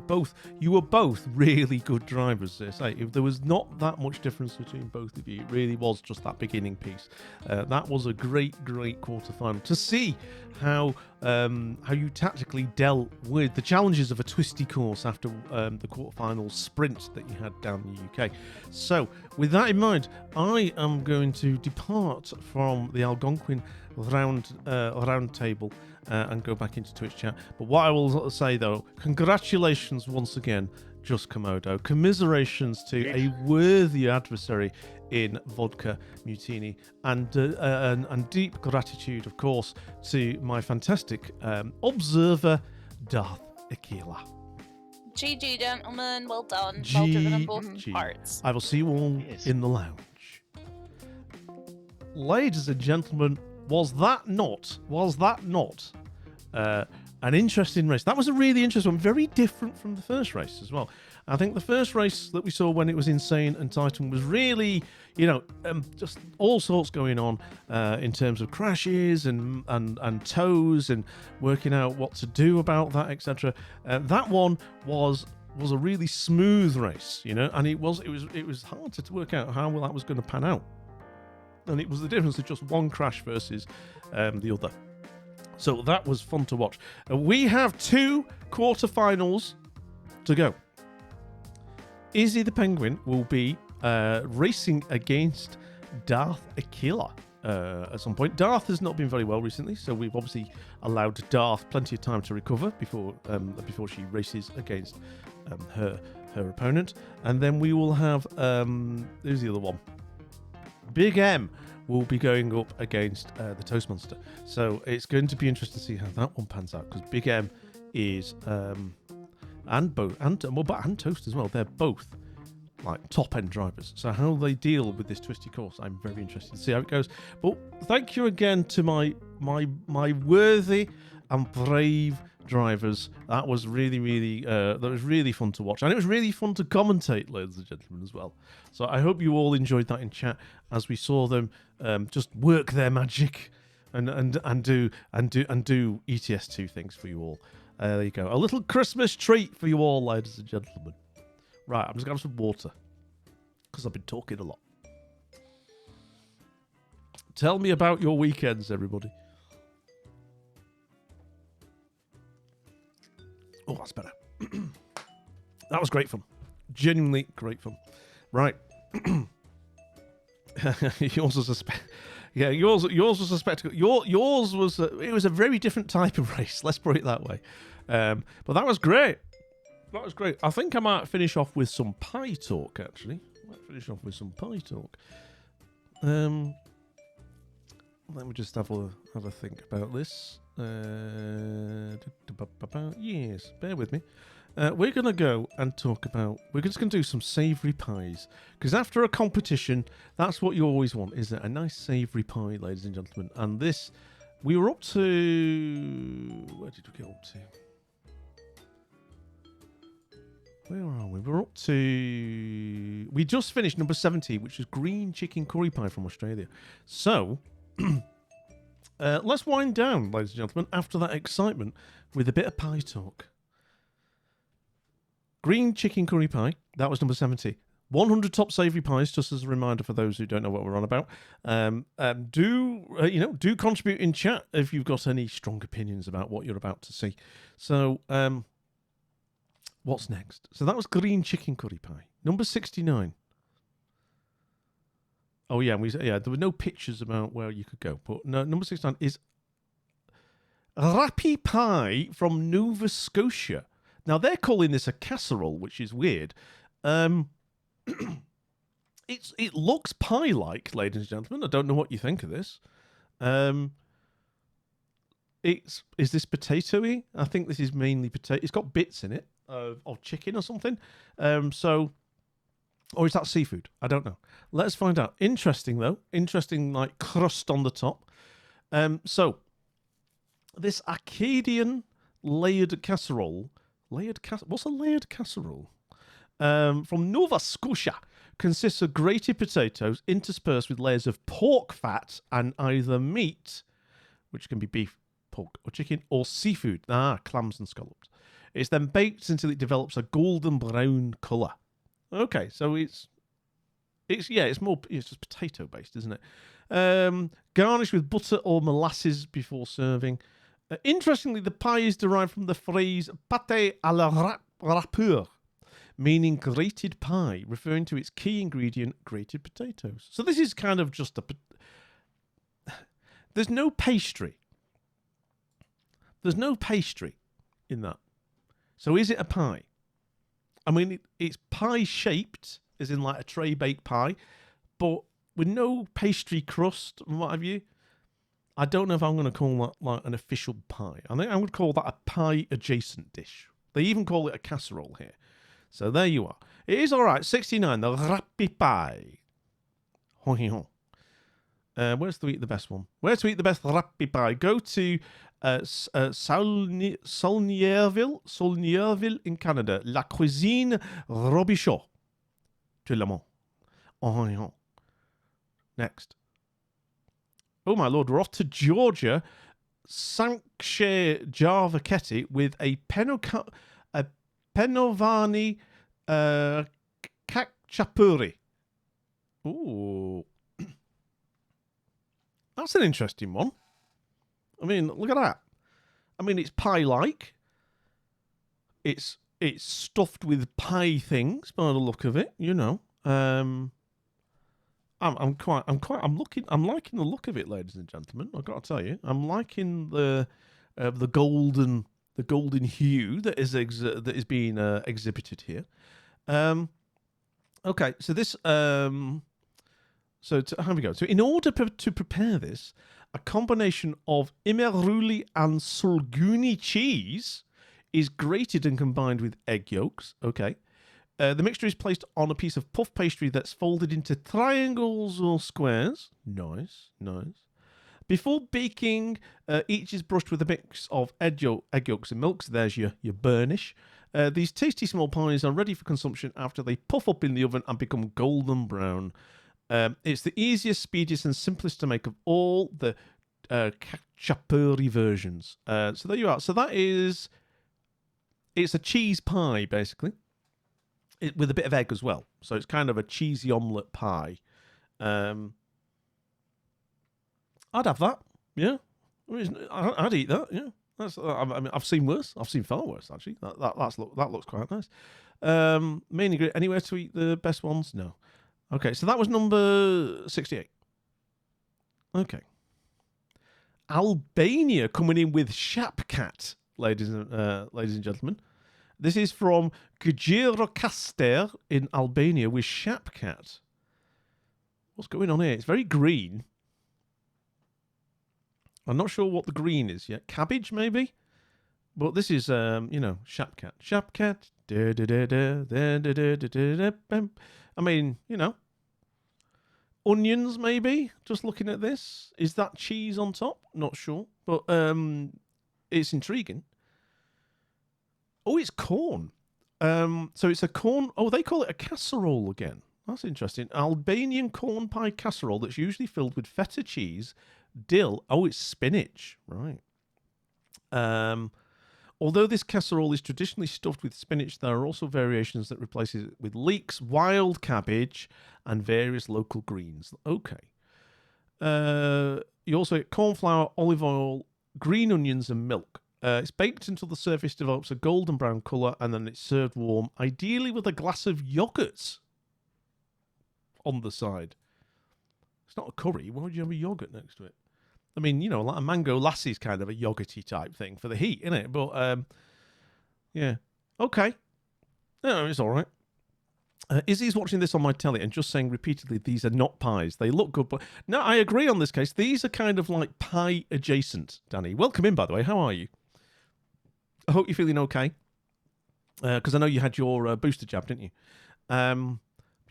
were both really good drivers. There was not that much difference between both of you. It really was just that beginning piece. That was a great quarterfinal to see how you tactically dealt with the challenges of a twisty course after the quarterfinal sprint that you had down in the UK. So, with that in mind, I am going to depart from the Algonquin round table and go back into Twitch chat. But what I will say though, congratulations once again, Just Komodo. Commiserations to a worthy adversary in Vodka Mutiny, and deep gratitude, of course, to my fantastic observer, Darth Aquila. GG, gentlemen. Well done. Well driven on both parts. I will see you all in the lounge. Ladies and gentlemen, was that not an interesting race? That was a really interesting one, very different from the first race as well. I think the first race that we saw when it was Insane and Titan was really, just all sorts going on in terms of crashes and tows and working out what to do about that, etc. That one was a really smooth race, and it was hard to work out how well that was going to pan out. And it was the difference of just one crash versus the other. So that was fun to watch. We have 2 quarterfinals to go. Izzy the Penguin will be racing against Darth Aquila at some point. Darth has not been very well recently, so we've obviously allowed Darth plenty of time to recover before she races against her opponent. And then we will have who's the other one? Big M will be going up against the Toast Monster. So it's going to be interesting to see how that one pans out, because Big M is and Toast as well. They're both like top end drivers. So how they deal with this twisty course, I'm very interested to see how it goes. But thank you again to my worthy and brave drivers. That was really fun to watch, and it was really fun to commentate, ladies and gentlemen, as well. So I hope you all enjoyed that in chat as we saw them just work their magic and do ETS2 things for you all. There you go, a little Christmas treat for you all, ladies and gentlemen. Right, I'm just gonna have some water because I've been talking a lot. Tell me about your weekends, everybody. Oh, that's better. That was great fun. Genuinely great fun. Right. Yours was a yours was a spectacle. Yours was it was a very different type of race. Let's put it that way. But that was great. That was great. I think I might finish off with some pie talk. Actually, Let me just have a think about this. Yes, bear with me. We're going to go and talk about... We're just going to do some savoury pies. Because after a competition, that's what you always want, isn't it? A nice savoury pie, ladies and gentlemen. And this... We were up to... Where did we get up to? Where are we? We're up to... We just finished number 70, which is green chicken curry pie from Australia. So... let's wind down, ladies and gentlemen, after that excitement with a bit of pie talk. Green chicken curry pie, that was number 70. 100 top savoury pies, just as a reminder for those who don't know what we're on about. Do contribute in chat if you've got any strong opinions about what you're about to see. So, what's next? So that was green chicken curry pie. Number 69. Oh, yeah, there were no pictures about where you could go. But no, number 69 is Rappy Pie from Nova Scotia. Now, they're calling this a casserole, which is weird. It looks pie-like, ladies and gentlemen. I don't know what you think of this. Is this potato-y? I think this is mainly potato. It's got bits in it of chicken or something. Or is that seafood? I don't know. Let's find out. Interesting, though. Interesting, like, crust on the top. So, this Acadian layered casserole... What's a layered casserole? From Nova Scotia. Consists of grated potatoes interspersed with layers of pork fat and either meat, which can be beef, pork, or chicken, or seafood. Clams and scallops. It's then baked until it develops a golden brown colour. Okay, so it's just potato based, isn't it? Garnished with butter or molasses before serving. Interestingly, the pie is derived from the phrase pâté à la râpeur, meaning grated pie, referring to its key ingredient, grated potatoes. So this is kind of just there's no pastry. There's no pastry in that. So is it a pie? I mean, it's pie-shaped, as in like a tray-baked pie, but with no pastry crust and what have you. I don't know if I'm going to call that like an official pie. I think I would call that a pie-adjacent dish. They even call it a casserole here. So there you are. It is all right. 69, the Rappy Pie. Where's to eat the best one? Where to eat the best Rappy Pie? Go to Saulnierville in Canada. La Cuisine Robichaud. To Le Mans. Next. Oh my lord, we're off to Georgia. Sanchez Jarvacetti with a Penovani Khachapuri. Ooh. That's an interesting one. I mean, look at that. I mean, it's pie-like. It's stuffed with pie things by the look of it, you know. I'm liking the look of it, ladies and gentlemen. I've got to tell you, I'm liking the golden hue that is being exhibited here. Okay, so this So here we go. So in order to prepare this, a combination of imeruli and sulguni cheese is grated and combined with egg yolks. Okay. The mixture is placed on a piece of puff pastry that's folded into triangles or squares. Nice, nice. Before baking, each is brushed with a mix of egg yolks and milk. So there's your burnish. These tasty small pies are ready for consumption after they puff up in the oven and become golden brown. It's the easiest, speediest, and simplest to make of all the cacciapuri versions. So there you are. So that is... It's a cheese pie, basically, with a bit of egg as well. So it's kind of a cheesy omelette pie. I'd have that. Yeah, I'd eat that. Yeah, I mean, I've seen worse. I've seen far worse, actually. That looks quite nice. Main ingredient. Anywhere to eat the best ones? No. Okay, so that was number 68. Okay. Albania coming in with Shapkat, ladies and gentlemen. This is from Gjirokastër in Albania with Shapkat. What's going on here? It's very green. I'm not sure what the green is yet. Cabbage, maybe? But this is, Shapkat. Shapkat. I mean, onions, maybe? Just looking at this. Is that cheese on top? Not sure. But it's intriguing. Oh, it's corn. So it's a corn... Oh, they call it a casserole again. That's interesting. Albanian corn pie casserole that's usually filled with feta cheese, dill. Oh, it's spinach. Right. Although this casserole is traditionally stuffed with spinach, there are also variations that replace it with leeks, wild cabbage, and various local greens. Okay. You also get corn flour, olive oil, green onions, and milk. It's baked until the surface develops a golden brown colour, and then it's served warm, ideally with a glass of yoghurt on the side. It's not a curry. Why would you have a yoghurt next to it? I mean, like a mango lassie's kind of a yoghurty type thing for the heat, isn't it? But, yeah. Okay. No, it's all right. Izzy's watching this on my telly and just saying repeatedly, these are not pies. They look good, but... No, I agree on this case. These are kind of like pie adjacent, Danny. Welcome in, by the way. How are you? I hope you're feeling okay. Because I know you had your booster jab, didn't you?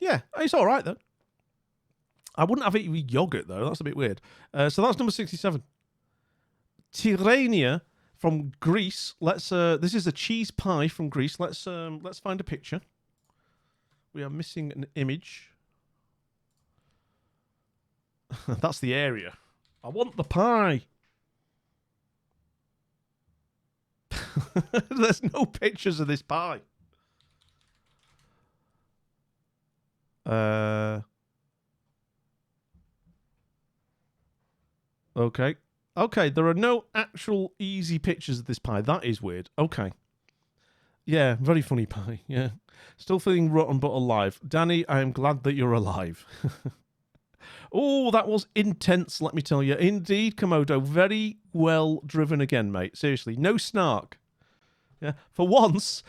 Yeah, it's all right, though. I wouldn't have it with yogurt, though. That's a bit weird. So that's number 67. Tirania from Greece. This is a cheese pie from Greece. Let's find a picture. We are missing an image. That's the area. I want the pie. There's no pictures of this pie. Okay. Okay, there are no actual easy pictures of this pie. That is weird. Okay. Yeah, very funny pie. Yeah. Still feeling rotten but alive. Danny, I am glad that you're alive. Oh, that was intense, let me tell you. Indeed, Komodo. Very well driven again, mate. Seriously, no snark. Yeah, for once,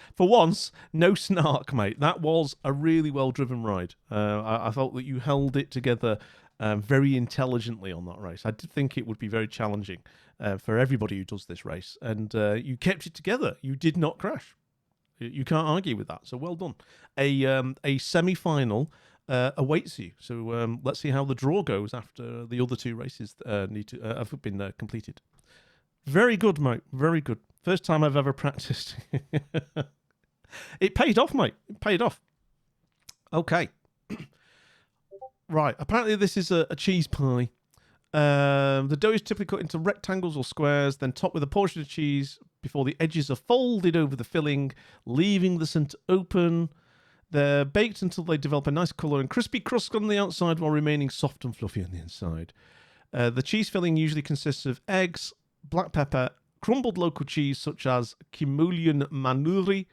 no snark, mate. That was a really well driven ride. I felt that you held it together very intelligently on that race. I did think it would be very challenging for everybody who does this race, and you kept it together. You did not crash. You can't argue with that. So well done. A semi-final awaits you. So let's see how the draw goes after the other two races have been completed. Very good, mate. Very good. First time I've ever practiced. It paid off, mate. It paid off. Okay. Right. Apparently this is a cheese pie. The dough is typically cut into rectangles or squares, then topped with a portion of cheese before the edges are folded over the filling, leaving the centre open. They're baked until they develop a nice colour and crispy crust on the outside while remaining soft and fluffy on the inside. The cheese filling usually consists of eggs, black pepper, crumbled local cheese such as Kimulian Manuri.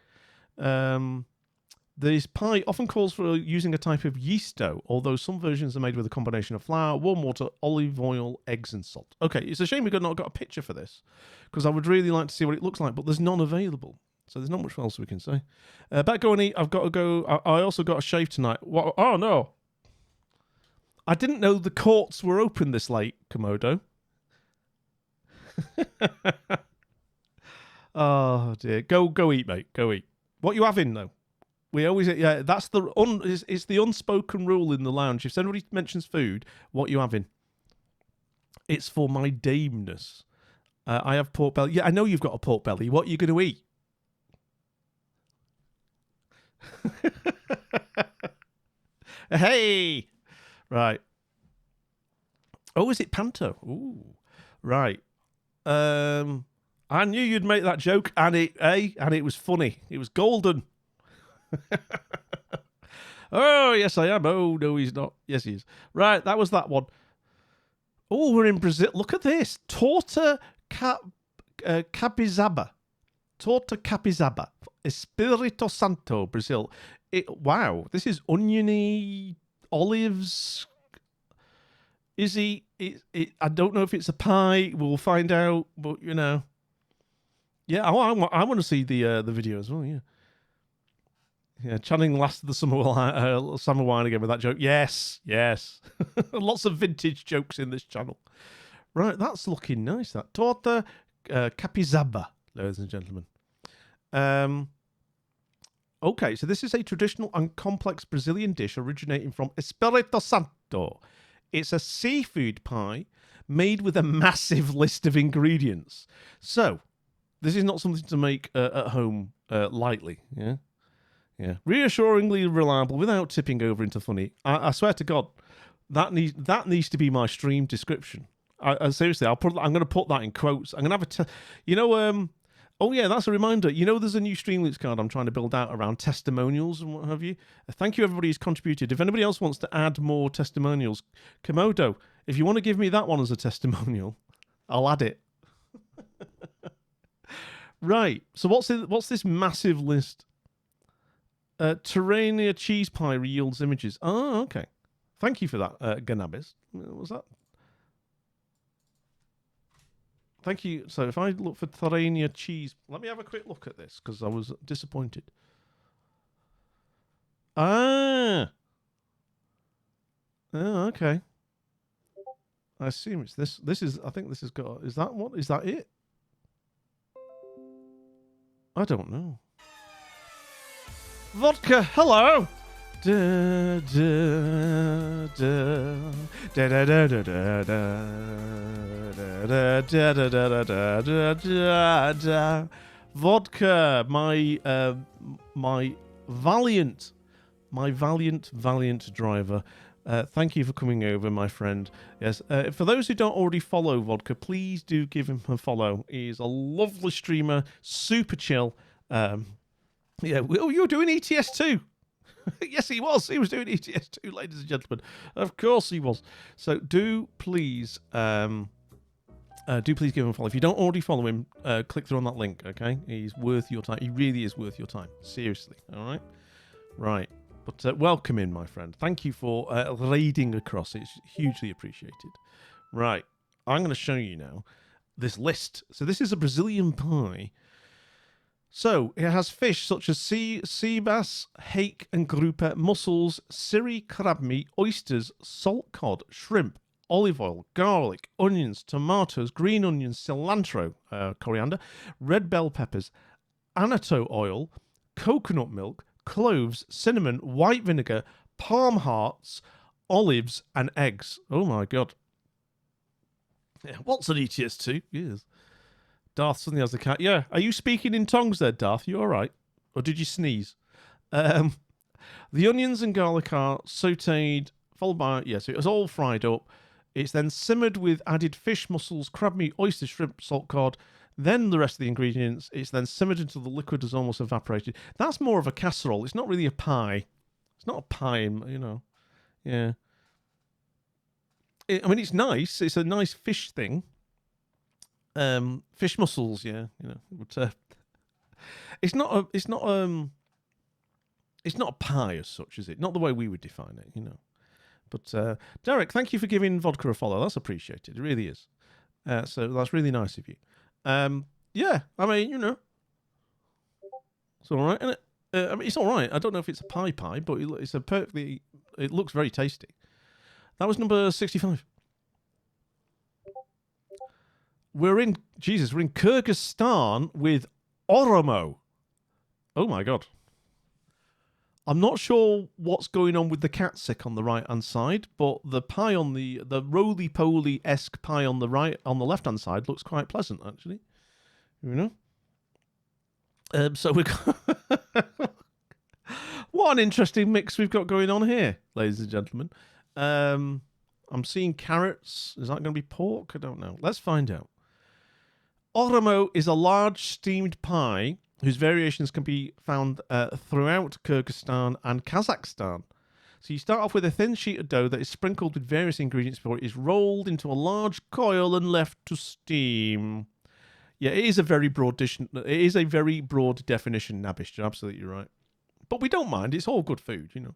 This pie often calls for using a type of yeast dough, although some versions are made with a combination of flour, warm water, olive oil, eggs, and salt. Okay, it's a shame we've not got a picture for this, because I would really like to see what it looks like, but there's none available. So there's not much else we can say. Back go and eat. I've got to go. I also got a shave tonight. What? Oh, no. I didn't know the courts were open this late, Komodo. Oh, dear. Go eat, mate. Go eat. What you having, though? We always, yeah, that's it's the unspoken rule in the lounge. If somebody mentions food, what you having? It's for my dameness. I have pork belly. Yeah, I know you've got a pork belly. What are you going to eat? Hey! Right. Oh, is it Panto? Ooh. Right. I knew you'd make that joke, and it was funny. It was golden. Oh, yes, I am. Oh, no, he's not. Yes, he is. Right, that was that one. Oh, we're in Brazil. Look at this. Torta capizaba. Torta capizaba. Espírito Santo, Brazil. Wow, this is oniony, olives. I don't know if it's a pie. We'll find out, but, you know. Yeah, I want to see the video as well, yeah. Yeah, Channing lasted the summer wine again with that joke. Yes. Lots of vintage jokes in this channel. Right, that's looking nice, that. Torta capizaba, ladies and gentlemen. Okay, so this is a traditional and complex Brazilian dish originating from Espírito Santo. It's a seafood pie made with a massive list of ingredients. So, this is not something to make at home lightly, yeah? Yeah, reassuringly reliable without tipping over into funny. I swear to God, that needs to be my stream description. I seriously, I'm going to put that in quotes. I'm going to have oh yeah, that's a reminder. You know, there's a new Streamloots card I'm trying to build out around testimonials and what have you. Thank you, everybody who's contributed. If anybody else wants to add more testimonials, Komodo, if you want to give me that one as a testimonial, I'll add it. Right. So what's this massive list? Terrania cheese pie yields images. Oh, okay. Thank you for that, Ganabis. What was that? Thank you. So if I look for Terrania cheese, let me have a quick look at this because I was disappointed. Ah. Oh, okay. I assume it's this. This is. I think this has got. Is that what? Is that it? I don't know. Vodka, hello. Da, da, da, da, da, da, da, da, da, da, da, da, da, da. Vodka, my valiant driver. Thank you for coming over, my friend. Yes, for those who don't already follow Vodka, please do give him a follow. He's a lovely streamer, super chill. Yeah, you were doing ETS2. Yes, he was. He was doing ETS2, ladies and gentlemen. Of course he was. So do please give him a follow. If you don't already follow him, click through on that link, okay? He's worth your time. He really is worth your time. Seriously, all right? Right. But welcome in, my friend. Thank you for raiding across. It's hugely appreciated. Right. I'm going to show you now this list. So this is a Brazilian pie. So, it has fish such as sea bass, hake and grouper, mussels, siri, crab meat, oysters, salt cod, shrimp, olive oil, garlic, onions, tomatoes, green onions, cilantro, coriander, red bell peppers, annatto oil, coconut milk, cloves, cinnamon, white vinegar, palm hearts, olives, and eggs. Oh my God. Yeah, what's an ETS2? Yes. Darth suddenly has the cat. Yeah. Are you speaking in tongues there, Darth? You all right? Or did you sneeze? The onions and garlic are sautéed, followed by... Yeah, so it was all fried up. It's then simmered with added fish, mussels, crab meat, oyster, shrimp, salt cod. Then the rest of the ingredients. It's then simmered until the liquid has almost evaporated. That's more of a casserole. It's not really a pie. It's not a pie, you know. Yeah. I mean, it's nice. It's a nice fish thing. Fish mussels, yeah, you know, but it's not a pie as such, is it? Not the way we would define it, you know. But Derek, thank you for giving Vodka a follow. That's appreciated. It really is. So that's really nice of you. Yeah, I mean, you know, it's all right, isn't it? I mean, it's all right. I don't know if it's a pie, but it's a perfectly. It looks very tasty. That was number 65. We're in Kyrgyzstan with Oromo. Oh my God. I'm not sure what's going on with the catsick on the right-hand side, but the pie on the roly-poly-esque pie on the left-hand side looks quite pleasant, actually. You know? So we got... What an interesting mix we've got going on here, ladies and gentlemen. I'm seeing carrots. Is that going to be pork? I don't know. Let's find out. Oromo is a large steamed pie whose variations can be found throughout Kyrgyzstan and Kazakhstan. So you start off with a thin sheet of dough that is sprinkled with various ingredients before it is rolled into a large coil and left to steam. Yeah, it is a very broad definition, Nabish. You're absolutely right. But we don't mind. It's all good food, you know.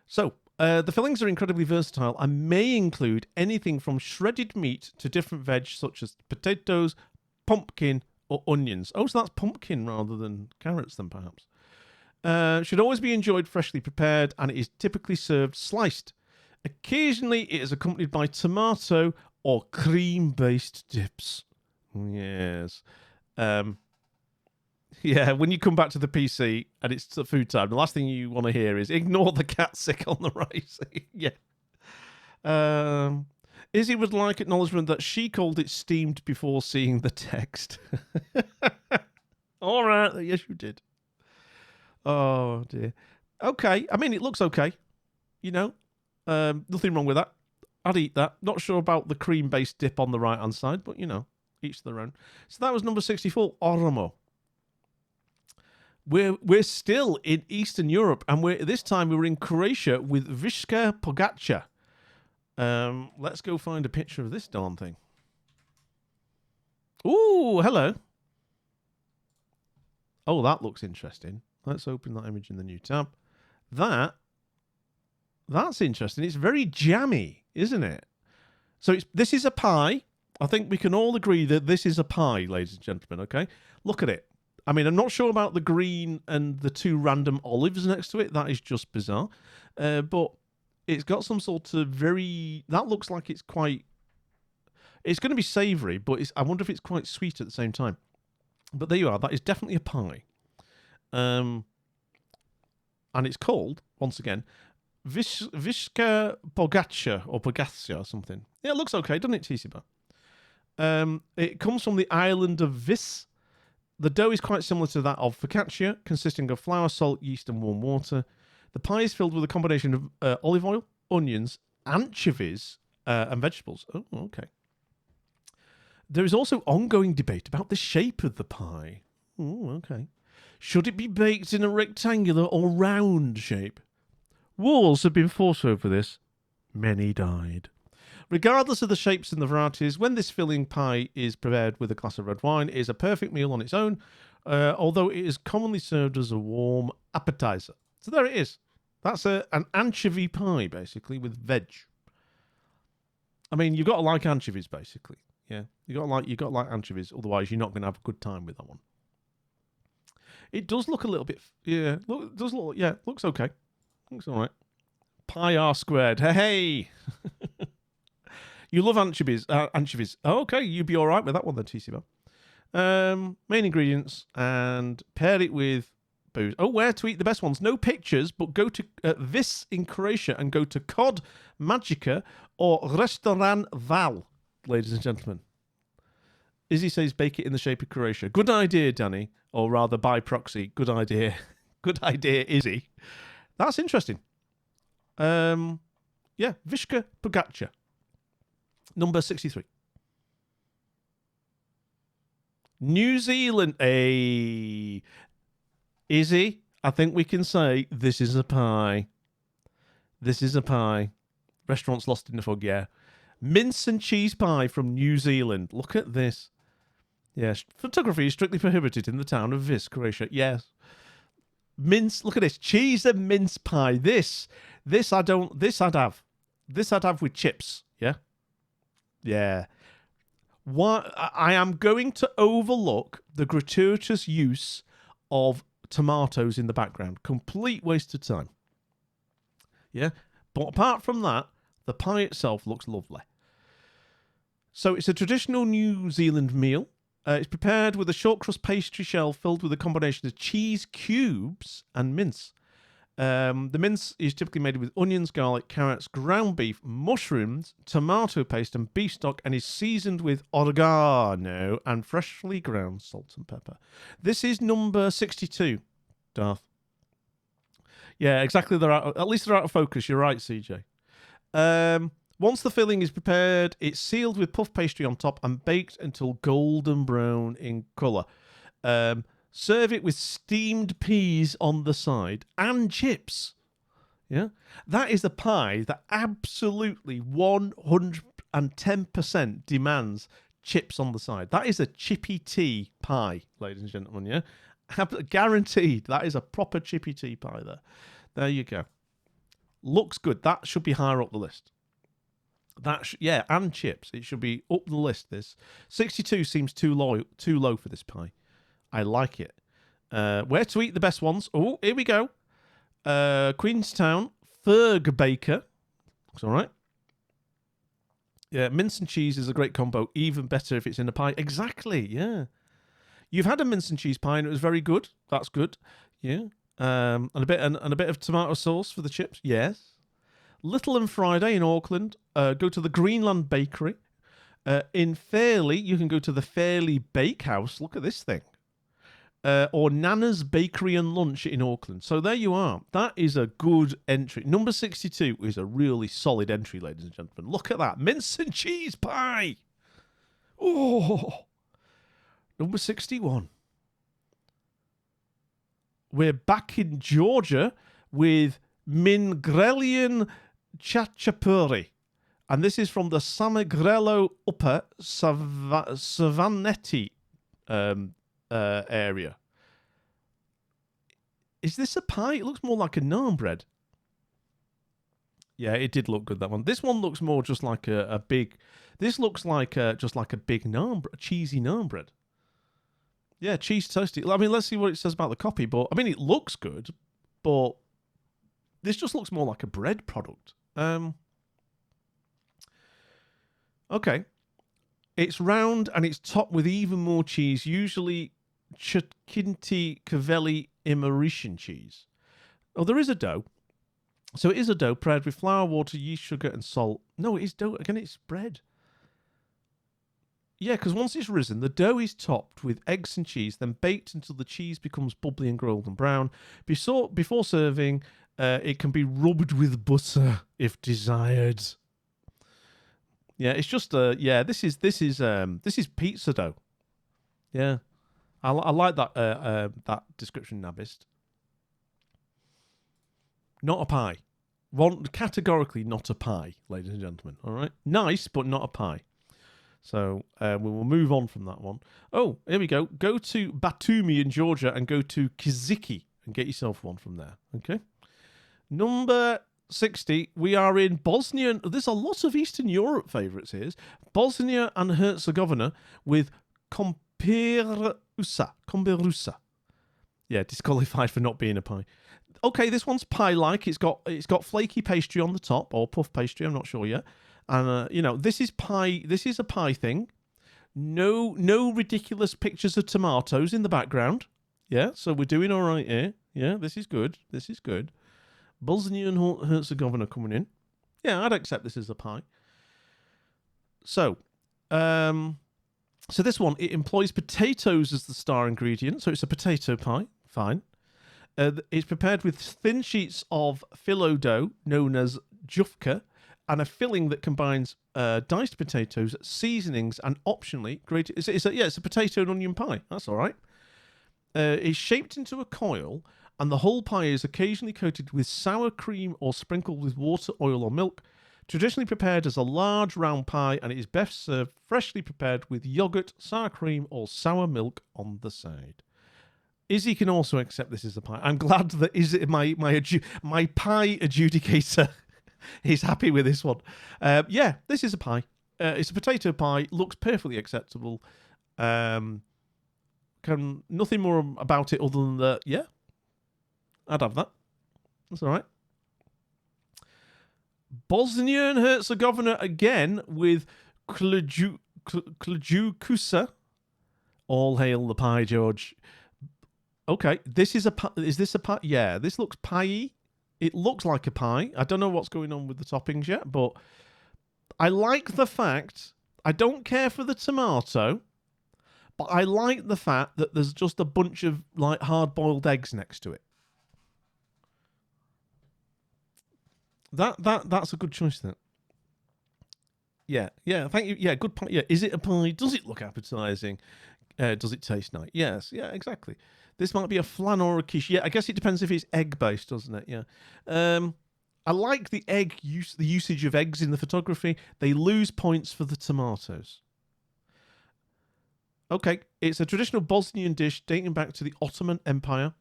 So, the fillings are incredibly versatile and may include anything from shredded meat to different veg such as potatoes, pumpkin, or onions. Oh, so that's pumpkin rather than carrots then, perhaps. Should always be enjoyed freshly prepared, and it is typically served sliced. Occasionally, it is accompanied by tomato or cream-based dips. Yes. Yeah, when you come back to the PC and it's food time, the last thing you want to hear is ignore the cat sick on the right. Yeah. Izzy would like acknowledgement that she called it steamed before seeing the text. All right. Yes, you did. Oh, dear. Okay. I mean, it looks okay. You know, nothing wrong with that. I'd eat that. Not sure about the cream-based dip on the right-hand side, but, you know, each their own. So that was number 64, Oromo. We're still in Eastern Europe, and this time we were in Croatia with Vishka Pogača. Let's go find a picture of this darn thing. Ooh, hello. Oh, that looks interesting. Let's open that image in the new tab. That's interesting. It's very jammy, isn't it? So this is a pie. I think we can all agree that this is a pie, ladies and gentlemen, okay? Look at it. I mean, I'm not sure about the green and the two random olives next to it. That is just bizarre. But it's got some sort of that looks like it's quite... It's going to be savoury, but I wonder if it's quite sweet at the same time. But there you are. That is definitely a pie. And it's called, once again, Vishka Pogača or Pogača or something. Yeah, it looks okay, doesn't it, Tisiba? It comes from the island of Vis. The dough is quite similar to that of focaccia, consisting of flour, salt, yeast, and warm water. The pie is filled with a combination of olive oil, onions, anchovies, and vegetables. Oh, okay. There is also ongoing debate about the shape of the pie. Oh, okay. Should it be baked in a rectangular or round shape? Wars have been fought over this. Many died. Regardless of the shapes and the varieties, when this filling pie is prepared with a glass of red wine, it is a perfect meal on its own, although it is commonly served as a warm appetizer. So there it is. That's an anchovy pie, basically, with veg. I mean, you've got to like anchovies, basically. Yeah, you got to like anchovies, otherwise you're not going to have a good time with that one. It does look a little bit, yeah. Looks okay. Looks all right. Pi r squared. Hey. You love anchovies. Anchovies. Oh, okay, you'd be all right with that one then, TC. Main ingredients and pair it with booze. Oh, where to eat the best ones? No pictures, but go to Vis in Croatia and go to Kod Magica or Restaurant Val, ladies and gentlemen. Izzy says bake it in the shape of Croatia. Good idea, Danny. Or rather, by proxy, good idea. Good idea, Izzy. That's interesting. Yeah, Vishka Pogača. Number 63. New Zealand. Hey. Izzy, I think we can say this is a pie. This is a pie. Restaurants lost in the fog, yeah. Mince and cheese pie from New Zealand. Look at this. Yes, photography is strictly prohibited in the town of Vis, Croatia. Yes. Mince, look at this. Cheese and mince pie. This I'd have. This I'd have with chips, yeah? Yeah. I am going to overlook the gratuitous use of tomatoes in the background. Complete waste of time. Yeah? But apart from that, the pie itself looks lovely. So it's a traditional New Zealand meal. It's prepared with a short crust pastry shell filled with a combination of cheese cubes and mince. The mince is typically made with onions, garlic, carrots, ground beef, mushrooms, tomato paste, and beef stock, and is seasoned with oregano and freshly ground salt and pepper. This is number 62, Darth. Yeah, exactly. At least they're out of focus. You're right, CJ. Once the filling is prepared, it's sealed with puff pastry on top and baked until golden brown in colour. Serve it with steamed peas on the side and chips. Yeah, that is a pie that absolutely 110% demands chips on the side. That is a chippy tea pie, ladies and gentlemen. Yeah, guaranteed. That is a proper chippy tea pie there. There you go. Looks good. That should be higher up the list. Yeah, and chips. It should be up the list. This 62 seems too low for this pie. I like it. Where to eat the best ones? Oh, here we go. Queenstown Ferg Baker. Looks all right. Yeah, mince and cheese is a great combo. Even better if it's in a pie. Exactly. Yeah. You've had a mince and cheese pie and it was very good. That's good. Yeah. And a bit of tomato sauce for the chips. Yes. Little and Friday in Auckland. Go to the Greenland Bakery. In Fairley, you can go to the Fairley Bakehouse. Look at this thing. Or Nana's Bakery and Lunch in Auckland. So there you are. That is a good entry. Number 62 is a really solid entry, ladies and gentlemen. Look at that. Mince and cheese pie. Oh. Number 61. We're back in Georgia with Mingrelian Chachapuri. And this is from the Samagrello Upper Savanetti area. Is this a pie? It looks more like a naan bread. Yeah, it did look good, that one. This one looks more just like a big... This looks like just like a big naan, cheesy naan bread. Yeah, cheese toasty. I mean, let's see what it says about the copy. But I mean, it looks good, but this just looks more like a bread product. Okay. It's round and it's topped with even more cheese, usually Chianti Cavelli Immersion cheese. Oh, there is a dough. So it is a dough prepared with flour, water, yeast, sugar, and salt. No, it is dough. Again, it's bread. Yeah, because once it's risen, the dough is topped with eggs and cheese, then baked until the cheese becomes bubbly and golden brown. Before serving, it can be rubbed with butter if desired. Yeah, it's just this is pizza dough. Yeah, I like that that description, Nabist. Not a pie. Categorically not a pie, ladies and gentlemen. All right, nice, but not a pie. So we will move on from that one. Oh, here we go. Go to Batumi in Georgia and go to Kiziki and get yourself one from there. Okay. Number 60, we are in Bosnia. There's a lot of Eastern Europe favourites here. Bosnia and Herzegovina with Komberusa. Yeah, disqualified for not being a pie. Okay, this one's pie-like. It's got flaky pastry on the top, or puff pastry, I'm not sure yet. And, this is pie. This is a pie thing. No ridiculous pictures of tomatoes in the background. Yeah, so we're doing all right here. Yeah, this is good. This is good. Bosnia and Herzegovina coming in. Yeah, I'd accept this as a pie. So, this one, it employs potatoes as the star ingredient. So it's a potato pie. Fine. It's prepared with thin sheets of phyllo dough, known as jufka, and a filling that combines diced potatoes, seasonings, and optionally grated. It's a potato and onion pie. That's all right. It's shaped into a coil, and the whole pie is occasionally coated with sour cream or sprinkled with water, oil, or milk. Traditionally prepared as a large round pie, and it is best served freshly prepared with yogurt, sour cream, or sour milk on the side. Izzy can also accept this as a pie. I'm glad that Izzy, my pie adjudicator, is happy with this one. Yeah, this is a pie. It's a potato pie. Looks perfectly acceptable. Nothing more about it other than that. Yeah, I'd have that. That's all right. Bosnia and Herzegovina again with Kljukusa. All hail the pie, George. Okay, this is a pie. Is this a pie? Yeah, this looks pie-y. It looks like a pie. I don't know what's going on with the toppings yet, but I like the fact... I don't care for the tomato, but I like the fact that there's just a bunch of like hard-boiled eggs next to it. That's a good choice then. Yeah, thank you. Yeah, good pie. Yeah, is it a pie? Does it look appetizing? Does it taste nice? Yes, yeah, exactly. This might be a flan or a quiche. Yeah, I guess it depends if it's egg-based, doesn't it? Yeah. I like the the usage of eggs in the photography. They lose points for the tomatoes. Okay, it's a traditional Bosnian dish dating back to the Ottoman Empire.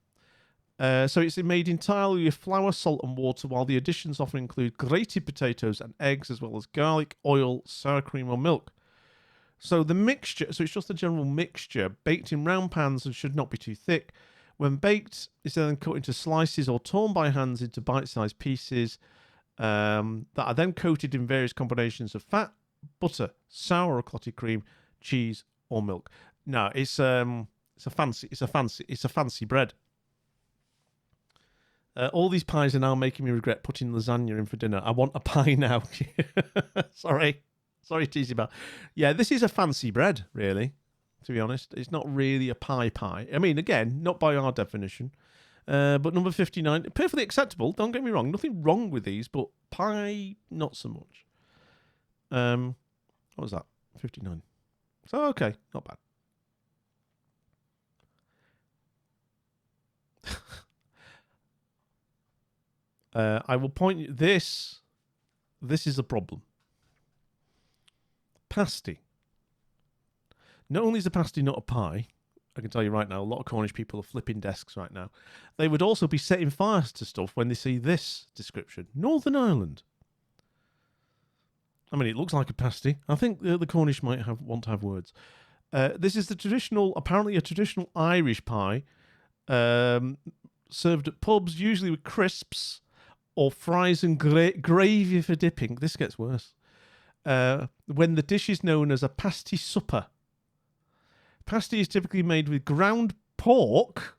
So it's made entirely with flour, salt, and water, while the additions often include grated potatoes and eggs, as well as garlic, oil, sour cream, or milk. So the mixture, so it's just a general mixture, baked in round pans and should not be too thick. When baked, it's then cut into slices or torn by hands into bite-sized pieces that are then coated in various combinations of fat, butter, sour or clotted cream, cheese, or milk. No, it's a fancy bread. All these pies are now making me regret putting lasagna in for dinner. I want a pie now. Sorry, Teasy Bell. Yeah, this is a fancy bread, really, to be honest. It's not really a pie. I mean, again, not by our definition. But number 59, perfectly acceptable. Don't get me wrong. Nothing wrong with these, but pie, not so much. What was that? 59. So, okay, not bad. I will point you... This is a problem. Pasty. Not only is a pasty not a pie, I can tell you right now, a lot of Cornish people are flipping desks right now. They would also be setting fires to stuff when they see this description. Northern Ireland. I mean, it looks like a pasty. I think the Cornish might want to have words. This is apparently a traditional Irish pie, served at pubs, usually with crisps or fries and gravy for dipping. This gets worse. When the dish is known as a pasty supper. Pasty is typically made with ground pork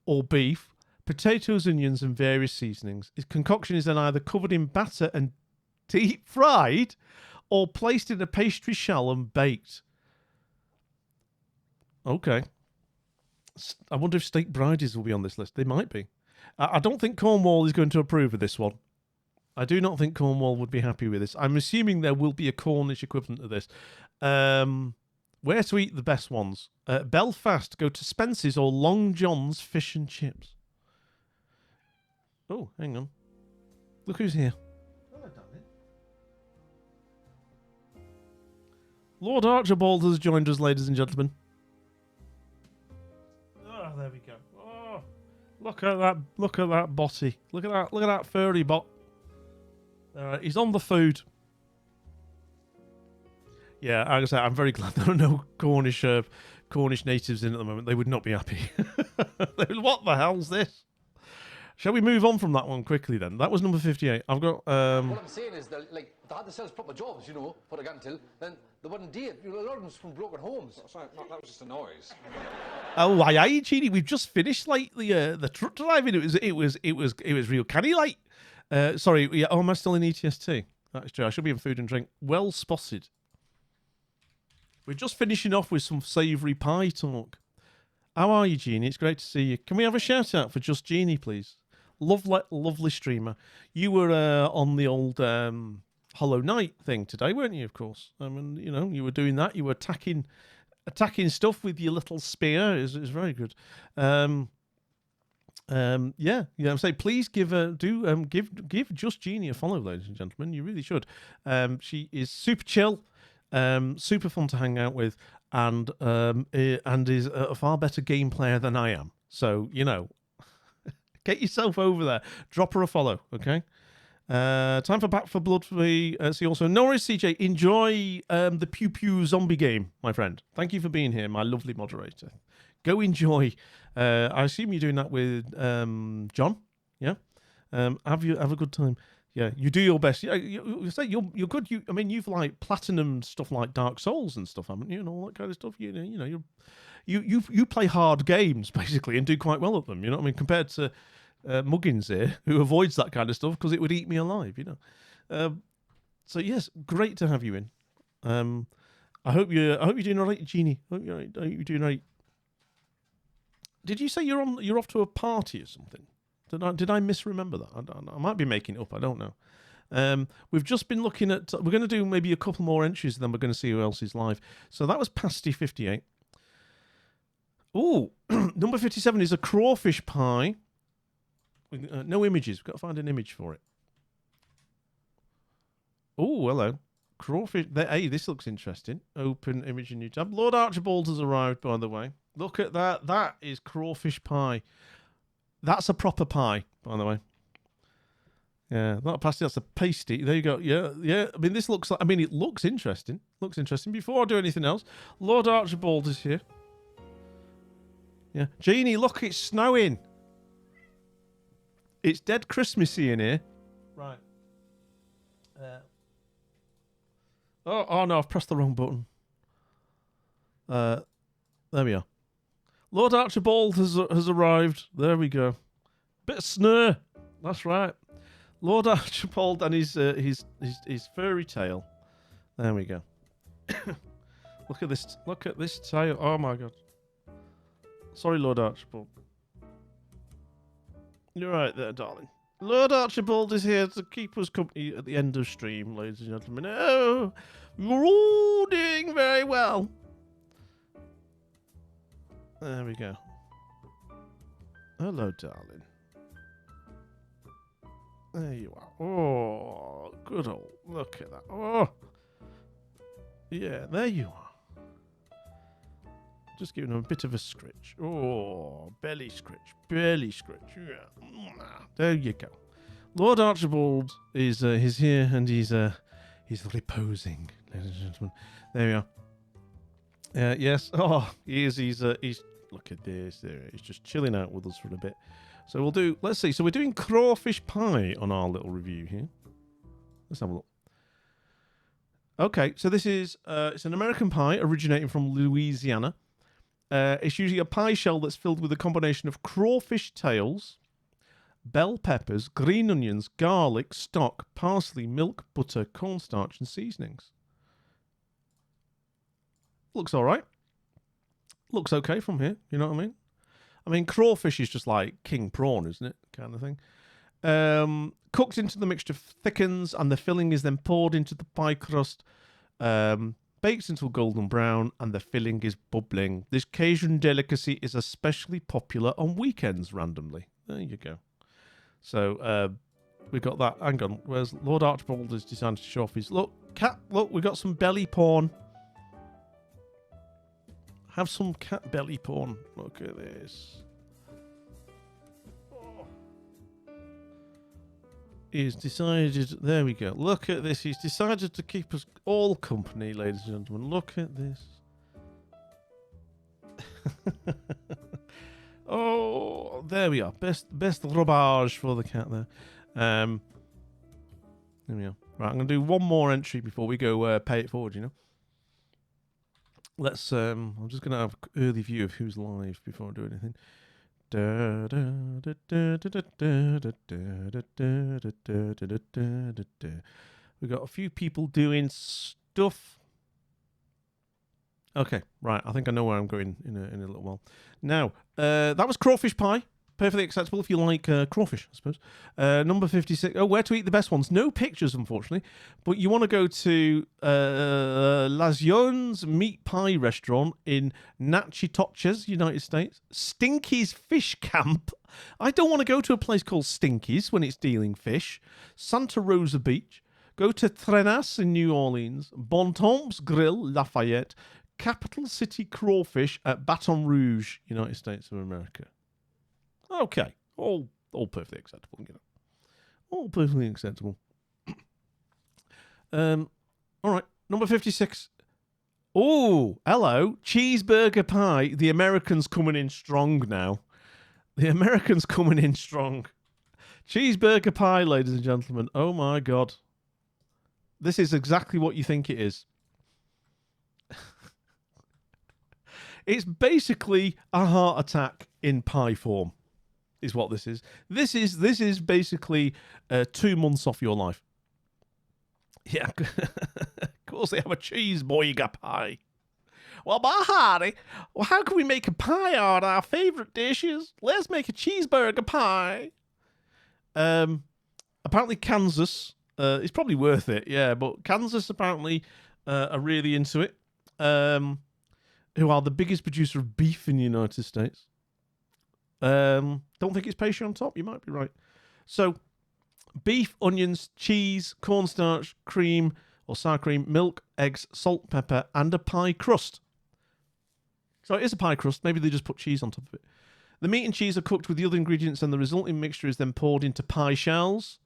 or beef, potatoes, onions, and various seasonings. Its concoction is then either covered in batter and deep fried or placed in a pastry shell and baked. Okay. I wonder if steak brides will be on this list. They might be. I don't think Cornwall is going to approve of this one. I do not think Cornwall would be happy with this. I'm assuming there will be a Cornish equivalent of this. Where to eat the best ones? Belfast, go to Spence's or Long John's Fish and Chips. Oh, hang on. Look who's here. Hello, darling. Lord Archibald has joined us, ladies and gentlemen. Oh, there we go. Oh, look at that botty. Look at that furry bot. He's on the food. Yeah, like I say, I'm very glad there are no Cornish natives in at the moment. They would not be happy. What the hell's this? Shall we move on from that one quickly then? That was number 58. I've got... What I'm saying is that, like, they had themselves proper jobs, you know, for a gun till, then they wouldn't date. You know, a lot of them from broken homes. Sorry, that was just a noise. Oh, aye, Genie. We've just finished, like, the truck driving. It was real canny, like. Sorry, yeah, am I still in ETS2? That's true. I should be in food and drink. Well spotted. We're just finishing off with some savoury pie talk. How are you, Jeannie? It's great to see you. Can we have a shout out for Just Jeannie, please? Lovely streamer. You were on the old Hollow Knight thing today, weren't you? Of course. I mean, you know, you were doing that. You were attacking stuff with your little spear. It was very good. Yeah. I'm saying please give Just Jeannie a follow, ladies and gentlemen. You really should. She is super chill. Super fun to hang out with, and is a far better game player than I am. So, you know, get yourself over there. Drop her a follow, okay? Time for Back for Blood for me. See also, Norris CJ, enjoy the Pew Pew zombie game, my friend. Thank you for being here, my lovely moderator. Go enjoy. I assume you're doing that with John, yeah? Have a good time. Yeah, you do your best. Yeah, you say you're good. I mean, you've like platinum stuff like Dark Souls and stuff, haven't you? And all that kind of stuff. You play hard games basically and do quite well at them. You know what I mean? Compared to Muggins here, who avoids that kind of stuff because it would eat me alive. So yes, great to have you in. I hope you're doing all right, Jeannie. I hope you're doing all right. Did you say you're off to a party or something? Did I misremember that? I might be making it up. I don't know. We've just been looking at. We're going to do maybe a couple more entries, and then we're going to see who else is live. So that was Pasty 58. Oh, number 57 is a crawfish pie. No images. We've got to find an image for it. Oh, hello. Crawfish. Hey, this looks interesting. Open image in new tab. Lord Archibald has arrived, by the way. Look at that. That is crawfish pie. That's a proper pie, by the way. Yeah, not a pasty, that's a pasty. There you go. Yeah. I mean, this looks like. I mean, it looks interesting. Looks interesting. Before I do anything else, Lord Archibald is here. Yeah, Jeannie, look, it's snowing. It's dead Christmassy in here. Right. Oh no, I've pressed the wrong button. There we are. Lord Archibald has arrived. There we go. Bit of snur. That's right. Lord Archibald and his furry tail. There we go. Look at this. Look at this tail. Oh my god. Sorry, Lord Archibald. You're right there, darling. Lord Archibald is here to keep us company at the end of stream, ladies and gentlemen. Oh, you're all doing very well. There we go. Hello, darling. There you are. Oh, good old. Look at that. Oh. Yeah, there you are. Just giving him a bit of a scritch. Oh, belly scritch. Belly scritch. Yeah. There you go. Lord Archibald is here and he's reposing, ladies and gentlemen. There we are. Yes. Oh, he's look at this. There, he's just chilling out with us for a bit. So we'll do. Let's see. So we're doing crawfish pie on our little review here. Let's have a look. Okay, so this is it's an American pie originating from Louisiana. It's usually a pie shell that's filled with a combination of crawfish tails, bell peppers, green onions, garlic, stock, parsley, milk, butter, cornstarch, and seasonings. Looks all right. Looks okay from here. You know what I mean? I mean, crawfish is just like king prawn, isn't it? Kind of thing. Cooked into the mixture thickens, and the filling is then poured into the pie crust. Baked until golden brown, and the filling is bubbling. This Cajun delicacy is especially popular on weekends randomly. There you go. So, we got that. Hang on. Where's Lord Archibald has decided to show off his... Look, cat, look, we got some belly porn. Have some cat belly porn. Look at this. He's decided... There we go. Look at this. He's decided to keep us all company, ladies and gentlemen. Look at this. Oh, there we are. Best robage for the cat there. There we are. Right, I'm going to do one more entry before we go pay it forward, you know. Let's... I'm just going to have an early view of who's live before I do anything. We've got a few people doing stuff. Okay, right. I think I know where I'm going in a little while. Now, that was crawfish pie. Perfectly acceptable if you like crawfish, I suppose. Number 56. Oh, where to eat the best ones. No pictures, unfortunately. But you want to go to Lazione's Meat Pie Restaurant in Natchitoches, United States. Stinky's Fish Camp. I don't want to go to a place called Stinky's when it's dealing fish. Santa Rosa Beach. Go to Trenas in New Orleans. Bontemps Grill, Lafayette. Capital City Crawfish at Baton Rouge, United States of America. Okay, all perfectly acceptable, you know. All perfectly acceptable. All right, number 56. Oh, hello, cheeseburger pie. The Americans coming in strong now. The Americans coming in strong. Cheeseburger pie, ladies and gentlemen. Oh my god. This is exactly what you think it is. It's basically a heart attack in pie form, is what this is. This is basically 2 months off your life. Yeah, of course they have a cheeseburger pie. Well, my hearty, well, how can we make a pie out of our favourite dishes? Let's make a cheeseburger pie. Apparently Kansas, it's probably worth it, yeah, but Kansas apparently are really into it. Who are the biggest producer of beef in the United States. Don't think it's pasty on top. You might be right. So, beef, onions, cheese, cornstarch, cream or sour cream, milk, eggs, salt, pepper, and a pie crust. So it is a pie crust. Maybe they just put cheese on top of it. The meat and cheese are cooked with the other ingredients, and the resulting mixture is then poured into pie shells.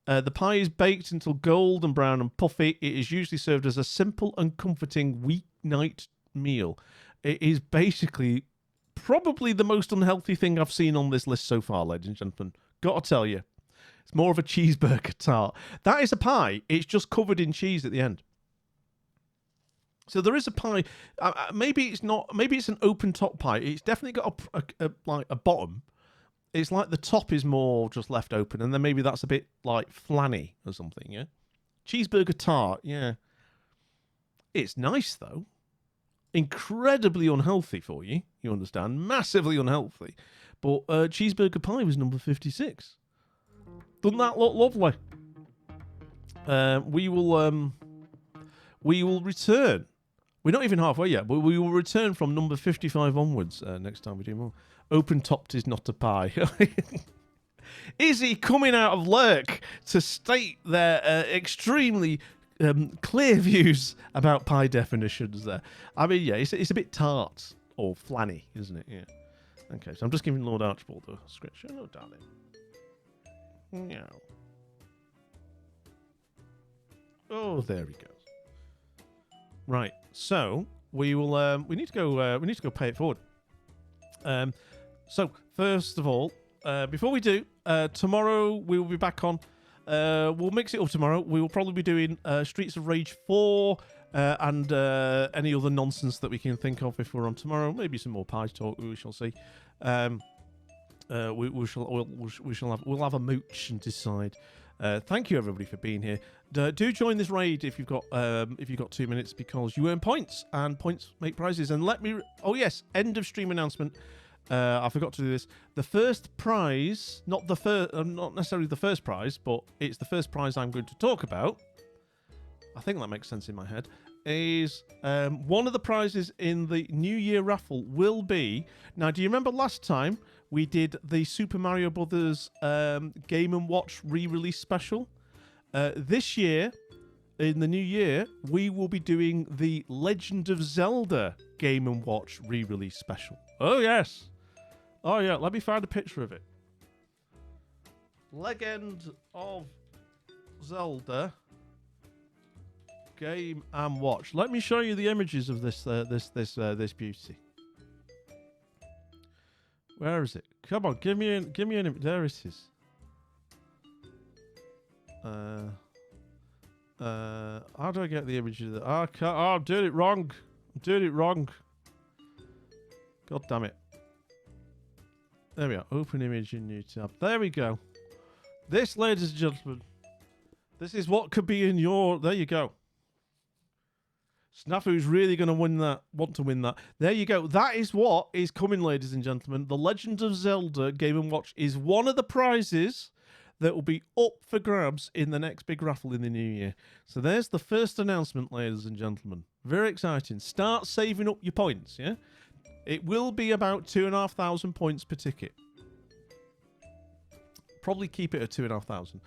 The pie is baked until golden brown and puffy. It is usually served as a simple and comforting weeknight meal. It is basically probably the most unhealthy thing I've seen on this list so far, ladies and gentlemen. Gotta tell you. It's more of a cheeseburger tart. That is a pie. It's just covered in cheese at the end. So there is a pie. Maybe it's not. Maybe it's an open top pie. It's definitely got a bottom. It's like the top is more just left open, and then maybe that's a bit like flanny or something. Yeah, cheeseburger tart. Yeah, it's nice though. Incredibly unhealthy for you. You understand? Massively unhealthy. But cheeseburger pie was number 56. Doesn't that look lovely? We will return. We're not even halfway yet, but we will return from number 55 onwards next time we do more. Open topped is not a pie. Is he coming out of lurk to state their extremely clear views about pie definitions there? I mean, yeah, it's a bit tart or flanny, isn't it? Yeah. Okay, so I'm just giving Lord Archibald a scratch. Oh, darling. No. Oh, there he goes. Right, so we will. We need to go. We need to go pay it forward. So first of all, before we do, tomorrow we will be back on. We'll mix it up tomorrow. We will probably be doing Streets of Rage 4 and any other nonsense that we can think of if we're on tomorrow. Maybe some more pie talk. We shall see. We'll have a mooch and decide. Thank you everybody for being here. Do join this raid if you've got 2 minutes, because you earn points and points make prizes. And let me. Oh yes, end of stream announcement. I forgot to do this. The first prize, not necessarily the first prize, but it's the first prize I'm going to talk about. I think that makes sense in my head. Is one of the prizes in the New Year raffle will be. Now, do you remember last time we did the Super Mario Brothers Game & Watch re-release special? This year, in the new year, we will be doing the Legend of Zelda Game & Watch re-release special. Oh, yes. Oh, yeah. Let me find a picture of it. Legend of Zelda Game & Watch. Let me show you the images of this beauty. Where is it? Come on, give me an image. There it is. How do I get the image of that? I can't. Oh, I'm doing it wrong. God damn it. There we are. Open image in new tab. There we go. This, ladies and gentlemen, this is what could be in your. There you go. Snafu's really going to want to win that. There you go. That is what is coming, ladies and gentlemen. The Legend of Zelda Game & Watch is one of the prizes that will be up for grabs in the next big raffle in the new year. So there's the first announcement, ladies and gentlemen. Very exciting. Start saving up your points, yeah? It will be about 2,500 points per ticket. Probably keep it at 2,500.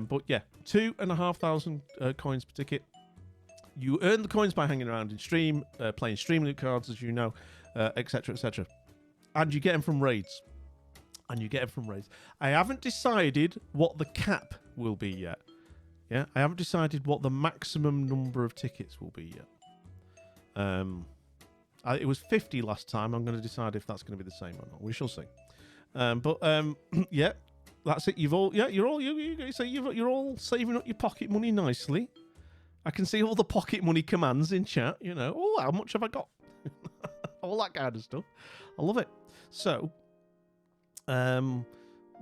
But yeah, 2,500 coins per ticket. You earn the coins by hanging around in stream, playing stream loot cards, as you know, etc., etc. And you get them from raids. I haven't decided what the cap will be yet. Yeah, I haven't decided what the maximum number of tickets will be yet. It was 50 last time. I'm going to decide if that's going to be the same or not. We shall see. Yeah, That's it. You're all saving up your pocket money nicely. I can see all the pocket money commands in chat. You know, oh, how much have I got? All that kind of stuff. I love it. So, that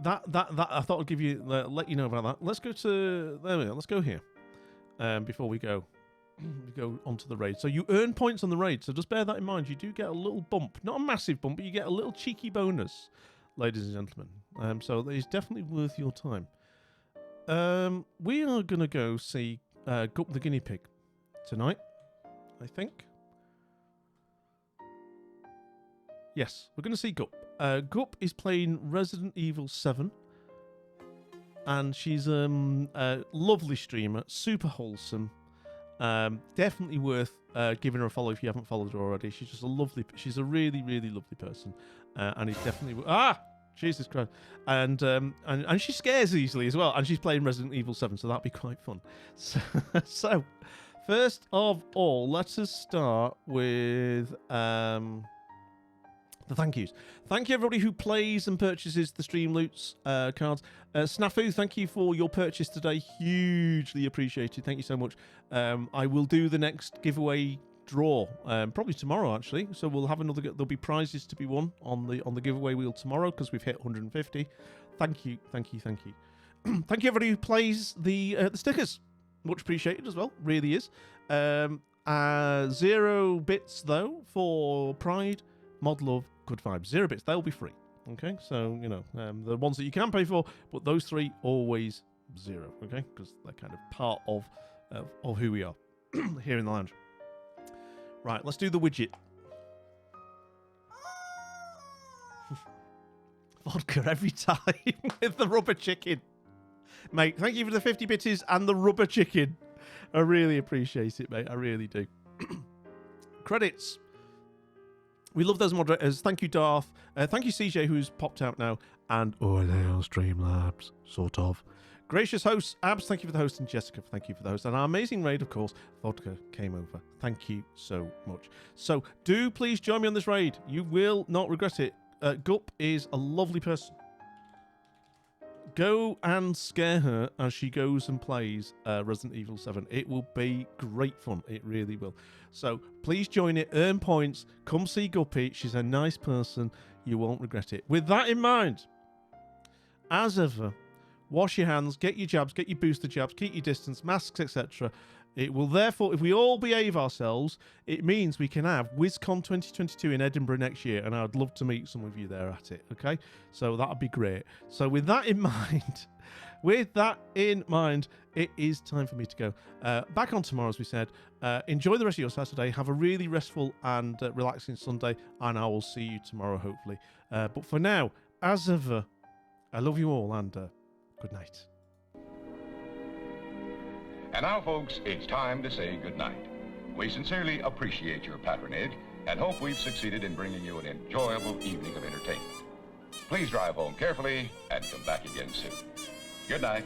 I thought I'd give you let you know about that. Let's go to there we go. Let's go here. Before we go onto the raid. So you earn points on the raid. So just bear that in mind. You do get a little bump, not a massive bump, but you get a little cheeky bonus, ladies and gentlemen. So that is definitely worth your time. We are gonna go see Gup the Guinea Pig tonight, I think. Yes, we're going to see Gup. Gup is playing Resident Evil 7. And she's a lovely streamer, super wholesome. Definitely worth giving her a follow if you haven't followed her already. She's just she's a really, really lovely person. And it's definitely... Jesus Christ. And she scares easily as well. And she's playing Resident Evil 7, so that'd be quite fun. So first of all, let us start with... the thank yous. Thank you everybody who plays and purchases the Stream Loots cards. Snafu, thank you for your purchase today. Hugely appreciated. Thank you so much. I will do the next giveaway draw probably tomorrow actually. So we'll have another. There'll be prizes to be won on the giveaway wheel tomorrow because we've hit 150. Thank you. Thank you everybody who plays the stickers. Much appreciated as well. Really is. 0 bits though for Pride, Mod Love, Good Vibes. 0 bits, they'll be free. Okay, so, you know, the ones that you can pay for, but those 3 always 0, okay? Because they're kind of part of who we are here in the lounge. Right, let's do the widget. Vodka every time with the rubber chicken. Mate, thank you for the 50 bitties and the rubber chicken. I really appreciate it, mate. I really do. Credits. We love those moderators. Thank you, Darth. Thank you, CJ, who's popped out now. And Orleo Streamlabs, sort of. Gracious hosts, Abs, thank you for the host. And Jessica, thank you for the host. And our amazing raid, of course, Vodka came over. Thank you so much. So do please join me on this raid. You will not regret it. Gup is a lovely person. Go and scare her as she goes and plays Resident Evil 7. It will be great fun. It really will. So please join it. Earn points. Come see Guppy. She's a nice person. You won't regret it. With that in mind, as ever, wash your hands, get your jabs, get your booster jabs, keep your distance, masks, etc. It will therefore, if we all behave ourselves, it means we can have WizCon 2022 in Edinburgh next year, and I'd love to meet some of you there at it, okay? So that would be great. So with that in mind, it is time for me to go. Back on tomorrow, as we said. Enjoy the rest of your Saturday. Have a really restful and relaxing Sunday, and I will see you tomorrow, hopefully. But for now, as ever, I love you all, and good night. And now, folks, it's time to say goodnight. We sincerely appreciate your patronage and hope we've succeeded in bringing you an enjoyable evening of entertainment. Please drive home carefully and come back again soon. Good night.